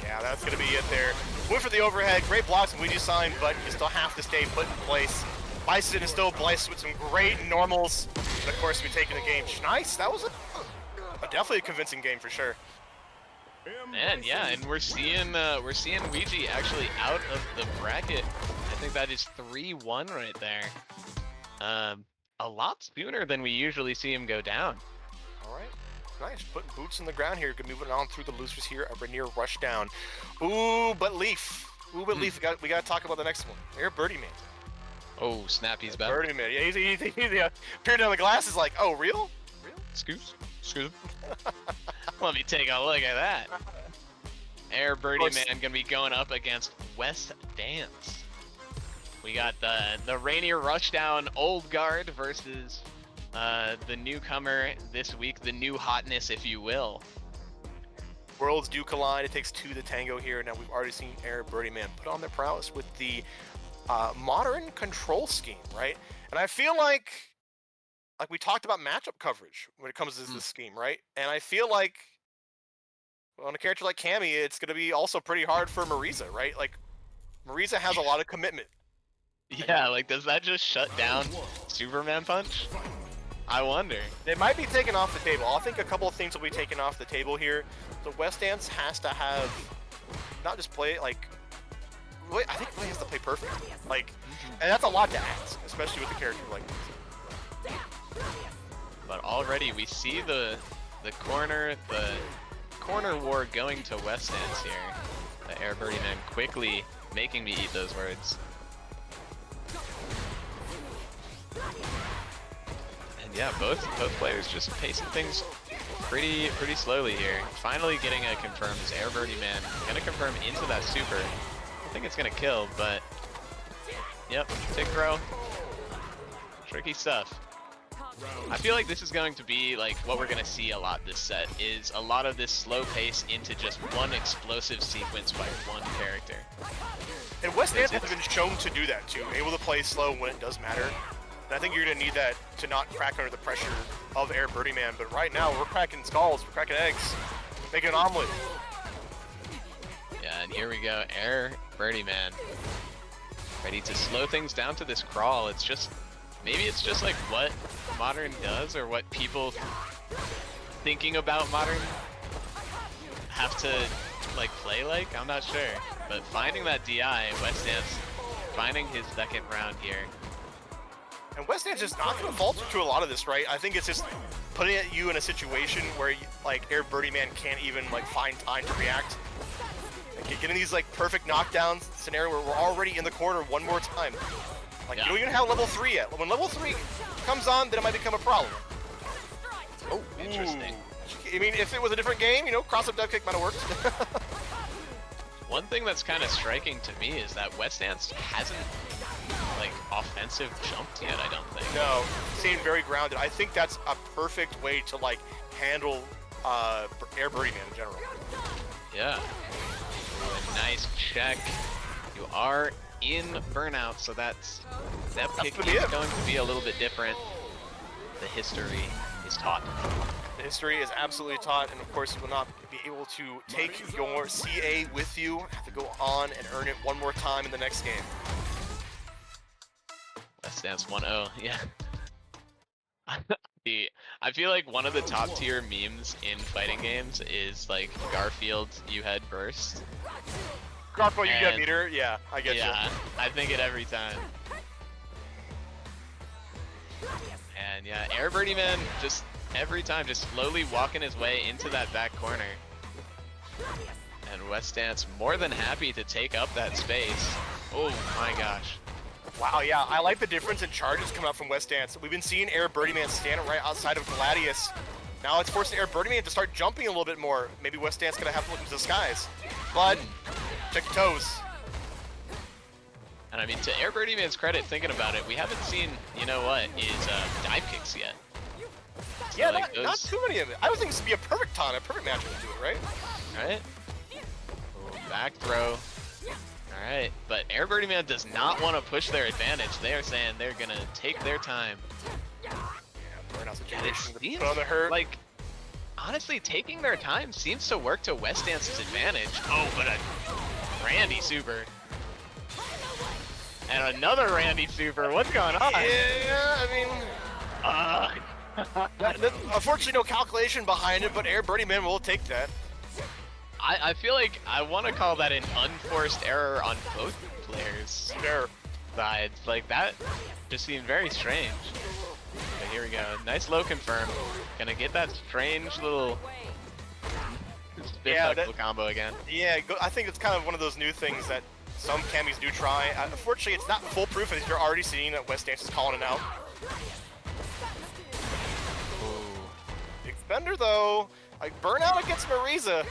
A: Yeah, that's gonna be it there. Went for the overhead, great blocks from Ouija's side, but you still have to stay put in place. Bison is still blessed with some great normals, and of course we taking the game. Schneis, that was definitely a convincing game for sure.
B: Man, yeah, and we're seeing Ouija actually out of the bracket. I think that is 3-1 right there. A lot sooner than we usually see him go down.
A: All right, nice. Putting boots in the ground here. Moving on through the losers here at Rainier Rushdown. Ooh, but Leaf. Leaf. We got to talk about the next one. Air Birdie Man.
B: Oh, Snappy's back.
A: Birdie Man. Yeah, he's peering down the glasses like, oh, real?
B: Excuse. Let me take a look at that. Air Birdie Man gonna be going up against West Dance. We got the Rainier Rushdown old guard versus the newcomer this week, the new hotness, if you will.
A: Worlds do collide. It takes two to tango here. Now we've already seen Air Birdie Man put on their prowess with the modern control scheme, right? And I feel like we talked about matchup coverage when it comes to this scheme, right? And I feel like on a character like Cammy, it's going to be also pretty hard for Marisa, right? Like Marisa has a lot of commitment.
B: Yeah, like does that just shut down Superman Punch? I wonder.
A: It might be taken off the table. I think a couple of things will be taken off the table here. The West Dance has to have not just play like I think Willie has to play perfect. Like, and that's a lot to ask, especially with a character like this.
B: But already we see the corner war going to West Dance here. The Air Birdie Man quickly making me eat those words. And yeah, both players just pacing things pretty slowly here. Finally getting a confirm is Air Birdie Man. Gonna confirm into that super. I think it's gonna kill, but yep, tick throw. Tricky stuff. I feel like this is going to be like what we're gonna see a lot this set, is a lot of this slow pace into just one explosive sequence by one character.
A: And West Dance has been shown to do that too, able to play slow when it does matter. And I think you're gonna need that to not crack under the pressure of Air Birdie Man. But right now we're cracking skulls, we're cracking eggs, making an omelet.
B: Yeah, and here we go, Air Birdie Man. Ready to slow things down to this crawl. It's just, maybe it's just like what Modern does, or what people thinking about Modern have to like play like, I'm not sure. But finding that DI, West Dance finding his second round here.
A: And West Dance is not going to falter to a lot of this, right? I think it's just putting you in a situation where like Air Birdie Man can't even like find time to react. Like, getting these like perfect knockdowns scenario where we're already in the corner one more time. Like, you don't even have level 3 yet. When level 3 comes on, then it might become a problem.
B: Oh, interesting.
A: I mean, if it was a different game, you know, cross-up dub kick might have worked.
B: One thing that's kind of striking to me is that West Dance hasn't like offensive jumped yet, I don't think.
A: No, staying very grounded. I think that's a perfect way to like handle Air Birdie Man in general.
B: Yeah. A nice check. You are in burnout, so that pick is going to be a little bit different. The history is taught.
A: The history is absolutely taught, and of course you will not be able to take your CA with you. Have to go on and earn it one more time in the next game.
B: West Dance 1-0, yeah. I feel like one of the top tier memes in fighting games is like Garfield, you had burst.
A: Garfield, you get meter? Yeah, I get you.
B: Yeah, I think it every time. And yeah, Air Birdie Man just every time just slowly walking his way into that back corner. And West Dance more than happy to take up that space. Oh my gosh.
A: Wow, yeah, I like the difference in charges coming out from West Dance. We've been seeing Air Birdie Man standing right outside of Gladius. Now it's forcing Air Birdie Man to start jumping a little bit more. Maybe West Dance gonna have to look into the skies. But check your toes.
B: And I mean, to Air Birdie Man's credit, thinking about it, we haven't seen, you know what, is dive kicks yet. So
A: Yeah,
B: like
A: not too many of it. I would think this would be a perfect time, a perfect matchup to do it, right?
B: Right? Oh, back throw. Alright, but Air Birdie Man does not want to push their advantage. They are saying they're gonna take their time.
A: Yeah, burnout
B: And it
A: situation.
B: seems
A: Put on the hurt.
B: like, honestly, taking their time seems to work to West Dance's advantage. Oh, but a Randy super. And another Randy super. What's going on?
A: Yeah, I mean, unfortunately, no calculation behind it, but Air Birdie Man will take that.
B: I feel like I want to call that an unforced error on both players' sides. Like, that just seemed very strange. But here we go. Nice low confirm. Gonna get that strange little little combo again.
A: Yeah, I think it's kind of one of those new things that some camis do try. Unfortunately, it's not foolproof, as you're already seeing that West Dance is calling it out. Big spender, though. Like, burnout against Marisa.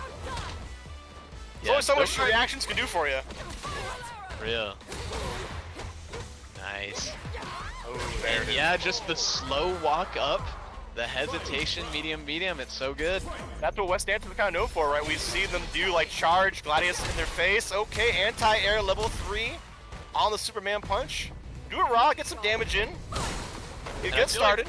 A: There's only so much reactions can do for you.
B: Real. Nice.
A: Oh, there it is.
B: Yeah, just the slow walk up, the hesitation, medium, it's so good.
A: That's what West Dance is kind of known for, right? We see them do like charge, Gladius in their face. Okay, anti-air level 3 on the Superman punch. Do it raw, get some damage in. Get started.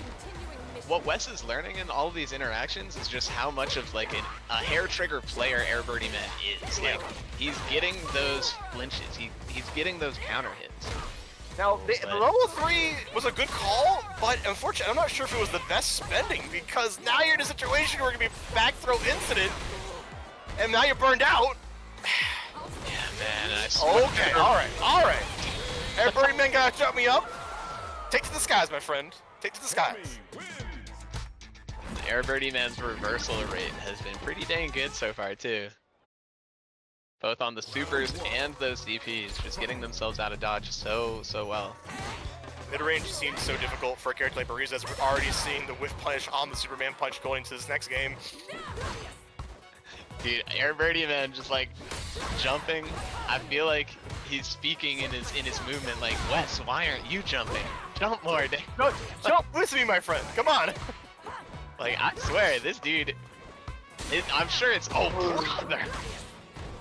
B: What Wes is learning in all of these interactions is just how much of like a hair trigger player Air Birdie Man is. Like, he's getting those flinches, he's getting those counter hits.
A: Now, the level 3 was a good call, but unfortunately, I'm not sure if it was the best spending, because now you're in a situation where you're going to be back throw incident, and now you're burned out.
B: Yeah, Man, I swear.
A: Okay, alright. Air Birdie Man gotta shut me up. Take to the skies, my friend. Take to the skies.
B: Air Birdie Man's reversal rate has been pretty dang good so far too. Both on the supers and those DPs, just getting themselves out of dodge so well.
A: Mid-range seems so difficult for a character like Bariza, as we're already seeing the whiff punish on the Superman punch going into this next game.
B: Dude, Air Birdie Man just like jumping. I feel like he's speaking in his movement like, Wes, why aren't you jumping? Jump more, Dave.
A: No, jump with me, my friend. Come on.
B: Like, I swear, this dude, I'm sure it's, oh, brother.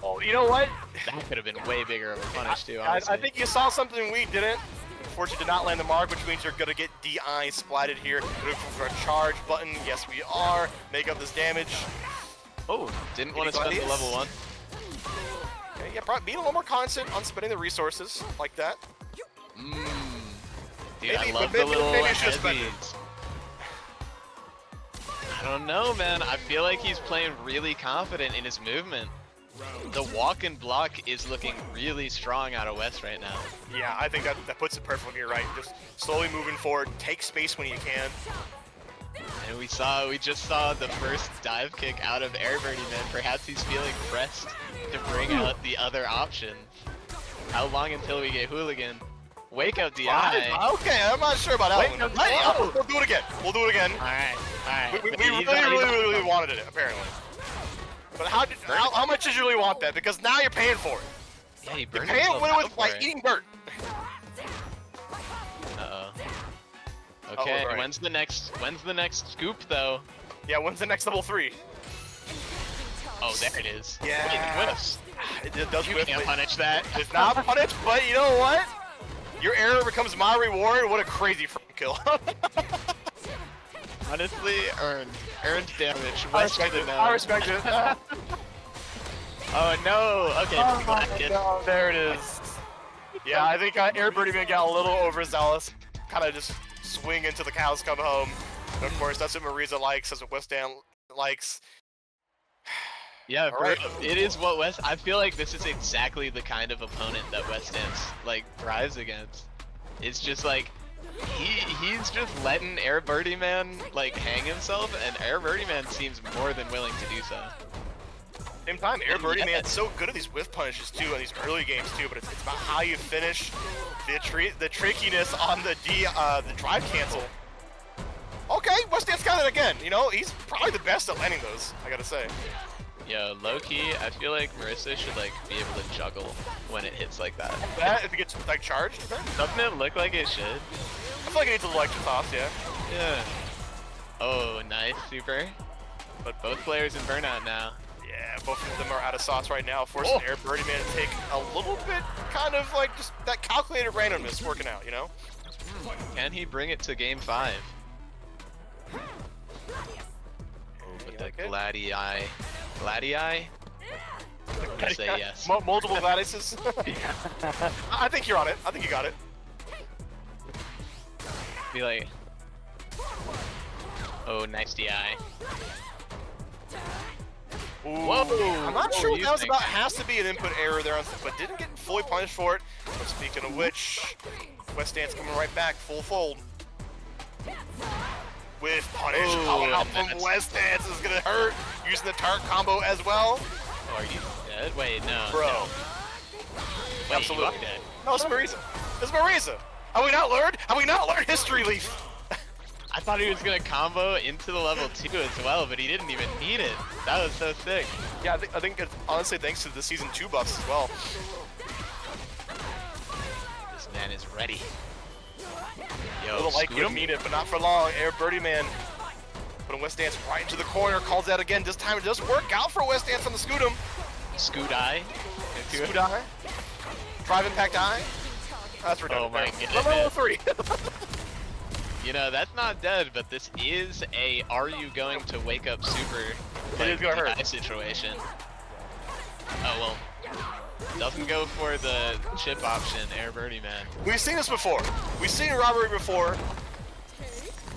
A: Oh, you know what?
B: That could have been way bigger of a punish too, honestly.
A: I think you saw something we didn't. Unfortunately, did not land the mark, which means you're gonna get DI splatted here. Looking for a charge button. Yes, we are. Make up this damage.
B: Oh, didn't want to spend the level 1.
A: Okay, yeah, probably being a little more constant on spending the resources like that.
B: Dude,
A: Maybe,
B: I love
A: maybe,
B: the little
A: maybe you should spend it.
B: heavies. I don't know, man. I feel like he's playing really confident in his movement. The walk and block is looking really strong out of West right now.
A: Yeah, I think that puts it perfectly right. Just slowly moving forward, take space when you can.
B: And we just saw the first dive kick out of Air Birdie Man. Perhaps he's feeling pressed to bring out the other option. How long until we get Hooligan? Wake up DI.
A: Okay, I'm not sure about that one.
B: Oh.
A: We'll do it again. We'll do it again.
B: Alright.
A: We really wanted it, apparently. But how much did you really want that? Because now you're paying for it.
B: Yeah, he
A: You're
B: burned
A: paying
B: himself
A: when it
B: out
A: was
B: for
A: like
B: it.
A: eating dirt.
B: Uh-oh. Okay,
A: right.
B: when's the next scoop though?
A: Yeah, when's the next level 3?
B: Oh, there it is.
A: Yeah.
B: Wait, it whiffs.
A: It does
B: You
A: whiff,
B: can't
A: but
B: punish that.
A: it's not punished, but you know what? Your error becomes my reward. What a crazy freaking kill.
B: Honestly, earned damage.
A: I
B: West
A: respect
B: should
A: it.
B: have
A: I
B: known.
A: respect it.
B: Oh no! Okay,
A: No, there it is. Yeah, I think Air Birdie Man got a little overzealous. Kind of just swing into the cows come home. And of course, that's what Mariza likes, that's what West Ham likes.
B: Yeah,
A: Alright.
B: it is what West. I feel like this is exactly the kind of opponent that West Ham's like thrives against. It's just like he's just letting Air Birdie Man like hang himself, and Air Birdie Man seems more than willing to do so.
A: Same time, Air Birdie Man's so good at these whiff punishes too, in these early games too. But it's about how you finish, the trickiness on the drive cancel. Okay, West Ham's got it again. You know, he's probably the best at landing those, I gotta say.
B: Yo, low key, I feel like Marissa should like be able to juggle when it hits like that.
A: That if it gets like charged, then?
B: Doesn't it look like it should?
A: I feel like it needs a little extra toss, yeah.
B: Yeah. Oh, nice, super. But both players in burnout now.
A: Yeah, both of them are out of sauce right now, forcing Air Birdie Man to take a little bit, kind of like just that calculated randomness working out, you know?
B: Can he bring it to game 5? Oh, but the Gladii. I'm gonna say yes.
A: Multiple Gladiuses? I think you're on it. I think you got it.
B: Be like, oh, nice DI.
A: Ooh.
B: Whoa!
A: I'm not
B: What
A: sure
B: were
A: what
B: you
A: that was about.
B: thinking?
A: Has to be an input error there, but didn't get fully punished for it. But speaking of which, West Dance coming right back, full fold. With punish coming out from West Dance is gonna hurt. Using the tart combo as well.
B: Oh, are you dead? Wait, no.
A: Bro.
B: No. Wait,
A: Absolutely.
B: you are dead.
A: No, it's Marisa. It's Marisa. Have we not learned? Have we not learned History Leaf?
B: I thought he was gonna combo into the level 2 as well, but he didn't even need it. That was so sick.
A: Yeah, I think it's honestly thanks to the Season 2 buffs as well.
B: This man is ready. Yo,
A: A little like
B: scoot
A: you
B: him?
A: need it, but not for long. Air Birdie Man putting West Dance right into the corner, calls that again. This time it does work out for West Dance on the Scootum.
B: Scoot-eye.
A: Scoot eye. Drive impact eye. That's redundant.
B: Oh my
A: there.
B: goodness.
A: Level 3.
B: You know, that's not dead, but this is a are you going to wake up super
A: It is gonna hurt.
B: DI situation. Oh well. Doesn't go for the chip option, Air Birdie Man.
A: We've seen this before. We've seen robbery before.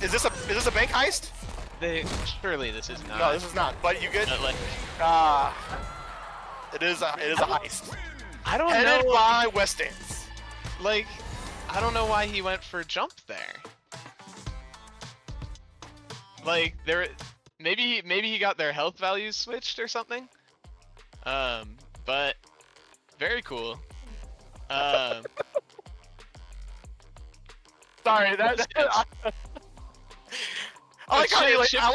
A: Is this a bank heist?
B: Surely this is not.
A: No, this is not. But you get
B: Like,
A: it is a heist.
B: I don't
A: headed
B: know.
A: by West Dance.
B: Like, I don't know why he went for jump there. Like, maybe he got their health values switched or something. But very cool.
A: Sorry, I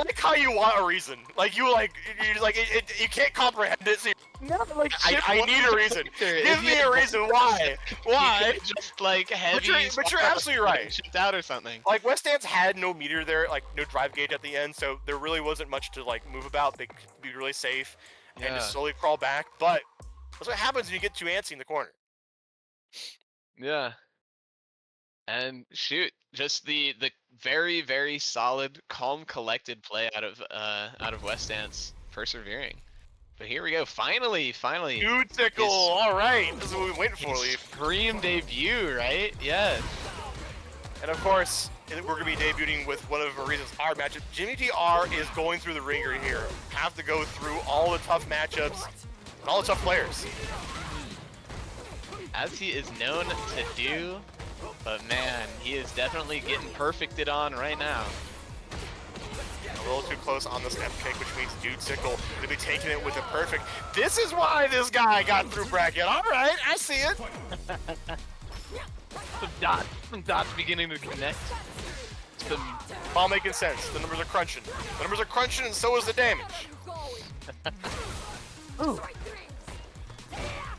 A: like how you want a reason. Like you you can't comprehend it. So I need a reason. Give me a reason why. Why?
B: Just like heavy.
A: But you're absolutely right.
B: Shipped out or something.
A: Like West Dance had no meter there, like no drive gauge at the end, so there really wasn't much to like move about. They could be really safe and just slowly crawl back. But that's what happens when you get too antsy in the corner.
B: Yeah. And shoot, just the very, very solid, calm, collected play out of West Dance, persevering. But here we go, finally.
A: Dude tickle, all right. This is what we waiting for, Leaf.
B: Dream debut, right? Yeah.
A: And of course, we're gonna be debuting with one of the reasons our matchup. Jimmy DR is going through the ringer here. Have to go through all the tough matchups and all the tough players.
B: As he is known to do. But man, he is definitely getting perfected on right now.
A: A little too close on the step kick, which means Dude Sickle to be taking it with a perfect. This is why this guy got through bracket. All right, I see it.
B: Some dots beginning to connect.
A: All making sense. The numbers are crunching. The numbers are crunching, and so is the damage.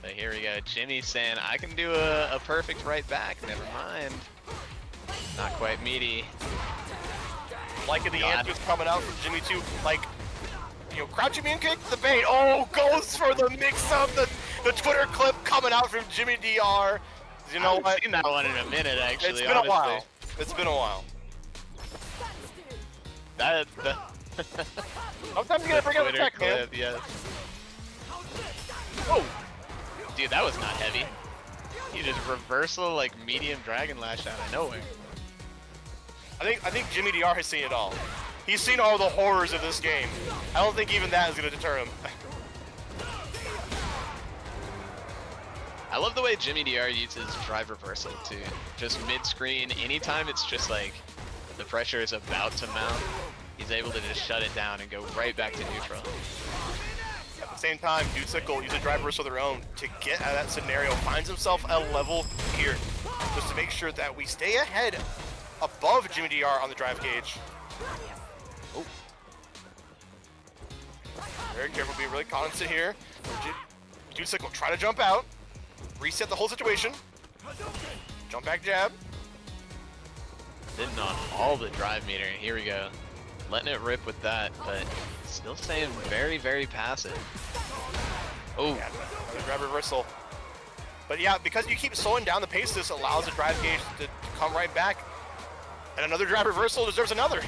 B: So here we go. Jimmy saying, I can do a perfect right back. Never mind. Not quite meaty.
A: Like the answers coming out from Jimmy too. Like, crouching mean kick, the bait. Oh, goes for the mix-up. The Twitter clip coming out from Jimmy DR. You know what?
B: I've seen that one in a minute, actually.
A: It's been a while. It's been a while. Sometimes you gotta bring out the tech, man.
B: Yes. Whoa! Dude, that was not heavy. He just reversal like medium dragon lash out of nowhere.
A: I think Jimmy DR has seen it all. He's seen all the horrors of this game. I don't think even that is gonna deter him.
B: I love the way Jimmy DR uses drive reversal too. Just mid-screen, anytime it's just like the pressure is about to mount, he's able to just shut it down and go right back to neutral.
A: At the same time, Dude Sickle uses drive reversal of their own to get out of that scenario, finds himself a level here, just to make sure that we stay ahead above Jimmy DR on the drive gauge. Oh. Very careful, be really constant here. Dude Sickle try to jump out, reset the whole situation, jump back jab.
B: Hitting on all the drive meter. Here we go. Letting it rip with that, but still staying very, very passive. Oh.
A: Yeah, the drive reversal. But yeah, because you keep slowing down the pace, this allows the drive gauge to come right back. And another drive reversal deserves another.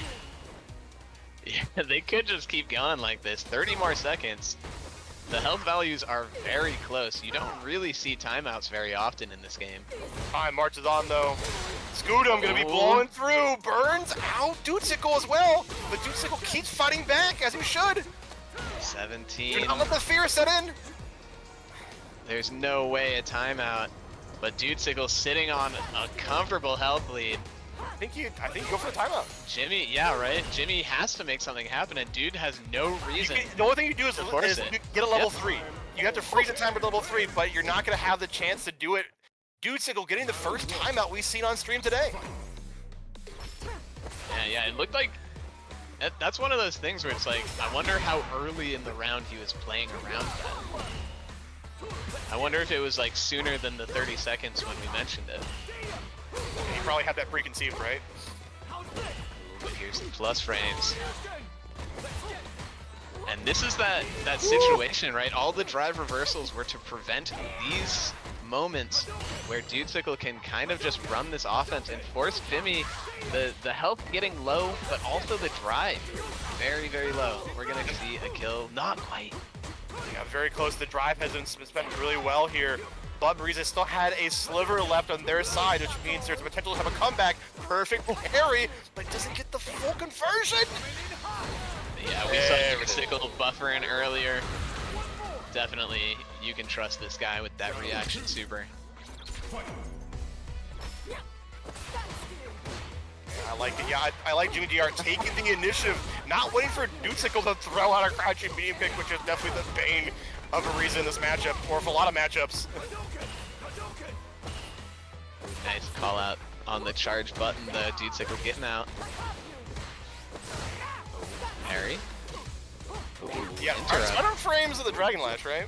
B: Yeah, they could just keep going like this. 30 more seconds. The health values are very close. You don't really see timeouts very often in this game.
A: Time marches on though. Scootum gonna be blowing through. Burns out. Dude Sickle as well. But Dude Sickle keeps fighting back as he should.
B: 17.
A: Do not let the fear set in.
B: There's no way a timeout. But Dude Sickle sitting on a comfortable health lead.
A: I think you go for the timeout.
B: Jimmy, yeah, right? Jimmy has to make something happen, and Dude has no reason.
A: The only thing you do is get a level 3. You have to freeze the time at level 3, but you're not going to have the chance to do it. Dude Sickle getting the first timeout we've seen on stream today.
B: Yeah, it looked like... That's one of those things where it's like, I wonder how early in the round he was playing around that. I wonder if it was like sooner than the 30 seconds when we mentioned it.
A: He probably had that preconceived, right?
B: But here's the plus frames. And this is that situation, right? All the drive reversals were to prevent these moments where Dude Sickle can kind of just run this offense and force Jimmy the health getting low, but also the drive very, very low. We're gonna see a kill, not quite.
A: Yeah, very close. The drive has been spent really well here. But Breeza still had a sliver left on their side, which means there's potential to have a comeback. Perfect parry, but doesn't get the full conversion.
B: Yeah, we saw Sickle buffering earlier. Definitely You can trust this guy with that reaction super.
A: I like it. Yeah, I like Jimmy DR taking the initiative, not waiting for Dutsicle to throw out a crouching medium kick, which is definitely the bane of a reason in this matchup, or for a lot of matchups.
B: Nice call out on the charge button, the Dutsicle getting out. Parry.
A: Yeah,
B: Interrupt.
A: 100 frames of the Dragon Lash, right?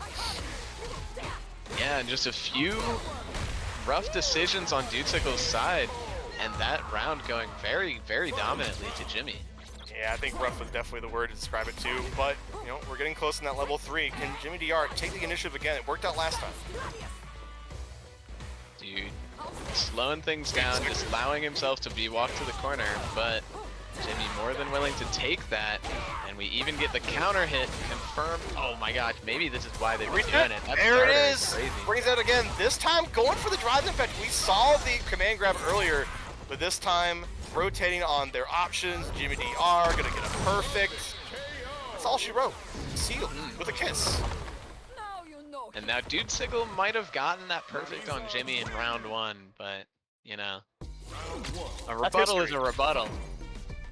B: Yeah, and just a few rough decisions on Dutsicle's side, and that round going very, very dominantly to Jimmy.
A: Yeah, I think rough was definitely the word to describe it too, but, you know, we're getting close in that level 3. Can Jimmy DR take the initiative again? It worked out last time.
B: Dude, slowing things down, just allowing himself to be walked to the corner, but Jimmy more than willing to take that, and we even get the counter hit confirmed. Oh my gosh, maybe this is why they were doing it. That
A: There it
B: starter
A: is!
B: crazy.
A: Brings it out again. This time going for the drive impact. We saw the command grab earlier, but this time rotating on their options. Jimmy DR gonna get a perfect. That's all she wrote. Sealed with a kiss.
B: And now Dutsicle might have gotten that perfect on Jimmy in round 1, but, you know, a rebuttal is a rebuttal.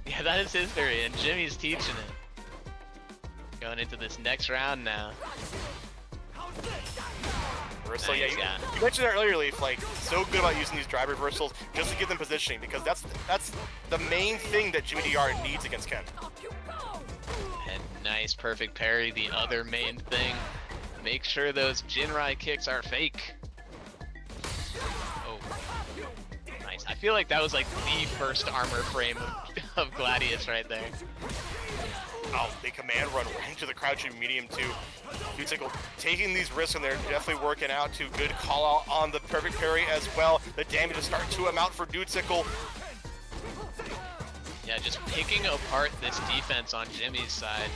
B: Yeah, that is history, and Jimmy's teaching it. Going into this next round now.
A: So
B: Nice,
A: yeah, you mentioned that earlier, Leaf. Like, so good about using these drive reversals just to give them positioning, because that's the main thing that Jimmy DR needs against Ken.
B: And nice, perfect parry, the other main thing. Make sure those Jinrai kicks are fake. Oh, nice. I feel like that was like the first armor frame of Gladius right there.
A: Oh, the command run right into the crouching medium too. Dutsicle taking these risks, and they're definitely working out too. Good call out on the perfect parry as well. The damage is starting to amount for Dutsicle.
B: Yeah, just picking apart this defense on Jimmy's side.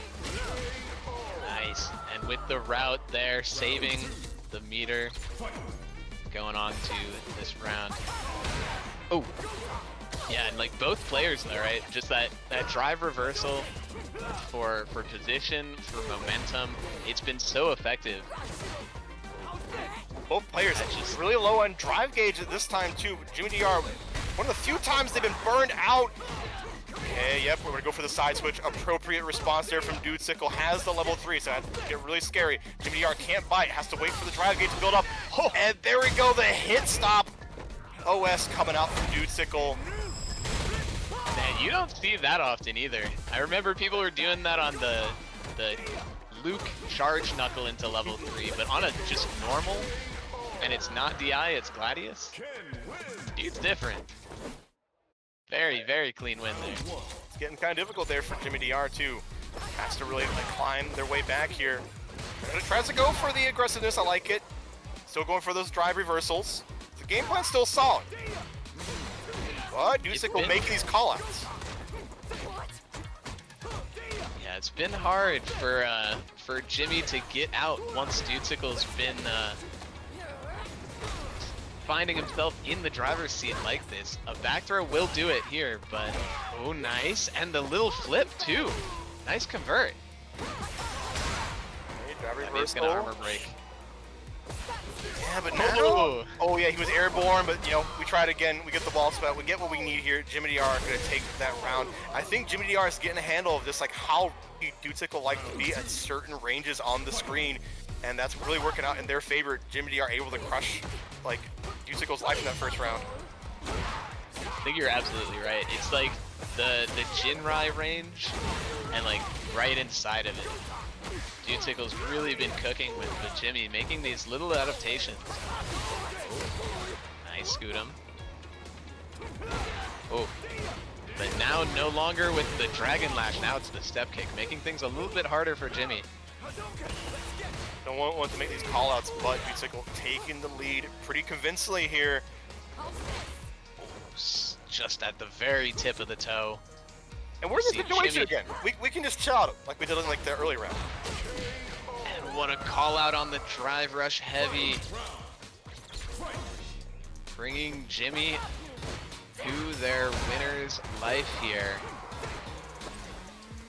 B: Nice, and with the route there, saving the meter. Going on to this round. Oh, yeah, and like both players though, right? Just that drive reversal for position, for momentum. It's been so effective.
A: Both players just really low on drive gauge at this time too. Jimmy DR, one of the few times they've been burned out. Okay, yep, we're gonna go for the side switch. Appropriate response there from Dutsicle. Has the level 3, so that's get really scary. Jimmy DR can't bite, has to wait for the drive gauge to build up. Oh, and there we go, the hit stop. OS coming out from Dutsicle.
B: Man, you don't see that often either. I remember people were doing that on the Luke charge knuckle into level 3, but on a just normal, and it's not DI, it's Gladius. Dude's different. Very, very clean win there.
A: It's getting kind of difficult there for Jimmy DR too. Has to really like climb their way back here. Tries to go for the aggressiveness, I like it. Still going for those drive reversals. The game plan's still solid. But Dutsicle making these callouts.
B: Yeah, it's been hard for Jimmy to get out once Dutsicle's been finding himself in the driver's seat like this. A back throw will do it here, but oh, nice, and the little flip too. Nice convert. That is gonna armor break.
A: Yeah, but now, oh yeah, he was airborne, but you know, we tried again, we get the ball spot, we get what we need here. Jimmy DR gonna take that round. I think Jimmy DR is getting a handle of this, like how Dutsicle like to be at certain ranges on the screen, and that's really working out in their favor. Jimmy DR able to crush like Dutsicle's life in that first round.
B: I think you're absolutely right. It's like the Jinrai range, and like right inside of it. Dutsicle's really been cooking with Jimmy, making these little adaptations. Nice scoot him. Oh, but now no longer with the Dragon Lash, now it's the step kick, making things a little bit harder for Jimmy.
A: Don't want to make these callouts, but Dutsicle taking the lead pretty convincingly here.
B: Just at the very tip of the toe.
A: And where's the situation again? We can just chill out like we did in like the early round.
B: And what a call out on the drive rush heavy. Bringing Jimmy to their winner's life here.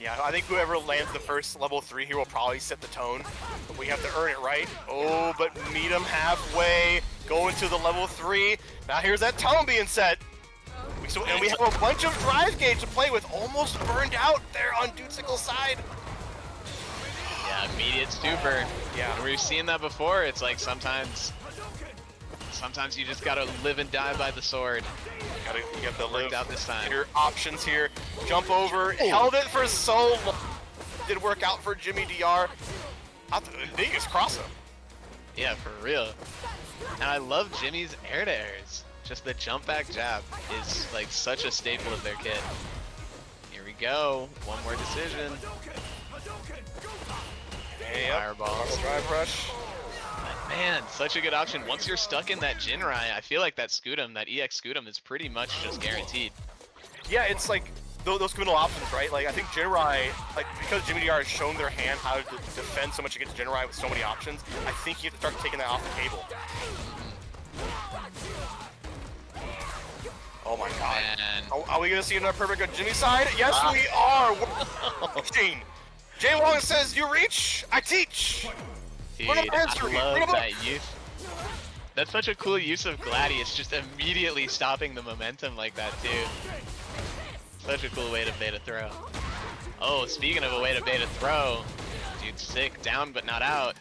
A: Yeah, I think whoever lands the first level 3 here will probably set the tone, but we have to earn it, right? Oh, but meet him halfway, go into the level 3. Now here's that tone being set. And we have a bunch of drive gauge to play with, almost burned out there on Dudesicle's side.
B: Yeah, immediate stupor.
A: Yeah.
B: And we've seen that before. It's like sometimes you just gotta live and die by the sword.
A: You have to live
B: out this time.
A: Your options here. Jump over, held it for so long. Did work out for Jimmy DR. Biggest cross up.
B: Yeah, for real. And I love Jimmy's air-to-airs. Just the jump back jab is like such a staple of their kit. Here we go. One more decision.
A: Hey,
B: Fireballs.
A: Drive rush.
B: Man, such a good option. Once you're stuck in that Jinrai, I feel like that Scudam, that EX Scudam is pretty much just guaranteed.
A: Yeah, it's like those criminal options, right? Like I think Jinrai, like because Jimmy DR has shown their hand how to defend so much against Jinrai with so many options, I think you have to start taking that off the table. Oh my god.
B: Man.
A: Are we gonna see another perfect on Jimmy's side? Yes, we are. Gene. Jay Wong says, "You reach, I teach."
B: Dude, I love that use. That's such a cool use of Gladius, just immediately stopping the momentum like that too. Such a cool way to bait a throw. Oh, speaking of a way to bait a throw, dude, sick, down but not out.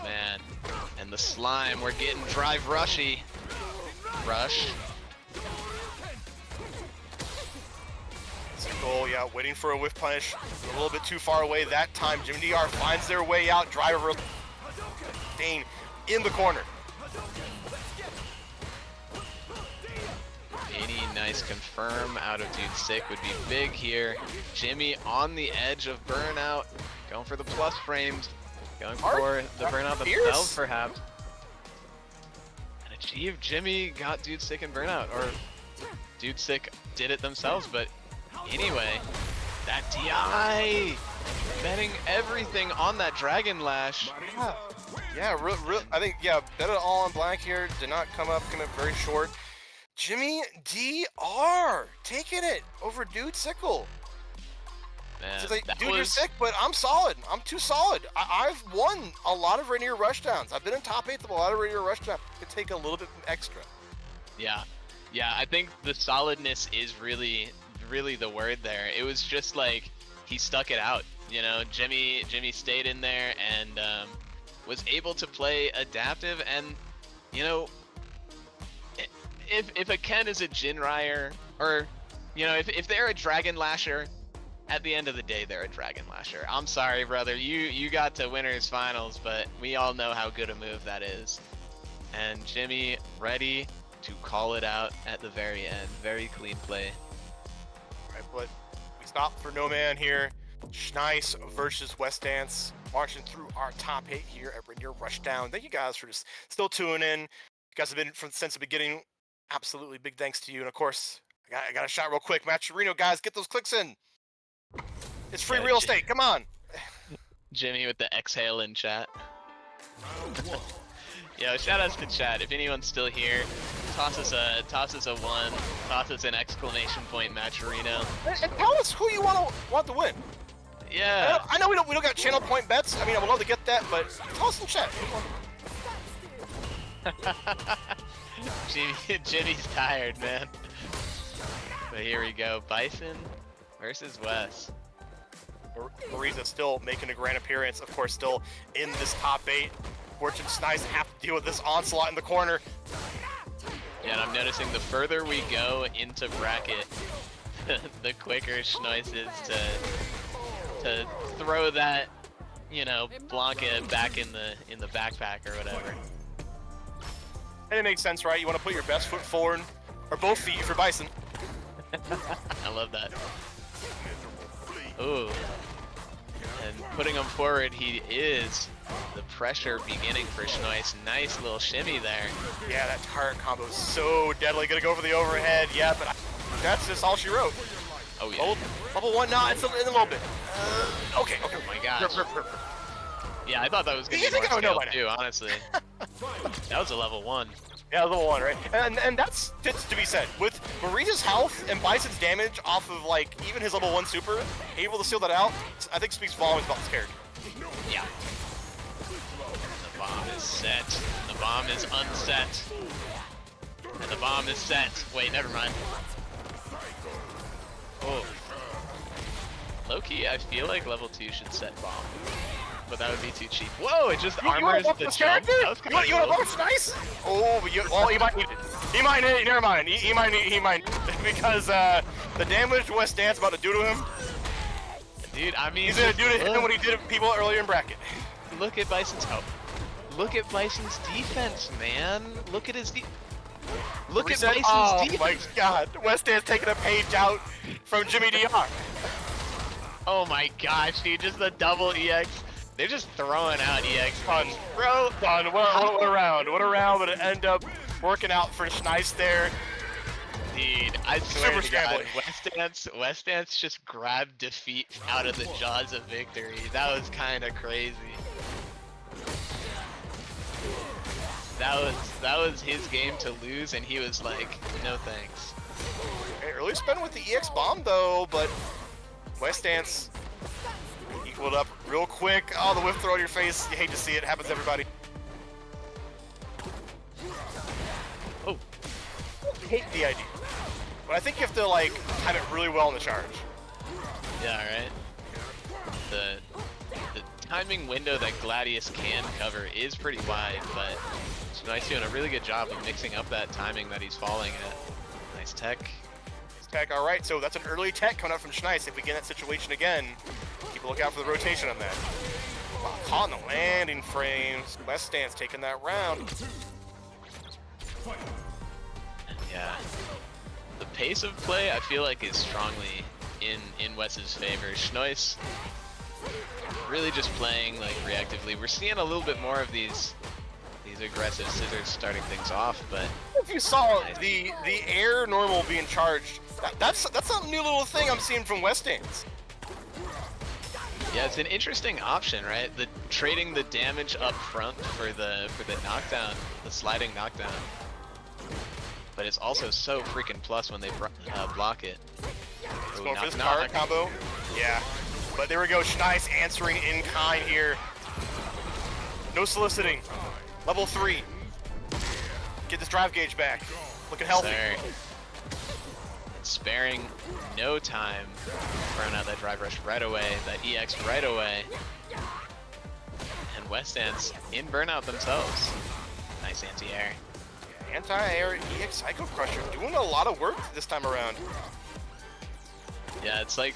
B: Man, and the slime, we're getting drive rushy. Rush.
A: Goal, yeah, waiting for a whiff punish. A little bit too far away that time. Jimmy DR finds their way out. Driver Dane in the corner.
B: Any nice confirm out of Dude Sick would be big here. Jimmy on the edge of burnout. Going for the plus frames. Going for the burnout themselves, perhaps. And achieve. Jimmy got Dude Sick and burnout. Or Dude Sick did it themselves, but anyway, that DI betting everything on that Dragon Lash.
A: Yeah, I think, yeah, bet it all on black here. Did not come up very short. Jimmy DR taking it over Dude Sickle.
B: Man,
A: So like, dude, you're sick, but I'm solid. I'm too solid. I've won a lot of Rainier Rushdowns. I've been in top 8 of a lot of Rainier Rushdowns. Could take a little bit extra.
B: Yeah, I think the solidness is really the word there. It was just like he stuck it out, you know. Jimmy stayed in there and was able to play adaptive, and you know, if a Ken is a Jinraier, or you know, if they're a Dragon Lasher, at the end of the day they're a Dragon Lasher. I'm sorry, brother, you got to winners finals, but we all know how good a move that is. And Jimmy ready to call it out at the very end. Very clean play.
A: But we stop for no man here. Schneis versus West Dance, marching through our top 8 here at Rainier Rushdown. Thank you guys for just still tuning in. You guys have been since the beginning. Absolutely big thanks to you. And of course, I got a shot real quick. Matcherino, guys, get those clicks in. It's free real estate. Come on.
B: Jimmy with the exhale in chat. Yo, shout outs to chat. If anyone's still here, toss us a 1, toss us an exclamation point, Matcherino.
A: And tell us who you want to win.
B: Yeah.
A: I know we don't got channel point bets. I mean, I would love to get that, but tell us in chat.
B: Jimmy's tired, man. But here we go. Bison versus Wes.
A: Mariza still making a grand appearance, of course, still in this top 8. Fortune's nice to have to deal with this onslaught in the corner.
B: Yeah, and I'm noticing the further we go into bracket, the quicker Schneis is to throw that, you know, Blanca back in the backpack or whatever.
A: And it makes sense, right? You want to put your best foot forward, or both feet for Bison.
B: I love that. Ooh. And putting him forward, he is. The pressure beginning for Schneis. Nice little shimmy there. Yeah, that turret combo is so deadly. Gonna go for the overhead. Yeah, but that's just all she wrote. Oh yeah. Level 1 now. It's in a little bit. Okay. Oh my gosh. Yeah, I thought that was gonna be more scale too, honestly. That was a level 1.
A: Yeah, level 1, right? And that's to be said. With Marisa's health and Bison's damage off of, like, even his level 1 super, able to seal that out, I think speaks volumes about this character.
B: Yeah. The bomb is set. The bomb is unset. And the bomb is set. Wait, never mind. Oh. Low-key, I feel like level 2 should set bomb. But that would be too cheap. Whoa, it just armors the
A: this
B: jump.
A: character?
B: That was
A: You
B: kinda
A: want to
B: cool.
A: box nice? Oh, but he might need it. He might need it. Never mind. He might need it. Because the damage West Dance about to do to him,
B: Dude, I mean,
A: he's going to do to him what he did to people earlier in bracket.
B: Look at Bison's help. Look at Bison's defense, man. Look at his Look at
A: Reset.
B: Bison's
A: Oh
B: defense.
A: my god. West Dance taking a page out from Jimmy DR.
B: Oh my gosh, dude, just the double EX. They're just throwing out EX.
A: Fun.
B: Bro,
A: Fun. What a round. What a round, but it ended up working out for Schneis there.
B: dude, I swear
A: Super
B: to God,
A: scrambly.
B: West Dance just grabbed defeat out of the jaws of victory. That was kind of crazy. That was his game to lose, and he was like, no thanks.
A: Okay, early spin with the EX bomb though, but West Dance equaled up real quick. Oh, the whip throw in your face. You hate to see it. Happens to everybody.
B: Oh,
A: I hate the idea. But I think you have to, like, time it really well in the charge.
B: yeah, right. The timing window that Gladius can cover is pretty wide, but Schneis doing a really good job of mixing up that timing that he's falling at. Nice tech.
A: Tech, all right, so that's an early tech coming up from Schneis. If we get in that situation again, keep a lookout for the rotation on that. Wow, caught in the landing frames. West Dance taking that round.
B: Yeah. The pace of play, I feel like, is strongly in Wes's favor. Schneis really just playing like reactively. We're seeing a little bit more of these aggressive scissors starting things off, but
A: If you saw the air normal being charged, that's a new little thing I'm seeing from West Dance.
B: yeah, it's an interesting option, right? The trading the damage up front for the knockdown, the sliding knockdown. But it's also so freaking plus when they block it.
A: Let's
B: Ooh,
A: go for this
B: knock,
A: card combo. Yeah. But there we go, Schneis answering in kind here. No soliciting. Level 3. Get this drive gauge back. Looking healthy.
B: Sir. Sparing no time. Throwing out that drive rush right away, that EX right away. And West Dance in burnout themselves. Nice anti-air.
A: Anti-air EX Psycho Crusher doing a lot of work this time around.
B: Yeah, it's like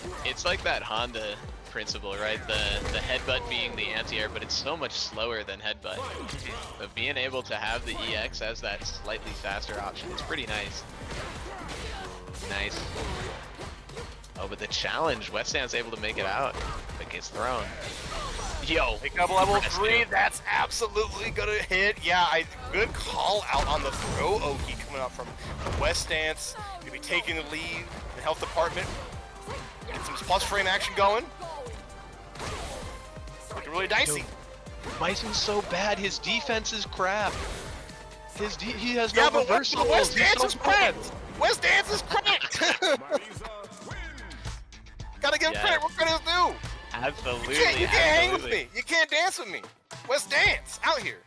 B: that Honda principle, right? The headbutt being the anti-air, but it's so much slower than headbutt. But being able to have the EX as that slightly faster option is pretty nice. Nice. Oh, but the challenge, West Dance able to make it out, but gets thrown. Yo,
A: Pick up level 3, that's absolutely gonna hit. Yeah, good call out on the throw Oki coming out from West Dance. Gonna be taking the lead in the health department. Get some plus frame action going. Looking really dicey.
B: Bison's so bad, his defense is crap. He has no
A: Yeah, but
B: reversals.
A: West
B: He's
A: Dance
B: so
A: is
B: bad.
A: cracked. West Dance is cracked. Gotta give
B: Yeah.
A: credit where credit's due.
B: Absolutely.
A: You can't hang with
B: absolutely.
A: me. You can't dance with me. West Dance out here.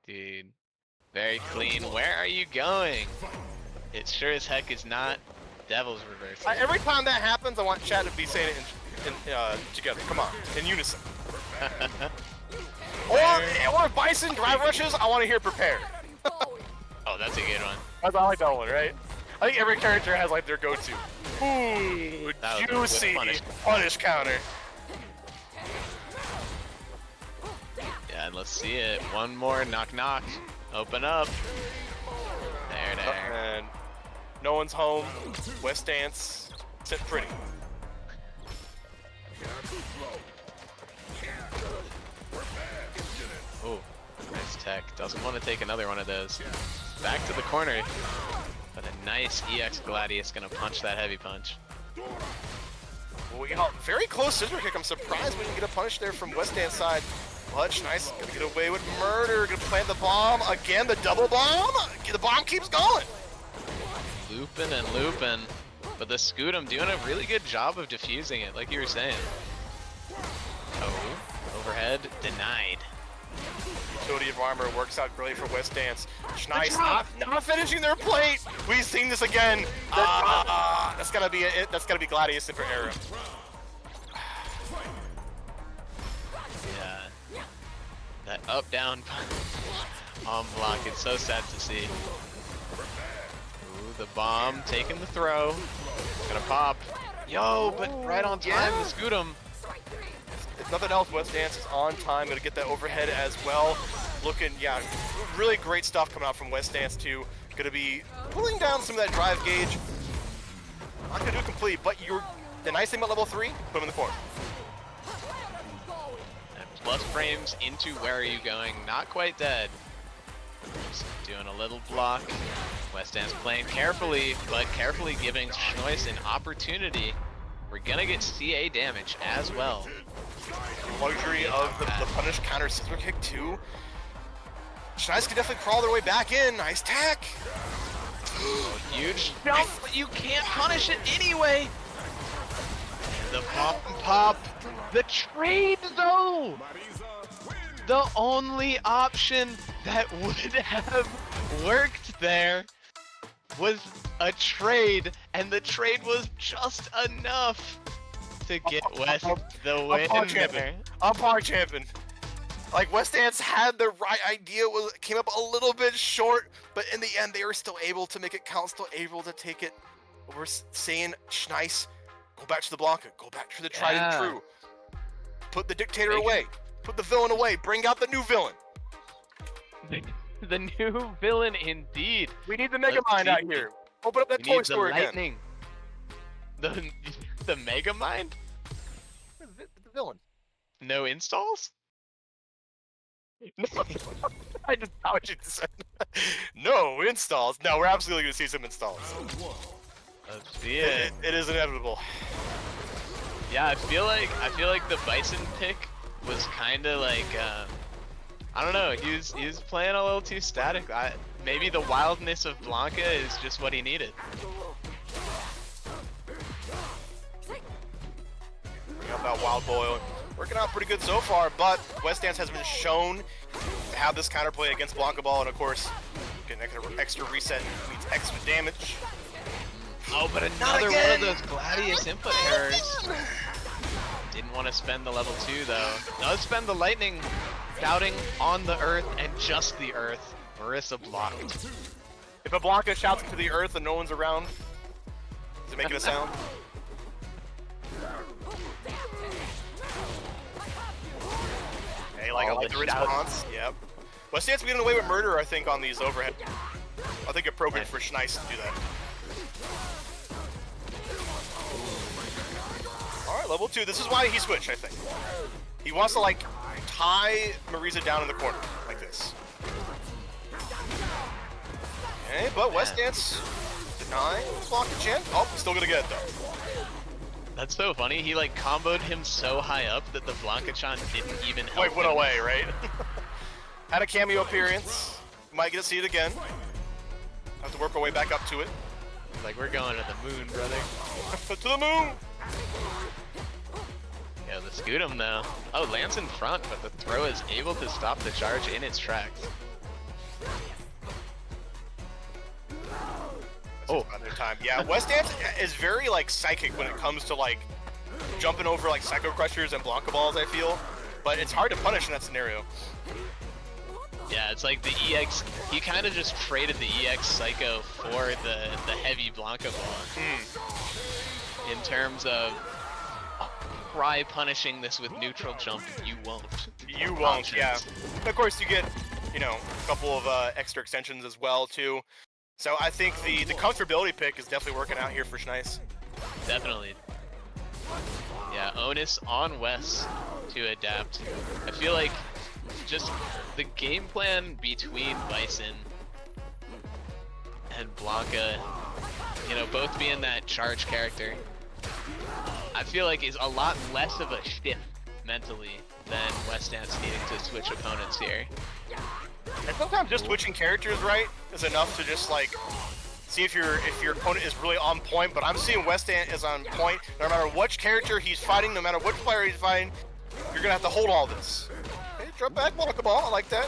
B: Dude, very clean. Where are you going? It sure as heck is not Devil's Reverse.
A: Every time that happens, I want chat to be saying it together. Come on, in unison. Or if Bison drive rushes, I want to hear prepare.
B: Oh, that's a good one.
A: I like that one, right? I think every character has like their go-to. Ooh,
B: That was a
A: juicy
B: whip
A: punish counter.
B: Yeah, and let's see it. One more knock knock. Open up. There.
A: And no one's home. West Dance sit pretty.
B: Oh, nice tech. Doesn't want to take another one of those. Back to the corner. But a nice EX Gladius gonna punch that heavy punch.
A: Well, you know, very close scissor kick. I'm surprised we didn't get a punish there from West Dance side. But nice, gonna get away with murder. Gonna plant the bomb again. The double bomb. The bomb keeps going.
B: Looping and looping, but the Scootum doing a really good job of defusing it, like you were saying. Oh, overhead denied.
A: Utility of armor works out great for West Dance. Nice, not finishing their plate. We've seen this again. That's gotta be it. That's gotta be Gladius in for Arrow.
B: Yeah, that up down on block. It's so sad to see. Ooh, the bomb taking the throw. Gonna pop. Yo, but right on time to Scootum.
A: If nothing else, West Dance is on time. Gonna get that overhead as well. Looking, yeah, really great stuff coming out from West Dance too. Gonna be pulling down some of that drive gauge. Not gonna do complete, but the nice thing about level 3, put him in the corner.
B: And plus frames into where are you going? Not quite dead. Just doing a little block. West Dance playing carefully, but carefully giving Schnois an opportunity. We're gonna get CA damage as well.
A: Luxury of the punish counter scissor kick too. Schneis can definitely crawl their way back in. Nice tack.
B: Huge jump, but you can't punish it anyway. The pop and pop. The trade though. The only option that would have worked there was a trade, and the trade was just enough to get West the win there.
A: Umpire champion. Like West Dance had the right idea, came up a little bit short, but in the end they were still able to make it count, still able to take it. We're saying, Schneis, go back to the Blanca, go back to the tried and true. Put the dictator away, put the villain away, bring out the new villain.
B: The new villain indeed.
A: We need the Mega Mind out here. Open up that toy store again.
B: The Mega Mind?
A: The villain.
B: No installs?
A: No, I just thought what you said. No installs. No, we're absolutely gonna see some installs.
B: Let's see it.
A: It is inevitable.
B: Yeah, I feel like the Bison pick was kind of like I don't know. He was playing a little too static. Maybe the wildness of Blanca is just what he needed.
A: Bring out that Wild Boy. Working out pretty good so far, but West Dance has been shown to have this counterplay against Blanca Ball, and of course, getting an extra reset means extra damage.
B: Oh, but another one of those Gladius input errors. Didn't want to spend the level 2 though. Does spend the lightning, shouting on the earth and just the earth. Marissa blocked.
A: If a Blanca shouts to the earth and no one's around, is it making a sound? Hey, like, I like the response. Yep. West Dance getting away with murder, I think, on these overhead. I think appropriate for Schneis to do that. Alright, level 2. This is why he switched, I think. He wants to, like, tie Marisa down in the corner, like this. Okay, but West Dance denying block the chin. Oh, still gonna get it, though.
B: That's so funny. He, like, comboed him so high up that the Blanca-chan didn't even help
A: Wait, went
B: him.
A: away, right? Had a cameo appearance. Might get to see it again. Have to work our way back up to it.
B: Like, we're going to the moon, brother.
A: To the moon!
B: Yeah, the Scootum though. Oh, lands in front, but the throw is able to stop the charge in its tracks.
A: Oh, another time. Yeah, West Dance is very like psychic when it comes to like jumping over like Psycho Crushers and Blanca Balls, I feel. But it's hard to punish in that scenario.
B: Yeah, it's like the EX, he kind of just traded the EX Psycho for the heavy Blanca Ball. In terms of try punishing this with neutral jump, you won't.
A: You won't, yeah. And of course you get, you know, a couple of extra extensions as well too. So I think the comfortability pick is definitely working out here for Schneis.
B: Definitely. Yeah, onus on Wes to adapt. I feel like just the game plan between Bison and Blanca, you know, both being that charge character, I feel like is a lot less of a shift mentally than West Dance needing to switch opponents here.
A: And sometimes just switching characters right is enough to just like see if your opponent is really on point. But I'm seeing West Ant is on point. No matter which character he's fighting, no matter which player he's fighting, you're gonna have to hold all this. Okay, drop back, block a ball. I like that.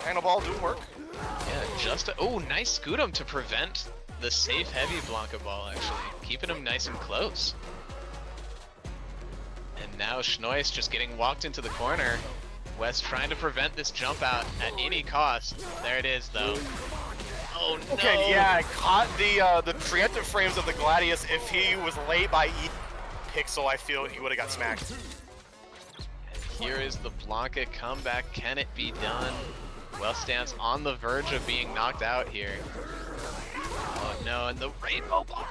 A: Handle ball doing work.
B: Yeah, just oh, nice Scudum to prevent the safe heavy Blanca ball, actually. Keeping him nice and close. And now Schnois just getting walked into the corner. West trying to prevent this jump out at any cost. There it is, though. Oh, no.
A: Okay, yeah, I caught the preemptive frames of the Gladius. If he was late by pixel, I feel he would have got smacked.
B: And here is the Blanca comeback. Can it be done? West Dance on the verge of being knocked out here. Oh no, and the rainbow ball.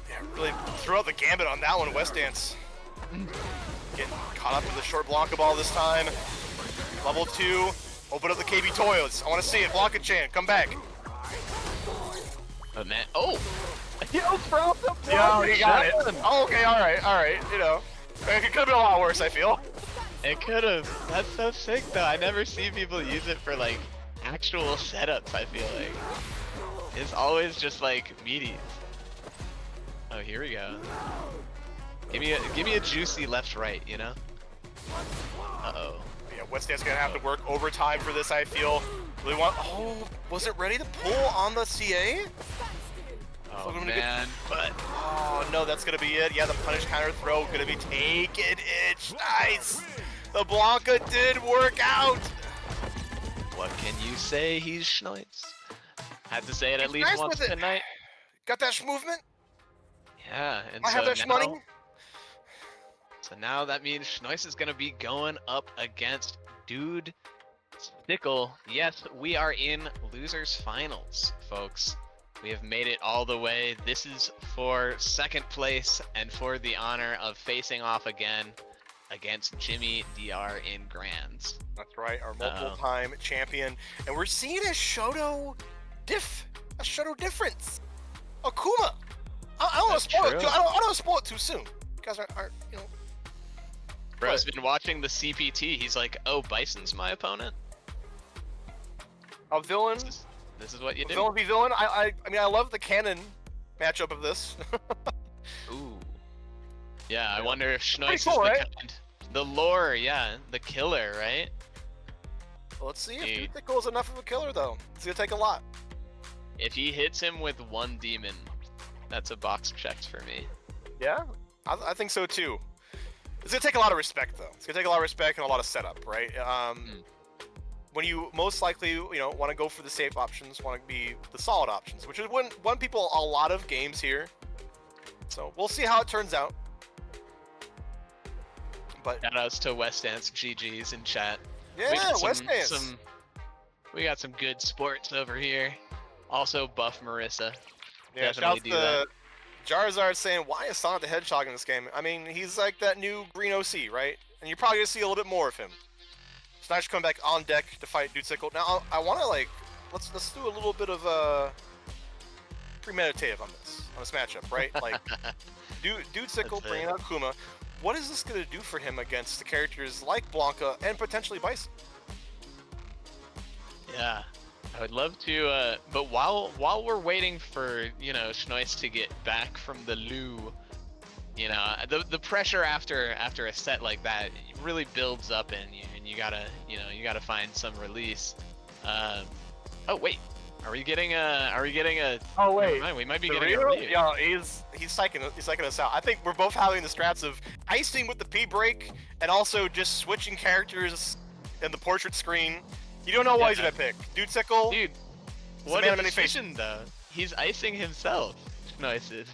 A: Yeah, really threw out the gambit on that one, West Dance. Getting caught up in the short Blanca ball this time. Level 2, open up the KB Toilets. I want to see it, Blanca Chan, come back.
B: Oh man, oh!
A: Yo, bro, yo, he got it. Oh, okay, alright, you know. It could have been a lot worse, I feel.
B: It could have. That's so sick though. I never see people use it for like actual setups, I feel like. It's always just like meaties. Oh, here we go. Give me a juicy left right, you know? Uh-oh.
A: Yeah, West Dance gonna have to work overtime for this, I feel. Really want oh, was it ready to pull on the CA?
B: Oh man, but
A: oh no, that's gonna be it. Yeah, the punish counter throw gonna be taken. It's nice. The Blanca did work out.
B: what can you say? He's Schnois. Had to say it at
A: He's
B: least
A: nice
B: once
A: with it.
B: tonight.
A: Got that movement?
B: Yeah, and
A: I have that money.
B: So now that means Schnois is gonna be going up against Dude Stickle. Yes, we are in losers finals, folks. We have made it all the way. This is for second place and for the honor of facing off again against Jimmy DR in Grands.
A: That's right, our multiple-time champion, and we're seeing a Shoto difference. Akuma. I don't want to spoil it. I don't want to spoil it too soon. You guys aren't you know.
B: Bro's been watching the CPT. He's like, "Oh, Bison's my opponent."
A: A villain.
B: This is what you do.
A: Villain v villain. I mean, I love the canon matchup of this.
B: Ooh. Yeah, I wonder if Schnois is
A: cool,
B: the
A: right?
B: kind. The lore, yeah, the killer, right?
A: Well, let's see if
B: Dude.
A: Dude Tickle is enough of a killer, though. It's gonna take a lot.
B: If he hits him with one demon, that's a box checked for me.
A: Yeah, I think so too. It's gonna take a lot of respect, though. It's gonna take a lot of respect and a lot of setup, right? When you most likely, want to go for the safe options, want to be the solid options, which is when people a lot of games here. So we'll see how it turns out. But
B: Shoutouts to West Dance GGs in chat.
A: yeah, West Dance.
B: We got some good sports over here. Also buff Marissa.
A: Yeah,
B: Definitely
A: shouts
B: do
A: to
B: that.
A: Jarzard saying, why is Sonic the Hedgehog in this game? I mean, he's like that new green OC, right? And you're probably gonna see a little bit more of him. Snipes come back on deck to fight Dude Sickle. Now, I want to let's do a little bit of premeditative on this matchup, right? Like, Dude Sickle
B: That's
A: bringing
B: it.
A: out Kuma. What is this gonna do for him against the characters like Blanca and potentially Bison?
B: Yeah, I would love to. But while we're waiting for Schnois to get back from the loo, the pressure after a set like that really builds up in you, and you gotta find some release. Oh wait, are we getting a?
A: Oh wait,
B: never mind, we might be getting a
A: real?
B: read.
A: Yeah, he's psyching us out. I think we're both having the strats of icing with the P break and also just switching characters in the portrait screen. You don't know what he's gonna pick. Dude Sickle.
B: Dude,
A: He's
B: what
A: a man
B: a
A: of many faces.
B: decision though. He's icing himself. Schnois is.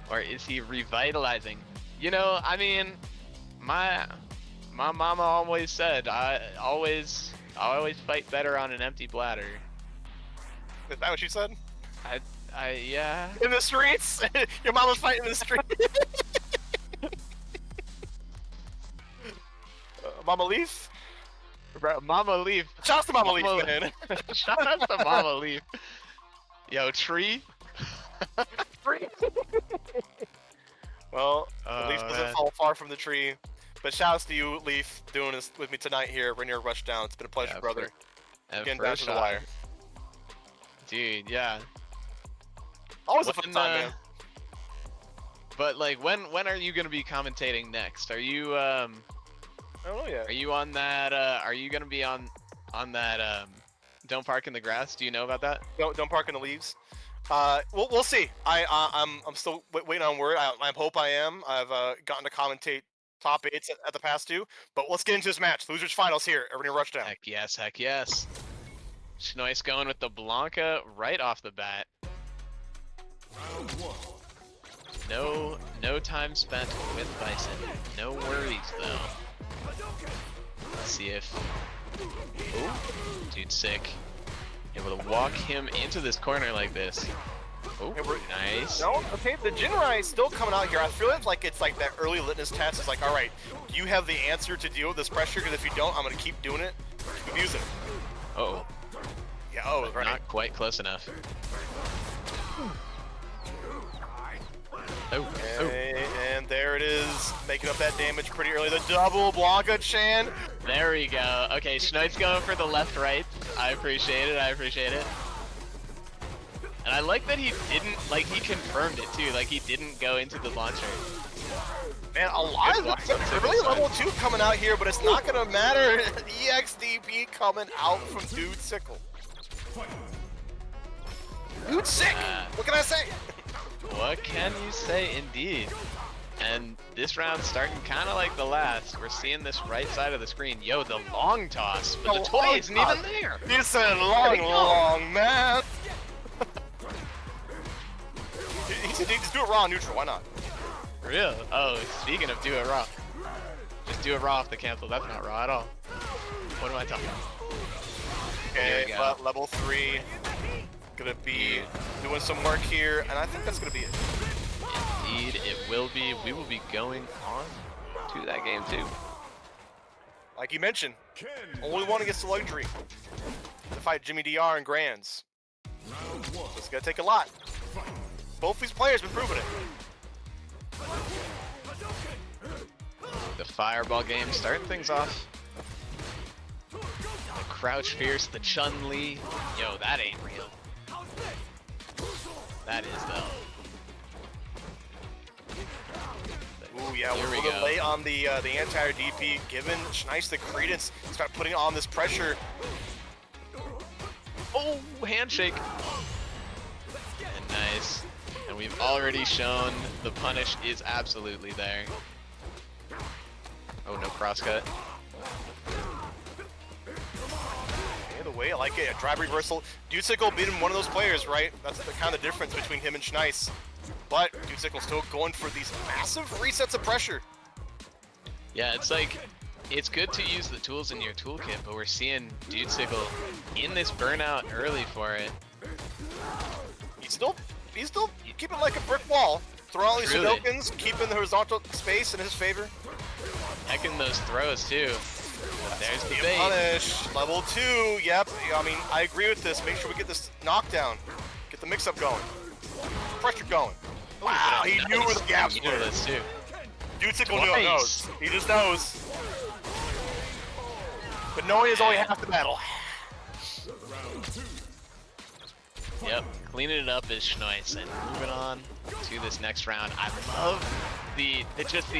B: Or is he revitalizing? I mean, my mama always said I always fight better on an empty bladder.
A: Is that what you said?
B: Yeah.
A: In the streets? Your mama's fighting in the street. Mama Leaf?
B: Mama Leaf.
A: Shouts to Mama Leaf, man.
B: Shout out to Mama Leaf. Yo, Tree.
A: Well, the leaf
B: Oh,
A: doesn't
B: man.
A: fall far from the tree. But shouts to you, Leaf, doing this with me tonight here at Rainier Rushdown. It's been a pleasure,
B: Yeah,
A: brother.
B: And
A: Getting down
B: first
A: to the
B: shot,
A: wire.
B: dude. Yeah.
A: Always a fun
B: When,
A: time, man.
B: But like, when are you gonna be commentating next? Are you
A: I don't know yet.
B: Are you on that? Are you gonna be on that? Don't park in the grass. Do you know about that?
A: Don't park in the leaves. We'll see. I'm still waiting on word. I hope I am. I've gotten to commentate top 8s at the past 2. But let's get into this match. Losers finals here at Rainier Rushdown.
B: Heck yes, heck yes. Schnoi's going with the Blanca right off the bat. No time spent with Bison. No worries though. Let's see if. Oh, dude, sick. Able to walk him into this corner like this. Oh, nice.
A: No, okay. The Jinrai is still coming out here. I feel like it's like that early litmus test. It's like, all right, do you have the answer to deal with this pressure? Because if you don't, I'm gonna keep doing it, keep abusing it.
B: Oh,
A: Yeah. Oh, right.
B: not quite close enough. Oh, oh.
A: And there it is, making up that damage pretty early. The double Blanca Chan.
B: There we go. Okay, Schneid's going for the left-right. I appreciate it. I appreciate it. And I like that he didn't, like, he confirmed it too. Like, he didn't go into the launcher.
A: Man, a lot of really level 2 coming out here, but it's not gonna matter. EXDP coming out from Dude Sickle. Dude sick. What can I say?
B: What can you say, indeed? And this round's starting kind of like the last. We're seeing this right side of the screen. Yo, the long toss, but the toy isn't even there.
A: You said long, man. Just do it raw neutral, why not?
B: Real? Oh, speaking of do it raw. Just do it raw off the cancel. That's not raw at all. What am I talking about?
A: Okay, but level 3. Gonna be doing some work here, and I think that's gonna be it.
B: Indeed, it will be. We will be going on to that game too.
A: Like you mentioned, only one against the luxury to fight Jimmy DR and Grands. It's gonna take a lot. Both these players have been proving it.
B: The fireball game starting things off. The crouch fierce, the Chun-Li. Yo, that ain't real. That is though.
A: Ooh, yeah,
B: Here
A: we're
B: we
A: a little
B: go.
A: late on the anti-air DP, giving Schneis the credence, start putting on this pressure.
B: Oh, handshake. And nice. And we've already shown the punish is absolutely there. Oh, no crosscut.
A: Either way, I like it. A drive reversal. Dudesicle being one of those players, right? That's the kind of difference between him and Schneis. But Dudesicle still going for these massive resets of pressure.
B: Yeah, it's like, it's good to use the tools in your toolkit, but we're seeing Dudesicle in this burnout early for it.
A: He's still keeping like a brick wall. Throwing all these
B: Truly.
A: Hadokens, keeping the horizontal space in his favor.
B: Hecking those throws too. But there's the
A: Being
B: bait.
A: punished. Level 2, yep. I mean, I agree with this. Make sure we get this knockdown. Get the mix-up going. Pressure going. Wow, he knew where the gaps
B: He knew
A: were.
B: this too.
A: Dudesicle knew it
B: Twice.
A: knows. He just knows. But knowing is only half the battle.
B: Yep, cleaning it up is Schneis, and moving on to this next round. I love the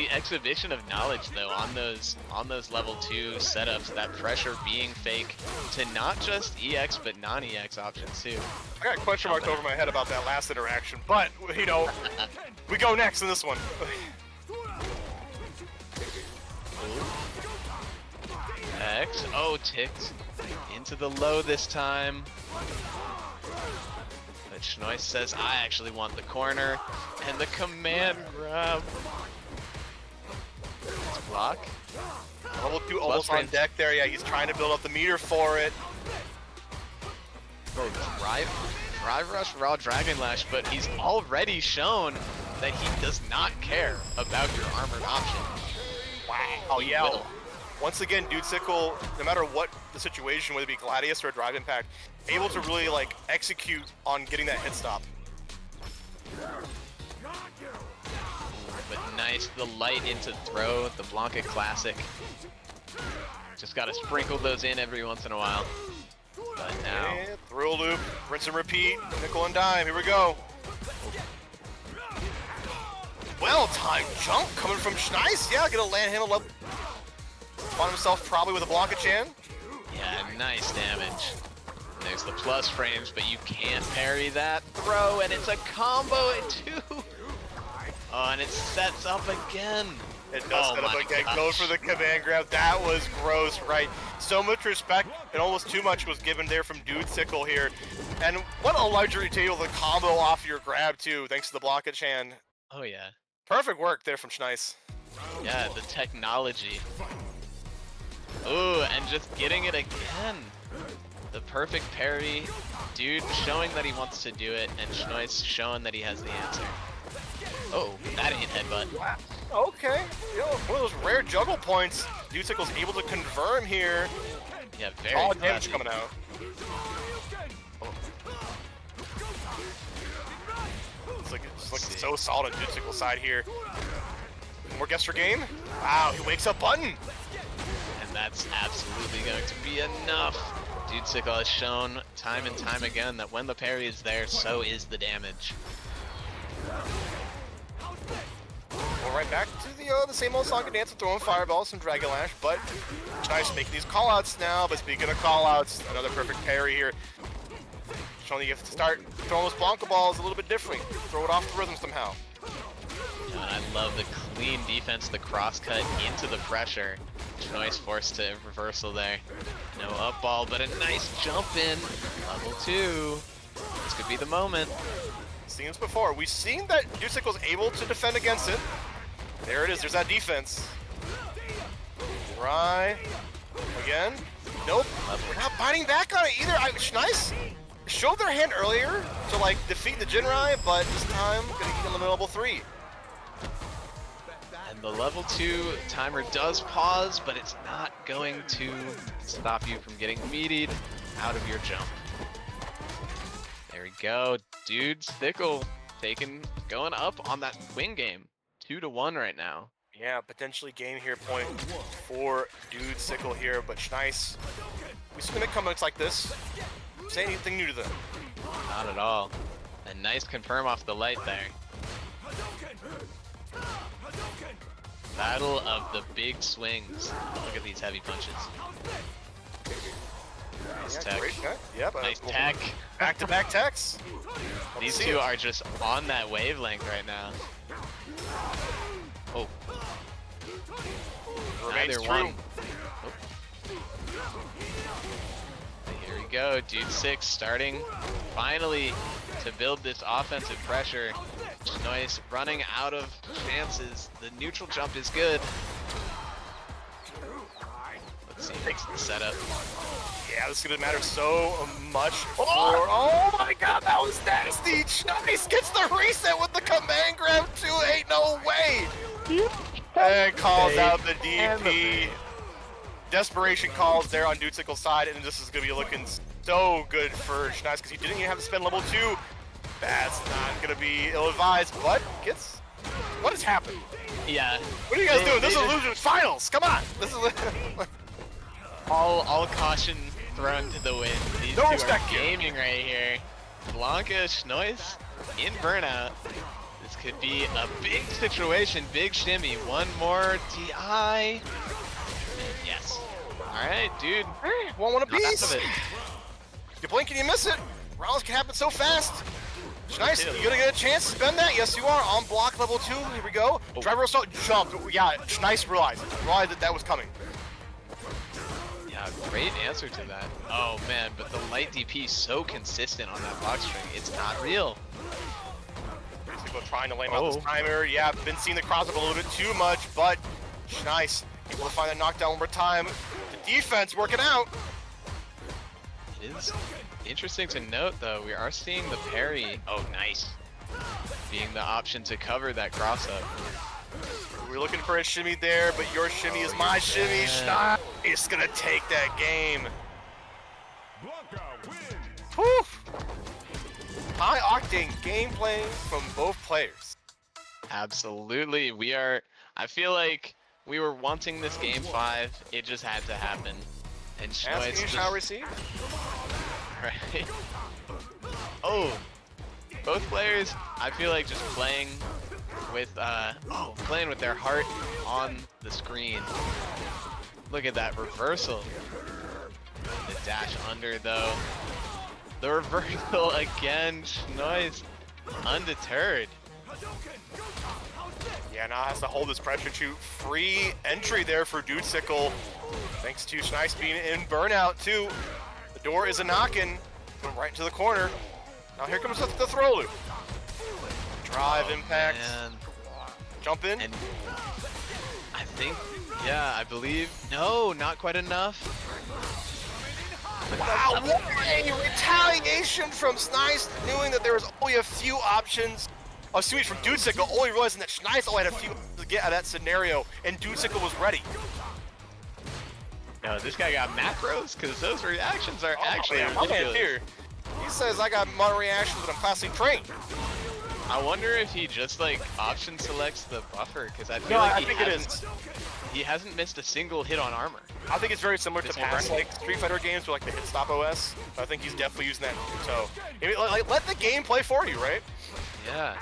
B: exhibition of knowledge though on those level 2 setups, that pressure being fake to not just EX but non-EX options too.
A: I got question marks over my head about that last interaction, but, you know, we go next in this one.
B: X, oh, ticked into the low this time. But Schneis says, I actually want the corner, and the command grab. Let's block.
A: Level 2 almost on
B: range.
A: deck there. Yeah, he's trying to build up the meter for it.
B: Drive rush raw dragon lash, but he's already shown that he does not care about your armored option.
A: Wow. Oh, yeah.
B: Will.
A: Once again, Dudesicle, no matter what the situation, whether it be Gladius or a Drive Impact, able to really, like, execute on getting that hit stop.
B: but nice. The light into throw, the Blanca classic. Just gotta sprinkle those in every once in a while. But now,
A: And throw loop, rinse and repeat, nickel and dime, here we go. Well-timed jump coming from Schneis. Yeah, gonna land him a level. On himself probably with a Blanca-chan.
B: yeah, nice damage. There's the plus frames, but you can't parry that throw, and it's a combo too. Oh, and it sets up again.
A: It does set up again. Go for the command grab. That was gross, right? So much respect and almost too much was given there from Dude Sickle here. And what a luxury to be able to combo off your grab too, thanks to the Blanca-chan.
B: Oh yeah.
A: Perfect work there from Schneis.
B: Yeah, the technology. Ooh, and just getting it again. The perfect parry. Dude showing that he wants to do it, and Schneis showing that he has the answer. Oh, that ain't headbutt.
A: Wow. Okay, one of those rare juggle points. Dude Sickle's able to confirm here.
B: Yeah, very
A: All damage
B: classy.
A: coming out. It's like so solid on Dude Sickle's side here. More guess for game. Wow, he wakes up button.
B: And that's absolutely going to be enough. Dude Sickle has shown time and time again that when the parry is there, so is the damage.
A: We're right back to the same old song and dance of throwing fireballs, some Dragon Lash, but Schneis making these callouts now. But speaking of callouts, another perfect parry here. Showing you have to start throwing those Blanca balls a little bit differently. Throw it off the rhythm somehow.
B: I love the clean defense, the cross cut into the pressure. Schneis forced to reversal there. No up ball, but a nice jump in. Level 2. This could be the moment.
A: Seen this before. We've seen that Dude Sickle's able to defend against it. There it is. There's that defense. Right. Again. Nope. We're not biting back on it either. Schneis showed their hand earlier to like defeat the Jinrai, but this time gonna get them in level 3.
B: And the level 2 timer does pause, but it's not going to stop you from getting meatied out of your jump. There we go. Dude Sickle going up on that win game. 2-1 right now.
A: Yeah, potentially game here point for Dude Sickle here, but Schneis, we submit comments like this. Say anything new to them.
B: Not at all. A nice confirm off the light there. Battle of the big swings. Look at these heavy punches. Nice
A: Yeah,
B: tech.
A: great tech. Yep,
B: Nice tech.
A: Back-to-back techs.
B: These two are just on that wavelength right now. Oh.
A: Remains
B: Neither
A: true.
B: one. Oh. Here we go. Dude 6 starting finally to build this offensive pressure. Schneis running out of chances. The neutral jump is good. Let's see, fix the setup.
A: Yeah, this is gonna matter so much for. Oh my god, that was nasty! Schneis gets the reset with the command grab too. Ain't no way. And calls out the DP. Desperation calls there on Dude Sickle's side, and this is gonna be looking so good for Schneis because he didn't even have to spend level 2. That's not gonna be ill-advised, but gets. What has happened?
B: Yeah.
A: What are you guys doing? This is Illusion Finals. Come on. This is.
B: All caution thrown to the wind. These
A: No
B: two
A: respect
B: are
A: here.
B: gaming right here. Blanca, Schneis in burnout. This could be a big situation, big shimmy. One more TI. Yes. All right, dude.
A: One a
B: Not out
A: piece.
B: of it.
A: You blink and you miss it. Rounds can happen so fast. Schneis, you gonna get a chance to spend that? Yes, you are. On block level 2. Here we go.
B: Oh.
A: Driver assault jump. Yeah, Schneis realized that was coming.
B: Yeah, great answer to that. Oh man, but the light DP so consistent on that block string. It's not real.
A: Basically trying to lame out this timer. Yeah, been seeing the crossover a little bit too much, but Schneis able to find that knockdown one more time. The defense working out.
B: It is interesting to note though, we are seeing the parry. Oh, nice. Being the option to cover that cross up.
A: We're looking for a shimmy there, but your shimmy is my shimmy. Schneis is gonna take that game. Whew. High octane gameplay from both players.
B: Absolutely. We are. I feel like we were wanting this game 5. It just had to happen. And
A: Asking you
B: just,
A: shall receive.
B: right. Oh, both players. I feel like just playing with their heart on the screen. Look at that reversal. The dash under though. The reversal again. Schnoiz undeterred.
A: Yeah, now has to hold this pressure to free entry there for Dudesicle. Thanks to Schneis being in burnout too. The door is a knocking. Going right into the corner. Now here comes the throw loop. Drive impact.
B: Man.
A: Jump in.
B: And I think, yeah, I believe. No, not quite enough.
A: Wow, what a retaliation from Schneis, knowing that there was only a few options. Oh, excuse me, from Dudesicle, only realizing that Schneis only had a few to get out of that scenario, and Dudesicle was ready.
B: No, this guy got macros, because those reactions are actually
A: man, my man
B: ridiculous.
A: here. He says I got modern reactions, but I'm classically trained.
B: I wonder if he just like option selects the buffer, because I feel
A: No,
B: like
A: I think it is.
B: he hasn't missed a single hit on armor.
A: I think it's very similar to
B: This whole
A: past
B: run.
A: like Street Fighter games with like the hit stop OS. I think he's definitely using that. So like, let the game play for you, right?
B: Yeah.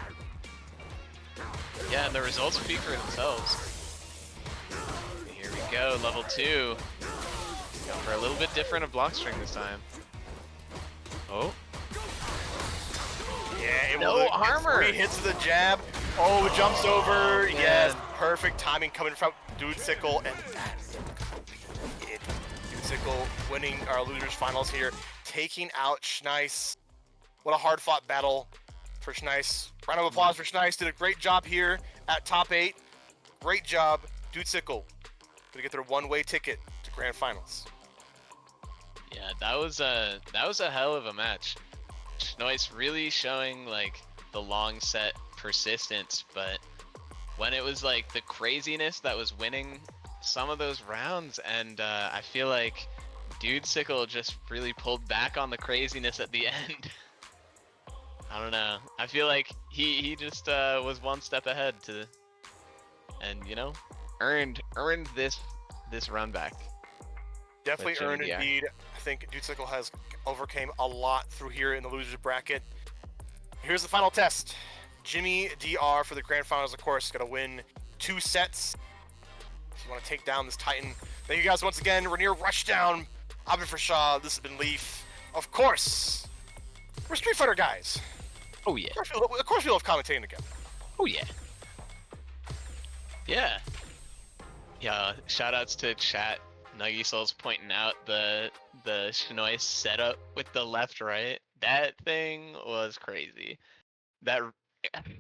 B: Yeah, and the results speak for themselves. Here we go, level 2. For a little bit different of block string this time. Oh.
A: Yeah, able
B: No
A: to get
B: armor.
A: 3 hits of the jab. Oh, it jumps over.
B: Man.
A: Yes, perfect timing coming from Dudesicle, and that's it. Dudesicle winning our losers finals here, taking out Schneis. What a hard-fought battle for Schneis. Round of applause for Schneis. Did a great job here at top 8. Great job, Dudesicle. Gonna get their one-way ticket to grand finals.
B: Yeah, that was a hell of a match. Schnoiz really showing like the long set persistence, but when it was like the craziness that was winning some of those rounds, and I feel like Dudesicle just really pulled back on the craziness at the end. I don't know. I feel like he just was one step ahead and you know, earned this run back.
A: Definitely
B: With Jimmy
A: earned
B: DR.
A: indeed. I think Dudesicle has overcame a lot through here in the losers bracket. Here's the final test. Jimmy DR for the grand finals, of course, got to win 2 sets. If you want to take down this Titan. Thank you guys once again. Rainier Rushdown, Abin Shaw. This has been Leaf. Of course, we're Street Fighter guys.
B: Oh yeah.
A: Of course we love commentating together.
B: Oh yeah. Yeah. Yeah, shoutouts to chat. Nuggy Souls pointing out the Schnoiz setup with the left right. That thing was crazy. That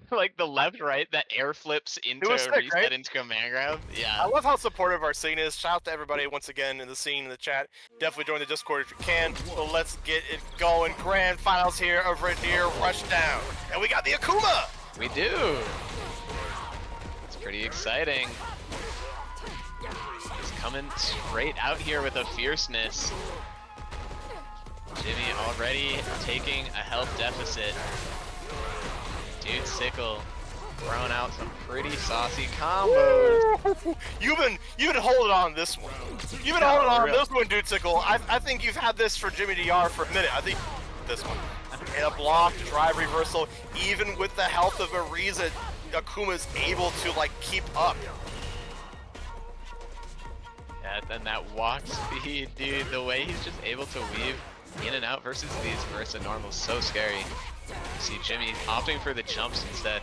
B: like the left right that air flips into
A: was sick,
B: reset
A: right?
B: into command grab.
A: I
B: Yeah.
A: love how supportive our scene is. Shout out to everybody once again in the scene, in the chat. Definitely join the Discord if you can. So let's get it going. Grand finals here of Rainier Rushdown. And we got the Akuma!
B: We do. It's pretty exciting. He's coming straight out here with a fierceness. Jimmy already taking a health deficit. Dudesicle throwing out some pretty saucy combos.
A: You've been holding on this one. You've been holding on this one, Dudesicle. I think you've had this for Jimmy DR for a minute. I think this one. And a block, drive reversal. Even with the health of Ariza, Akuma's able to like keep up.
B: Yeah, then that walk speed, dude, the way he's just able to weave in and out versus these Versa normals, so scary. You see Jimmy opting for the jumps instead.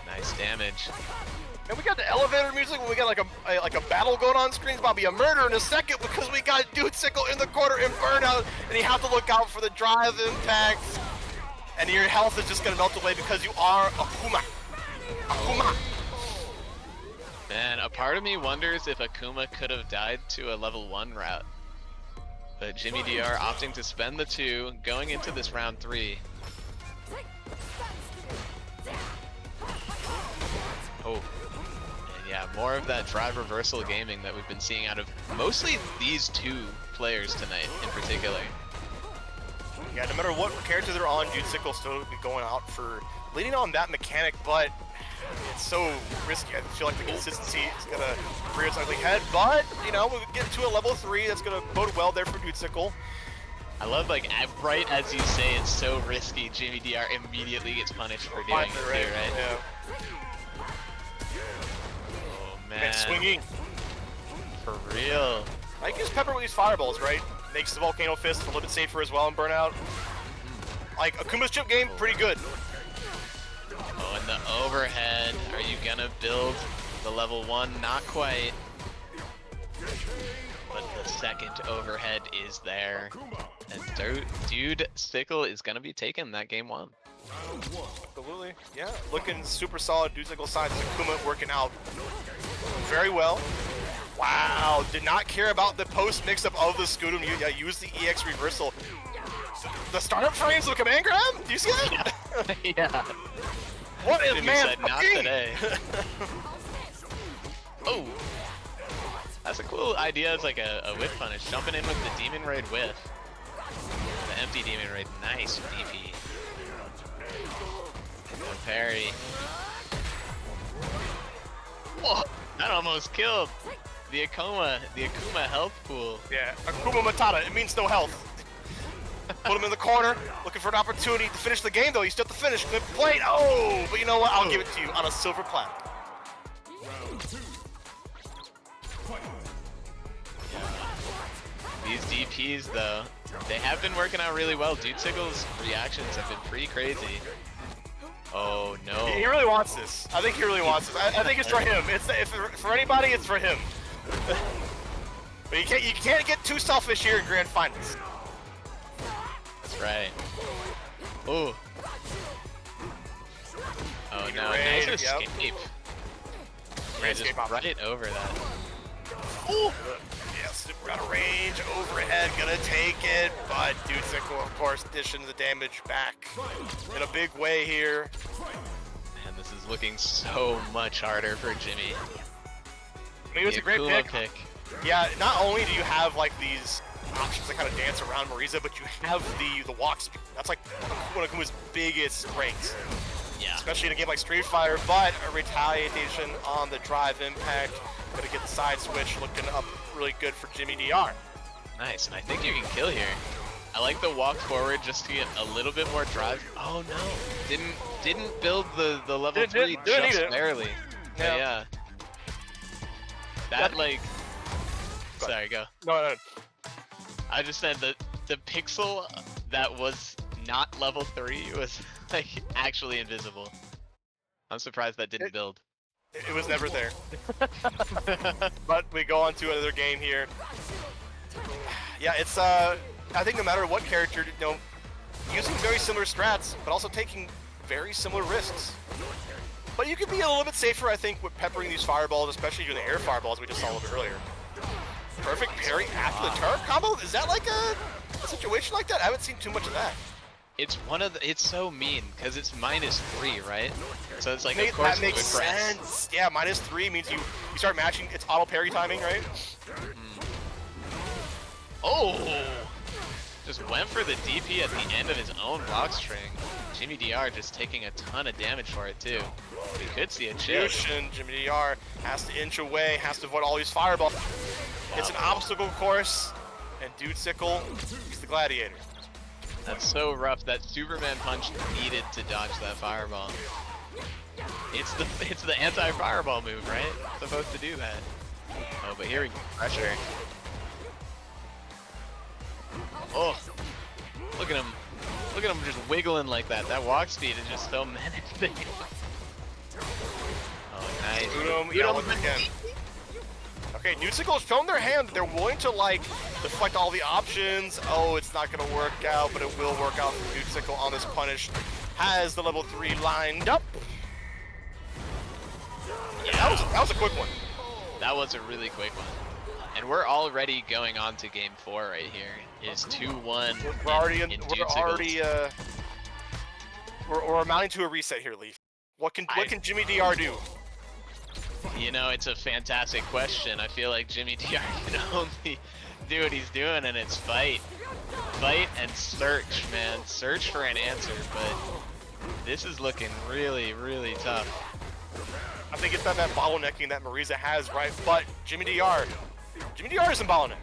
B: Nice damage.
A: And we got the elevator music when we got like a battle going on screen. It's about to be a murder in a second because we got Dudesicle in the corner in burnout, and you have to look out for the drive impacts. And your health is just gonna melt away because you are Akuma. Akuma.
B: Man, a part of me wonders if Akuma could have died to a level 1 route. But Jimmy DR opting to spend the 2, going into this round 3. Oh. And yeah, more of that drive reversal gaming that we've been seeing out of mostly these 2 players tonight in particular.
A: Yeah, no matter what character they're on, Dudesicle still be going out for leaning on that mechanic, but it's so risky. I feel like the consistency is gonna rear its ugly head, but you know, we'll get to a level 3 that's gonna bode well there for Dudetsicle.
B: I love like right as you say it's so risky, Jimmy DR immediately gets punished for doing it too, right?
A: Yeah.
B: Oh man.
A: And swinging.
B: For real.
A: I can use Pepper with these fireballs, right? Makes the Volcano Fist a little bit safer as well in Burnout. Like, Akuma's chip game, pretty good.
B: Oh, and the overhead. Are you gonna build the level 1? Not quite. But the second overhead is there. And Dudetsicle is gonna be taking that game 1.
A: Absolutely, yeah. Looking super solid. Dudetsicle side. Akuma working out very well. Wow, did not care about the post mix-up of the Scudum. Yeah, use the EX reversal. The startup frames of the command grab? Do you see that?
B: Yeah.
A: What is
B: Jimmy
A: man
B: said, not
A: fucking?
B: today. Oh. That's a cool idea as like a whip punish. Jumping in with the Demon Raid whiff. The empty Demon Raid. Nice DP. No parry. Whoa, that almost killed. The Akuma health pool.
A: Yeah, Akuma Matata, it means no health. Put him in the corner, looking for an opportunity to finish the game though. You still have to finish, clip plate. Oh, but you know what? I'll give it to you on a silver platter.
B: These DPs though, they have been working out really well. Dudetsickle's reactions have been pretty crazy. Oh no.
A: He really wants this. I think he really wants this. I think it's for him. If for anybody, it's for him. But you can't get too selfish here in grand finals.
B: That's right. Ooh. Oh no,
A: Raid,
B: nice
A: yep.
B: escape.
A: Great
B: Just
A: escape option.
B: right over that.
A: Ooh. Yeah, super out of range, overhead, gonna take it, but Dudetsicle, of course, dishing the damage back in a big way here.
B: Man, this is looking so much harder for Jimmy.
A: I mean, it was a great
B: Akuma
A: pick. Yeah, not only do you have like these options that kind of dance around Marisa, but you have the walk speed. That's like one of Akuma's biggest strengths.
B: Yeah.
A: Especially in a game like Street Fighter, but a retaliation on the drive impact. Gonna get the side switch looking up really good for Jimmy DR.
B: Nice, and I think you can kill here. I like the walk forward just to get a little bit more drive. Oh no, didn't build the level 3 just barely.
A: Yeah.
B: Yeah. That like, sorry, go.
A: No.
B: I just said that the pixel that was not level 3 was like actually invisible. I'm surprised that didn't build.
A: It was never there. But we go on to another game here. Yeah, it's I think no matter what character, you know, using very similar strats, but also taking very similar risks. But you could be a little bit safer, I think, with peppering these fireballs, especially doing the air fireballs we just saw a little bit earlier. Perfect parry after the turret combo? Is that like a situation like that? I haven't seen too much of that.
B: It's it's so mean because it's -3, right? So it's like, of course,
A: that makes sense. Yeah, -3 means you start matching. It's auto parry timing, right?
B: Oh, just went for the DP at the end of his own block string. Jimmy DR just taking a ton of damage for it too. We could see a chip.
A: Jimmy DR has to inch away, has to avoid all these fireballs. It's an obstacle course, and Dudetsicle, he's the gladiator.
B: That's so rough. That Superman punch needed to dodge that fireball. It's the anti-fireball move, right? It's supposed to do that. Oh, but here we go. Pressure. Oh, look at him. Look at him just wiggling like that. That walk speed is just so menacing. Oh, nice.
A: Yeah, once again. Okay, Dudetsicle has shown their hand that they're willing to like deflect all the options. Oh, it's not gonna work out, but it will work out for Dudetsicle on this punish. Has the level 3 lined up. Yeah, that was a quick one.
B: That was a really quick one. And we're already going on to game 4 right here. It's 2-1.
A: We're amounting to a reset here, Leaf. What can Jimmy DR do?
B: You know, it's a fantastic question. I feel like Jimmy DR can only do what he's doing, and it's fight. Fight and search, man. Search for an answer, but this is looking really, really tough.
A: I think it's that bottlenecking that Marisa has, right? But Jimmy DR isn't bottleneck.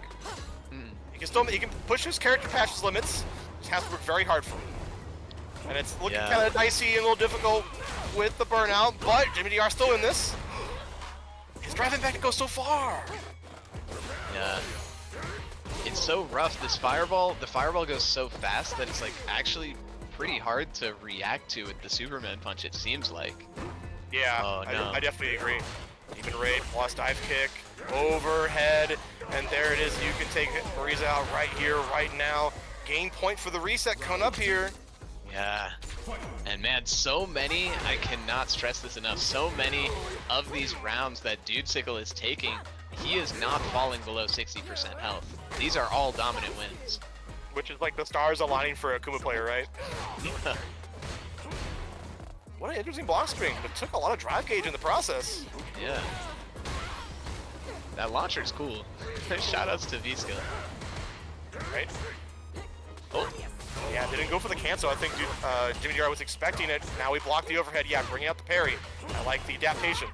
A: He can push his character past his limits. Just has to work very hard for it. And it's looking kind of dicey and a little difficult with the burnout, but Jimmy DR still in this. His driving back goes so far.
B: Yeah. It's so rough. The fireball goes so fast that it's like actually pretty hard to react to with the Superman punch, it seems like.
A: Yeah,
B: Oh, no.
A: I definitely agree. Even raid, plus dive kick, overhead, and there it is. You can take Marisa out right here, right now. Game point for the reset coming up here.
B: Yeah. And man, so many, I cannot stress this enough, so many of these rounds that Dudesicle is taking, he is not falling below 60% health. These are all dominant wins.
A: Which is like the stars aligning for a Kuma player, right? What an interesting block screen. It took a lot of drive gauge in the process.
B: Yeah. That launcher's cool. Shoutouts to V-Skill.
A: Right?
B: Oh.
A: Yeah, didn't go for the cancel. I think Jimmy DR was expecting it. Now we block the overhead. Yeah, bringing out the parry. I like the adaptation.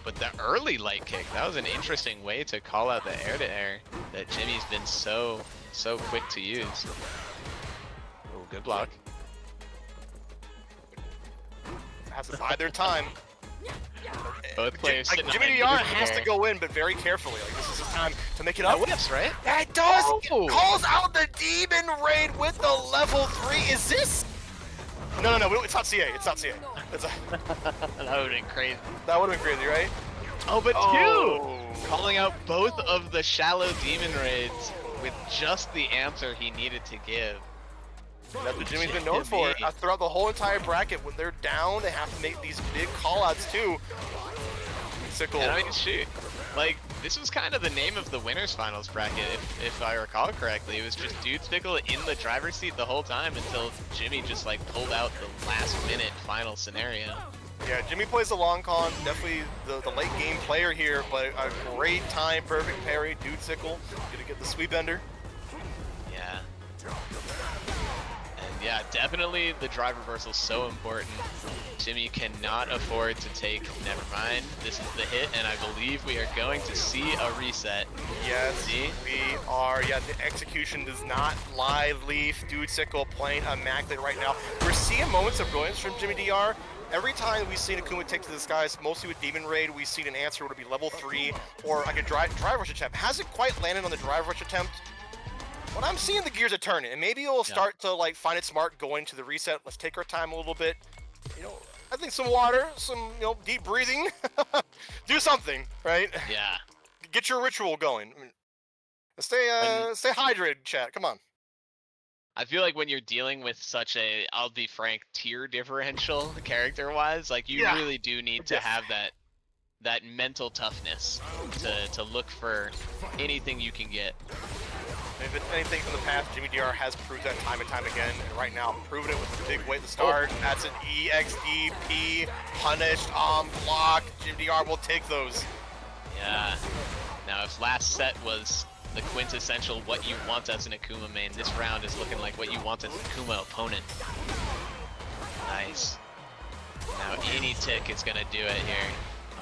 B: But the early light kick, that was an interesting way to call out the air-to-air that Jimmy's been so quick to use. Oh, good block.
A: Has to bide their time.
B: Both players
A: like Jimmy DR has to go in, but very carefully. Like this is his time to make it up.
B: That whips, right?
A: That does!
B: Oh.
A: It calls out the Demon Raid with the level 3. Is this? No, it's not CA. It's not CA. It's a...
B: That would have been crazy.
A: That would have been crazy, right?
B: Oh, but
A: Oh.
B: two! Calling out both of the shallow Demon Raids with just the answer he needed to give.
A: That's what Jimmy's been known for. Throughout the whole entire bracket, when they're down, they have to make these big call-outs too. Sickle.
B: And I mean, shoot. Like, this was kind of the name of the winners finals bracket, if I recall correctly. It was just Dudesicle in the driver's seat the whole time until Jimmy just like pulled out the last minute final scenario.
A: Yeah, Jimmy plays the long con, definitely the late game player here, but a great time, perfect parry, Dudesicle, gonna get the sweep ender.
B: Yeah. And yeah, definitely the drive reversal is so important. Jimmy cannot afford to take, never mind, this is the hit, and I believe we are going to see a reset.
A: Yes,
B: See?
A: we are. Yeah, the execution does not lie. Leaf, Dudesicle playing immaculate right now. We're seeing moments of brilliance from Jimmy DR. Every time we've seen Akuma take to the skies, mostly with Demon Raid, we've seen an answer would be level 3 or like a drive rush attempt. Hasn't quite landed on the drive rush attempt. But I'm seeing the gears are turning, and maybe it'll start to like find it smart going to the reset. Let's take our time a little bit. You know, I think some water, some deep breathing, do something, right?
B: Yeah.
A: Get your ritual going. I mean, stay hydrated, chat. Come on.
B: I feel like when you're dealing with such a, I'll be frank, tier differential character-wise, like you really do need to have that mental toughness to look for anything you can get.
A: If it's anything from the past, Jimmy DR has proved that time and time again, and right now proving it with a big way at the start. That's an EXDP, punished, block. Jimmy DR will take those.
B: Yeah. Now if last set was the quintessential what you want as an Akuma main, this round is looking like what you want as an Akuma opponent. Nice. Now any tick is gonna do it here.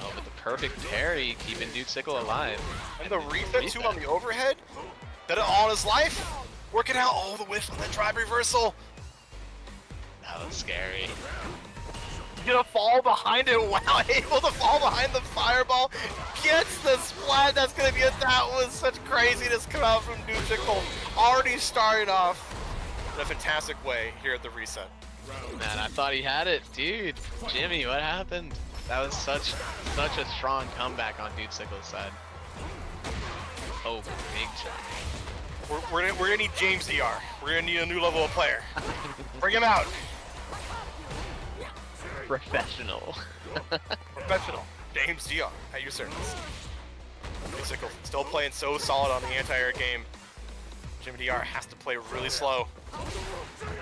B: Oh, but the perfect parry keeping Dudesicle alive.
A: And the reset too on the overhead. Did it all in his life. Working out all the way from that drive reversal.
B: That was scary.
A: Gonna fall behind it. Wow, able to fall behind the fireball. Gets the splat. That's gonna be it. That was such craziness come out from Dudesicle. Already started off in a fantastic way here at the reset.
B: Man, I thought he had it. Dude, Jimmy, what happened? That was such a strong comeback on Dudesicle's side. Oh, big shot.
A: We're gonna need James DR. We're gonna need a new level of player. Bring him out.
B: Professional.
A: Professional. James DR at your service. Dudesicle still playing so solid on the anti-air game. Jimmy DR has to play really slow.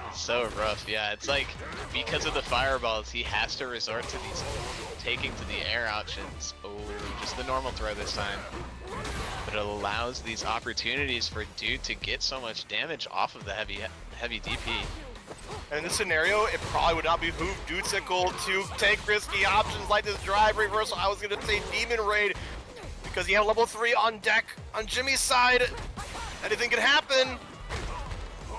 B: It's so rough, yeah. It's like, because of the fireballs, he has to resort to these taking to the air options. Oh, just the normal throw this time. But it allows these opportunities for Dude to get so much damage off of the heavy DP.
A: And in this scenario, it probably would not behoove Dudesicle to take risky options like this drive reversal. I was gonna say Demon Raid because he had a level 3 on deck on Jimmy's side. Anything can happen.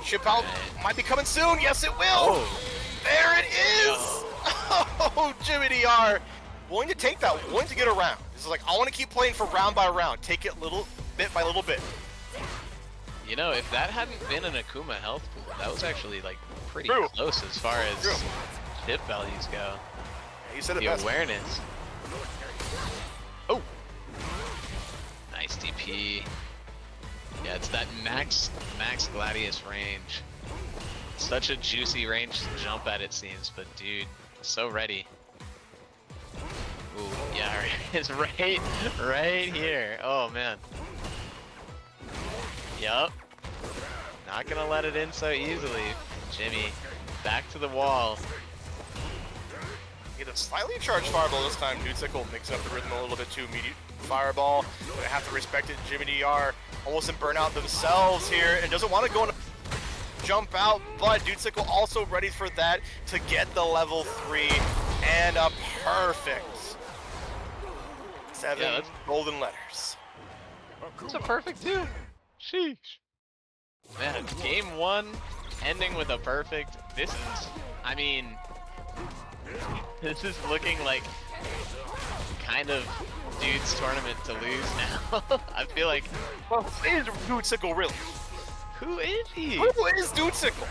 A: Ship out might be coming soon. Yes, it will.
B: Oh.
A: There it is. Oh, Jimmy DR. Willing to take that, willing to get around. This is like, I want to keep playing for round by round. Take it little bit by little bit.
B: You know, if that hadn't been an Akuma health pool, that was actually like pretty
A: True.
B: close as far as
A: True.
B: hit values go.
A: Yeah, you said it
B: The
A: best.
B: awareness. Oh! Nice DP. Yeah, it's that max Gladius range. Such a juicy range to jump at, it seems, but dude, so ready. Ooh, yeah, it's right here. Oh man. Yup. Not gonna let it in so easily. Jimmy, back to the wall.
A: Get a slightly charged fireball this time. Dudesicle mixing up the rhythm a little bit too. Immediate fireball. Gonna have to respect it. Jimmy DR almost in burnout themselves here and doesn't want to go in jump out, but Dudesicle also ready for that to get the level 3 and a perfect 7 golden letters.
B: It's a perfect 2. Sheesh. Man, game 1 ending with a perfect. This is, I mean, this is looking like kind of dude's tournament to lose now. I feel like,
A: Well, is Dudesicle really?
B: who is he?
A: Who is Dudesicle?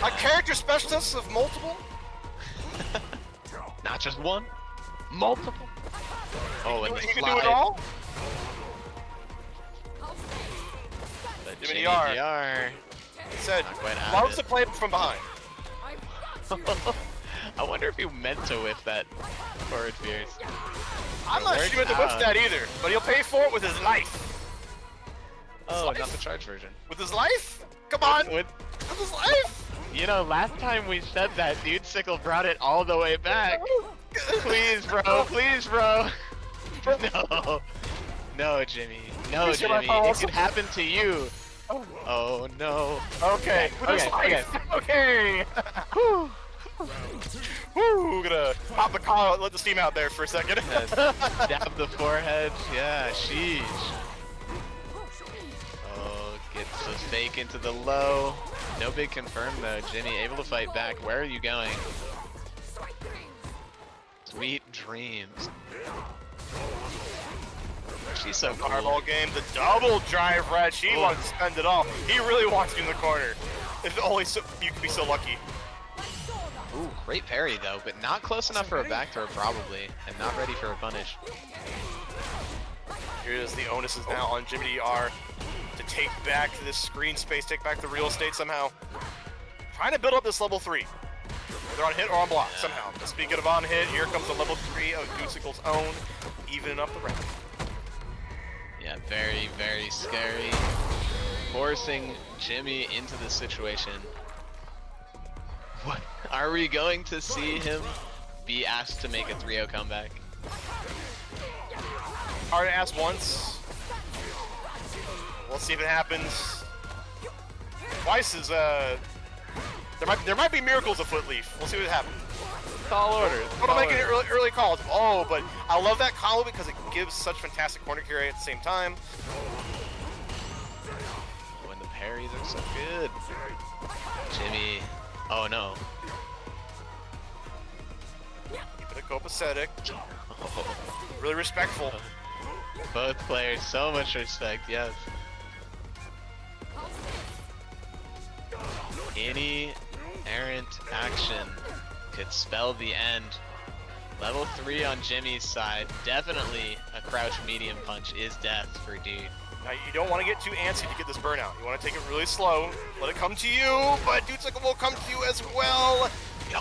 A: A character specialist of multiple?
B: Not just one, multiple. Oh, and the
A: He can
B: slide.
A: do it all?
B: But
A: Jimmy
B: Jimmy
A: DR.
B: DR.
A: He said,
B: Not quite out
A: loves
B: of
A: to play from behind.
B: I wonder if he meant to whiff that forward fierce.
A: I'm not
B: Worked
A: sure to whip
B: out.
A: that either, but he'll pay for it with his life.
B: Oh,
A: Slice.
B: not the charge version.
A: With his life? Come on!
B: With,
A: With his life?
B: you know, last time we said that, Dudesicle brought it all the way back. Please, bro. Please, bro. No. No, Jimmy. No,
A: Please hear my
B: Jimmy. It
A: calls.
B: could happen to you. Oh, no.
A: Okay, with his
B: Okay,
A: life. Okay. Whew. Whew, gonna pop the car, let the steam out there for a second.
B: Dab the forehead. Yeah, sheesh. Oh, gets a fake into the low. No big confirm though. Jimmy able to fight back. Where are you going? Sweet dreams. She's so cool.
A: Fireball game, the double drive red. She
B: Oh.
A: wants to spend it all. He really wants you in the corner. If only you could be so lucky.
B: Ooh, great parry though, but not close enough for a back throw probably, and not ready for a punish.
A: Here's the onus is now on Jimmy DR to take back this screen space, take back the real estate somehow. Trying to build up this level 3. Whether on hit or on block, somehow. Speaking of on hit, here comes the level 3 of Dudesicle's own, evening up the round.
B: Yeah, very, very scary. Forcing Jimmy into this situation. What? Are we going to see him be asked to make a 3-0 comeback?
A: Hard to ask once. We'll see if it happens. Twice is there might be miracles afoot, Leaf. We'll see what happens.
B: Tall orders.
A: But I'm making it early calls. Oh, but I love that combo because it gives such fantastic corner carry at the same time.
B: When the parries are so good. Jimmy. Oh no.
A: Keep it a copacetic.
B: Oh.
A: Really respectful.
B: Both players, so much respect, yes. Any errant action could spell the end. Level 3 on Jimmy's side. Definitely a crouch medium punch is death for dude.
A: Now you don't want to get too antsy to get this burnout. You want to take it really slow. Let it come to you, but Dudesicle will come to you as well.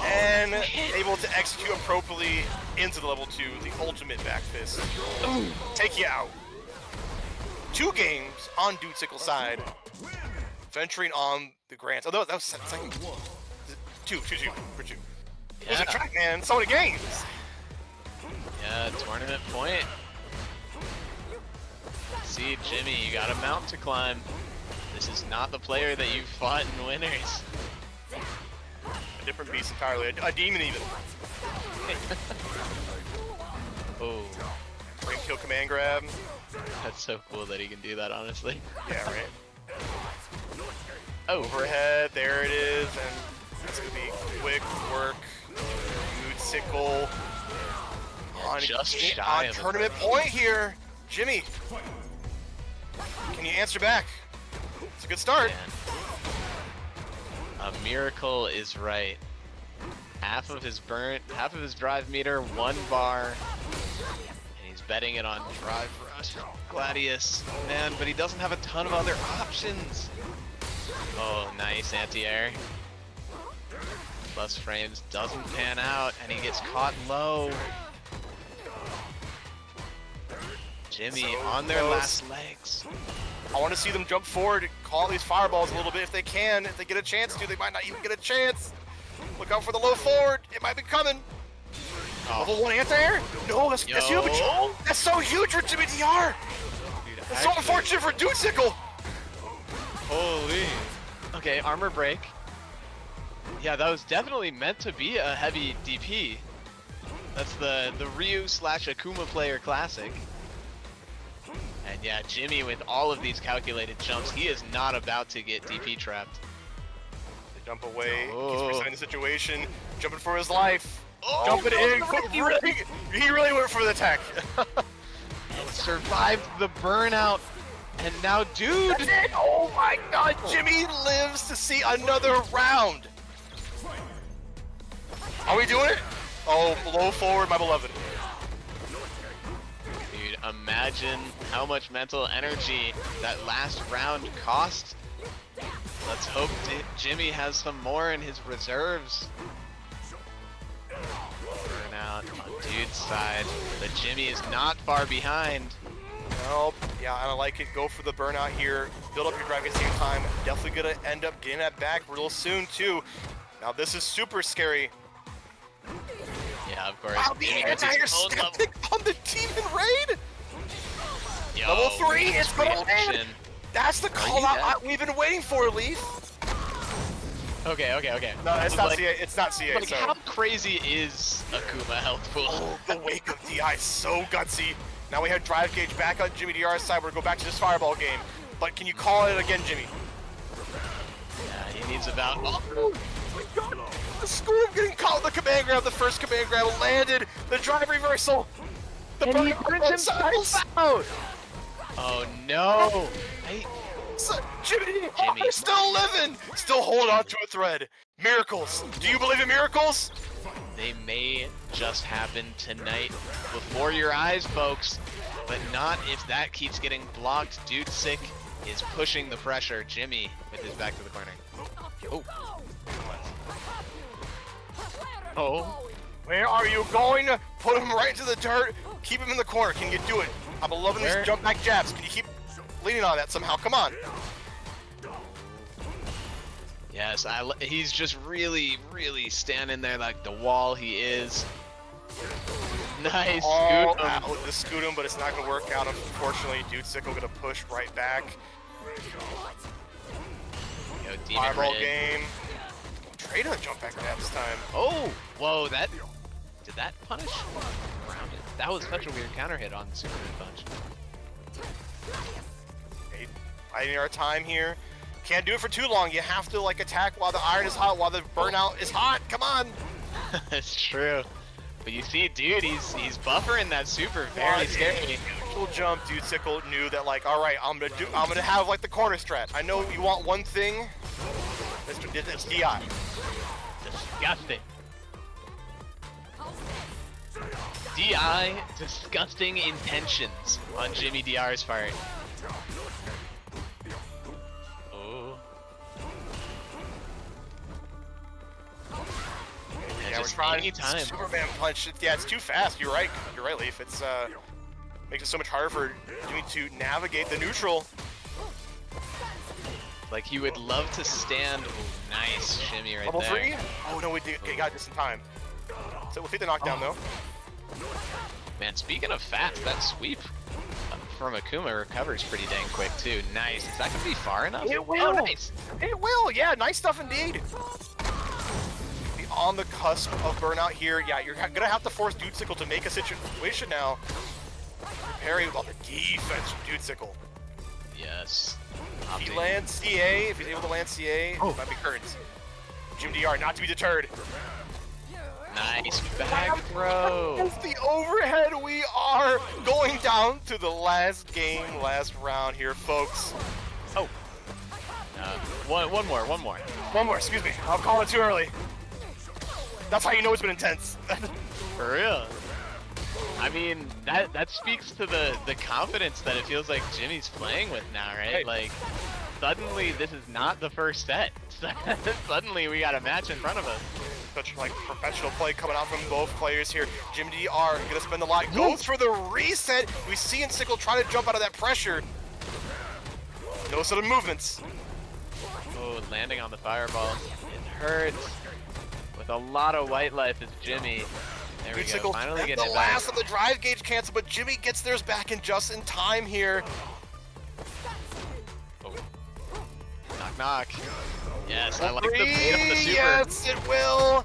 A: And able to execute appropriately into the level 2, the ultimate back fist. Take you out. 2 games on Dudesicle's side. Venturing on the Grants. Oh, that was second. 2 for 2. It was a track, man. So many games.
B: Yeah, tournament point. See, Jimmy, you got a mount to climb. This is not the player that you fought in winners.
A: A different beast entirely. A demon even.
B: Oh,
A: Ring kill command grab.
B: that's so cool that he can do that, honestly.
A: Yeah, right.
B: Oh,
A: Overhead, there it is, and it's gonna be quick work. Mood sickle. On,
B: just shy
A: on
B: of a
A: tournament point here. Jimmy, can you answer back? It's a good start.
B: man. A miracle is right. Half of his drive meter, 1 bar. And he's betting it on drive rush. Gladius, man, but he doesn't have a ton of other options. Oh, nice anti-air. Plus frames doesn't pan out, and he gets caught low. Jimmy
A: So
B: on their
A: close.
B: last legs.
A: I want to see them jump forward and call these fireballs a little bit if they can. If they get a chance to, they might not even get a chance. Look out for the low forward. It might be coming.
B: Oh,
A: Level 1 anti-air? No, that's huge.
B: Yo.
A: That's so huge for Jimmy DR.
B: dude,
A: That's so
B: actually-
A: unfortunate for Dude Sickle.
B: Holy. Okay, armor break. Yeah, that was definitely meant to be a heavy DP. That's the Ryu / Akuma player classic. And yeah, Jimmy with all of these calculated jumps, he is not about to get DP trapped.
A: They jump away.
B: Oh.
A: He's resetting the situation. Jumping for his life.
B: Oh,
A: Jumping in.
B: no,
A: He really went for the attack.
B: survived the burnout. And now, dude,
A: That's it. Oh my god. Jimmy lives to see another round. Are we doing it? Oh, low forward, my beloved.
B: dude, imagine how much mental energy that last round cost. Let's hope Jimmy has some more in his reserves. Burnout on Dude's side, but Jimmy is not far behind.
A: Nope. Yeah, I like it. Go for the burnout here. Build up your drive at the same time. Definitely gonna end up getting that back real soon too. Now this is super scary.
B: Yeah, of course.
A: Wow, the
B: Jimmy gets his
A: anti-air
B: own level.
A: skeptic on the demon raid.
B: Yo,
A: Level 3 is gonna land.
B: reaction.
A: That's the call
B: dead?
A: out we've been waiting for, Leaf.
B: Okay.
A: No, it's not
B: Like-
A: CA. It's not CA.
B: Like,
A: so.
B: how crazy is Akuma health pool?
A: Oh, the wake of DI is so gutsy. Now we have drive gauge back on Jimmy DR's side. We're gonna go back to this fireball game. But can you call it again, Jimmy?
B: Yeah, he needs about.
A: Oh my god! The school of getting caught with the command grab. The first command grab landed. The drive reversal. The burn
B: out. Oh no! Hey,
A: Jimmy,
B: Jimmy.
A: is still living. Still holding on to a thread. Miracles. Do you believe in miracles?
B: they may just happen tonight before your eyes, folks. But not if that keeps getting blocked. Dude Sick is pushing the pressure. Jimmy with his back to the corner. Oh. Oh.
A: Where are you going? Put him right into the dirt. Keep him in the corner. Can you do it? I'm loving
B: Where?
A: these jump back jabs. Can you keep leaning on that somehow? Come on.
B: Yes, he's just really standing there like the wall he is. Nice
A: All
B: scoot.
A: out the scoot him, but it's not going to work out. Unfortunately, Dude Sickle going to push right back.
B: Yo, Demon
A: Fireball
B: Red.
A: game. Trade a jump back jab this time.
B: Oh, whoa, did that punish? Grounded. That was such a weird counter hit on Superman Punch.
A: Okay, biding our time here. Can't do it for too long. You have to like attack while the iron is hot, while the burnout is hot. Come on.
B: That's true. But you see, dude, he's buffering that super very scary.
A: Neutral jump. Dude Sickle knew that like, all right, I'm gonna have like the corner strat. I know you want one thing. It's DI.
B: Disgusting. DI, disgusting intentions on Jimmy DR's part. Oh. And
A: Yeah, we're
B: just
A: trying
B: anytime.
A: Superman punch. Yeah, it's too fast. You're right. You're right, Leaf. It's makes it so much harder for Jimmy to navigate the neutral.
B: Like he would love to stand. Oh, nice shimmy right
A: Level
B: there.
A: 3? Oh no, we got this in time. So we'll take the knockdown though.
B: Man, speaking of fast, that sweep from Akuma recovers pretty dang quick too. Nice. Is that gonna be far enough?
A: It will.
B: Oh, nice.
A: It will. Yeah, nice stuff indeed. Be on the cusp of burnout here. Yeah, you're gonna have to force Dude Sickle to make a situation now. Parry with all the defense from Dude Sickle.
B: Yes.
A: If he lands CA, if he's able to land CA, it might be curtains. Jim DR not to be deterred.
B: Nice back throw.
A: That's the overhead. We are going down to the last game, last round here, folks. Oh,
B: One more.
A: one more, excuse me. I'll call it too early. That's how you know it's been intense.
B: For real. I mean, that speaks to the confidence that it feels like Jimmy's playing with now, right?
A: Hey.
B: Like, suddenly this is not the first set. Suddenly we got a match in front of us.
A: Such like professional play coming out from both players here. Jim DR gonna spend a lot. Goes for the reset. We see Sickle trying to jump out of that pressure. No sudden movements.
B: Oh, landing on the fireball. It hurts. With a lot of white life is Jimmy. There we
A: Dude
B: go.
A: Sickle
B: Finally
A: the
B: getting it
A: last
B: back.
A: of the drive gauge cancel, but Jimmy gets theirs back in just in time here.
B: Oh. Knock. Yes, I like the bait on the super.
A: Yes, it will.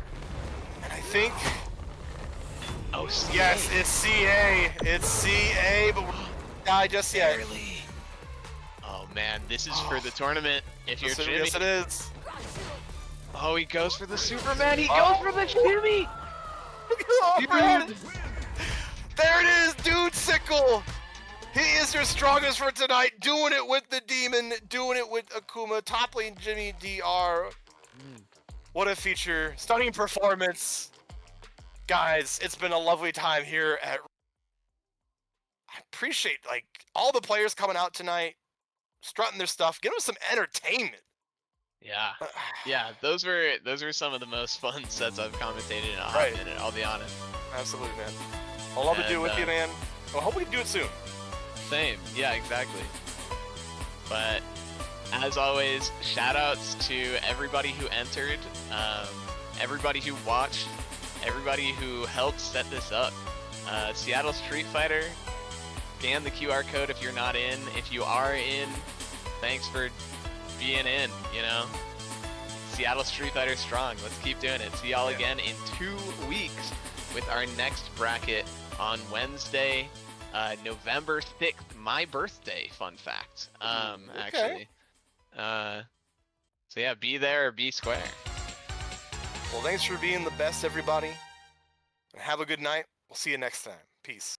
A: And I think,
B: Oh, CA.
A: yes, it's CA. It's CA, but I just yet.
B: Barely. Oh man, this is for the tournament. If you're Jimmy.
A: Yes, it is.
B: Oh, he goes for the Superman. He
A: Oh.
B: goes for the Jimmy.
A: Oh, man.
B: Dude.
A: There it is, Dude Sickle. He is your strongest for tonight. Doing it with the Demon, doing it with Akuma, toppling Jimmy DR. What a feature. Stunning performance. Guys, it's been a lovely time here at... I appreciate, like, all the players coming out tonight, strutting their stuff, giving us some entertainment.
B: Yeah, those were some of the most fun sets I've commentated in a hot minute, I'll be honest.
A: Absolutely, man. I'll love to do it with you, man. I hope we can do it soon.
B: Same, yeah, exactly. But as always, shout outs to everybody who entered, everybody who watched, everybody who helped set this up. Seattle Street Fighter, scan the QR code if you're not in. If you are in, thanks for being in, you know? Seattle Street Fighter strong. Let's keep doing it. See y'all again in 2 weeks with our next bracket on Wednesday, November 6th, my birthday, fun fact, actually. So yeah, be there or be square.
A: Well, thanks for being the best, everybody. And have a good night. We'll see you next time. Peace.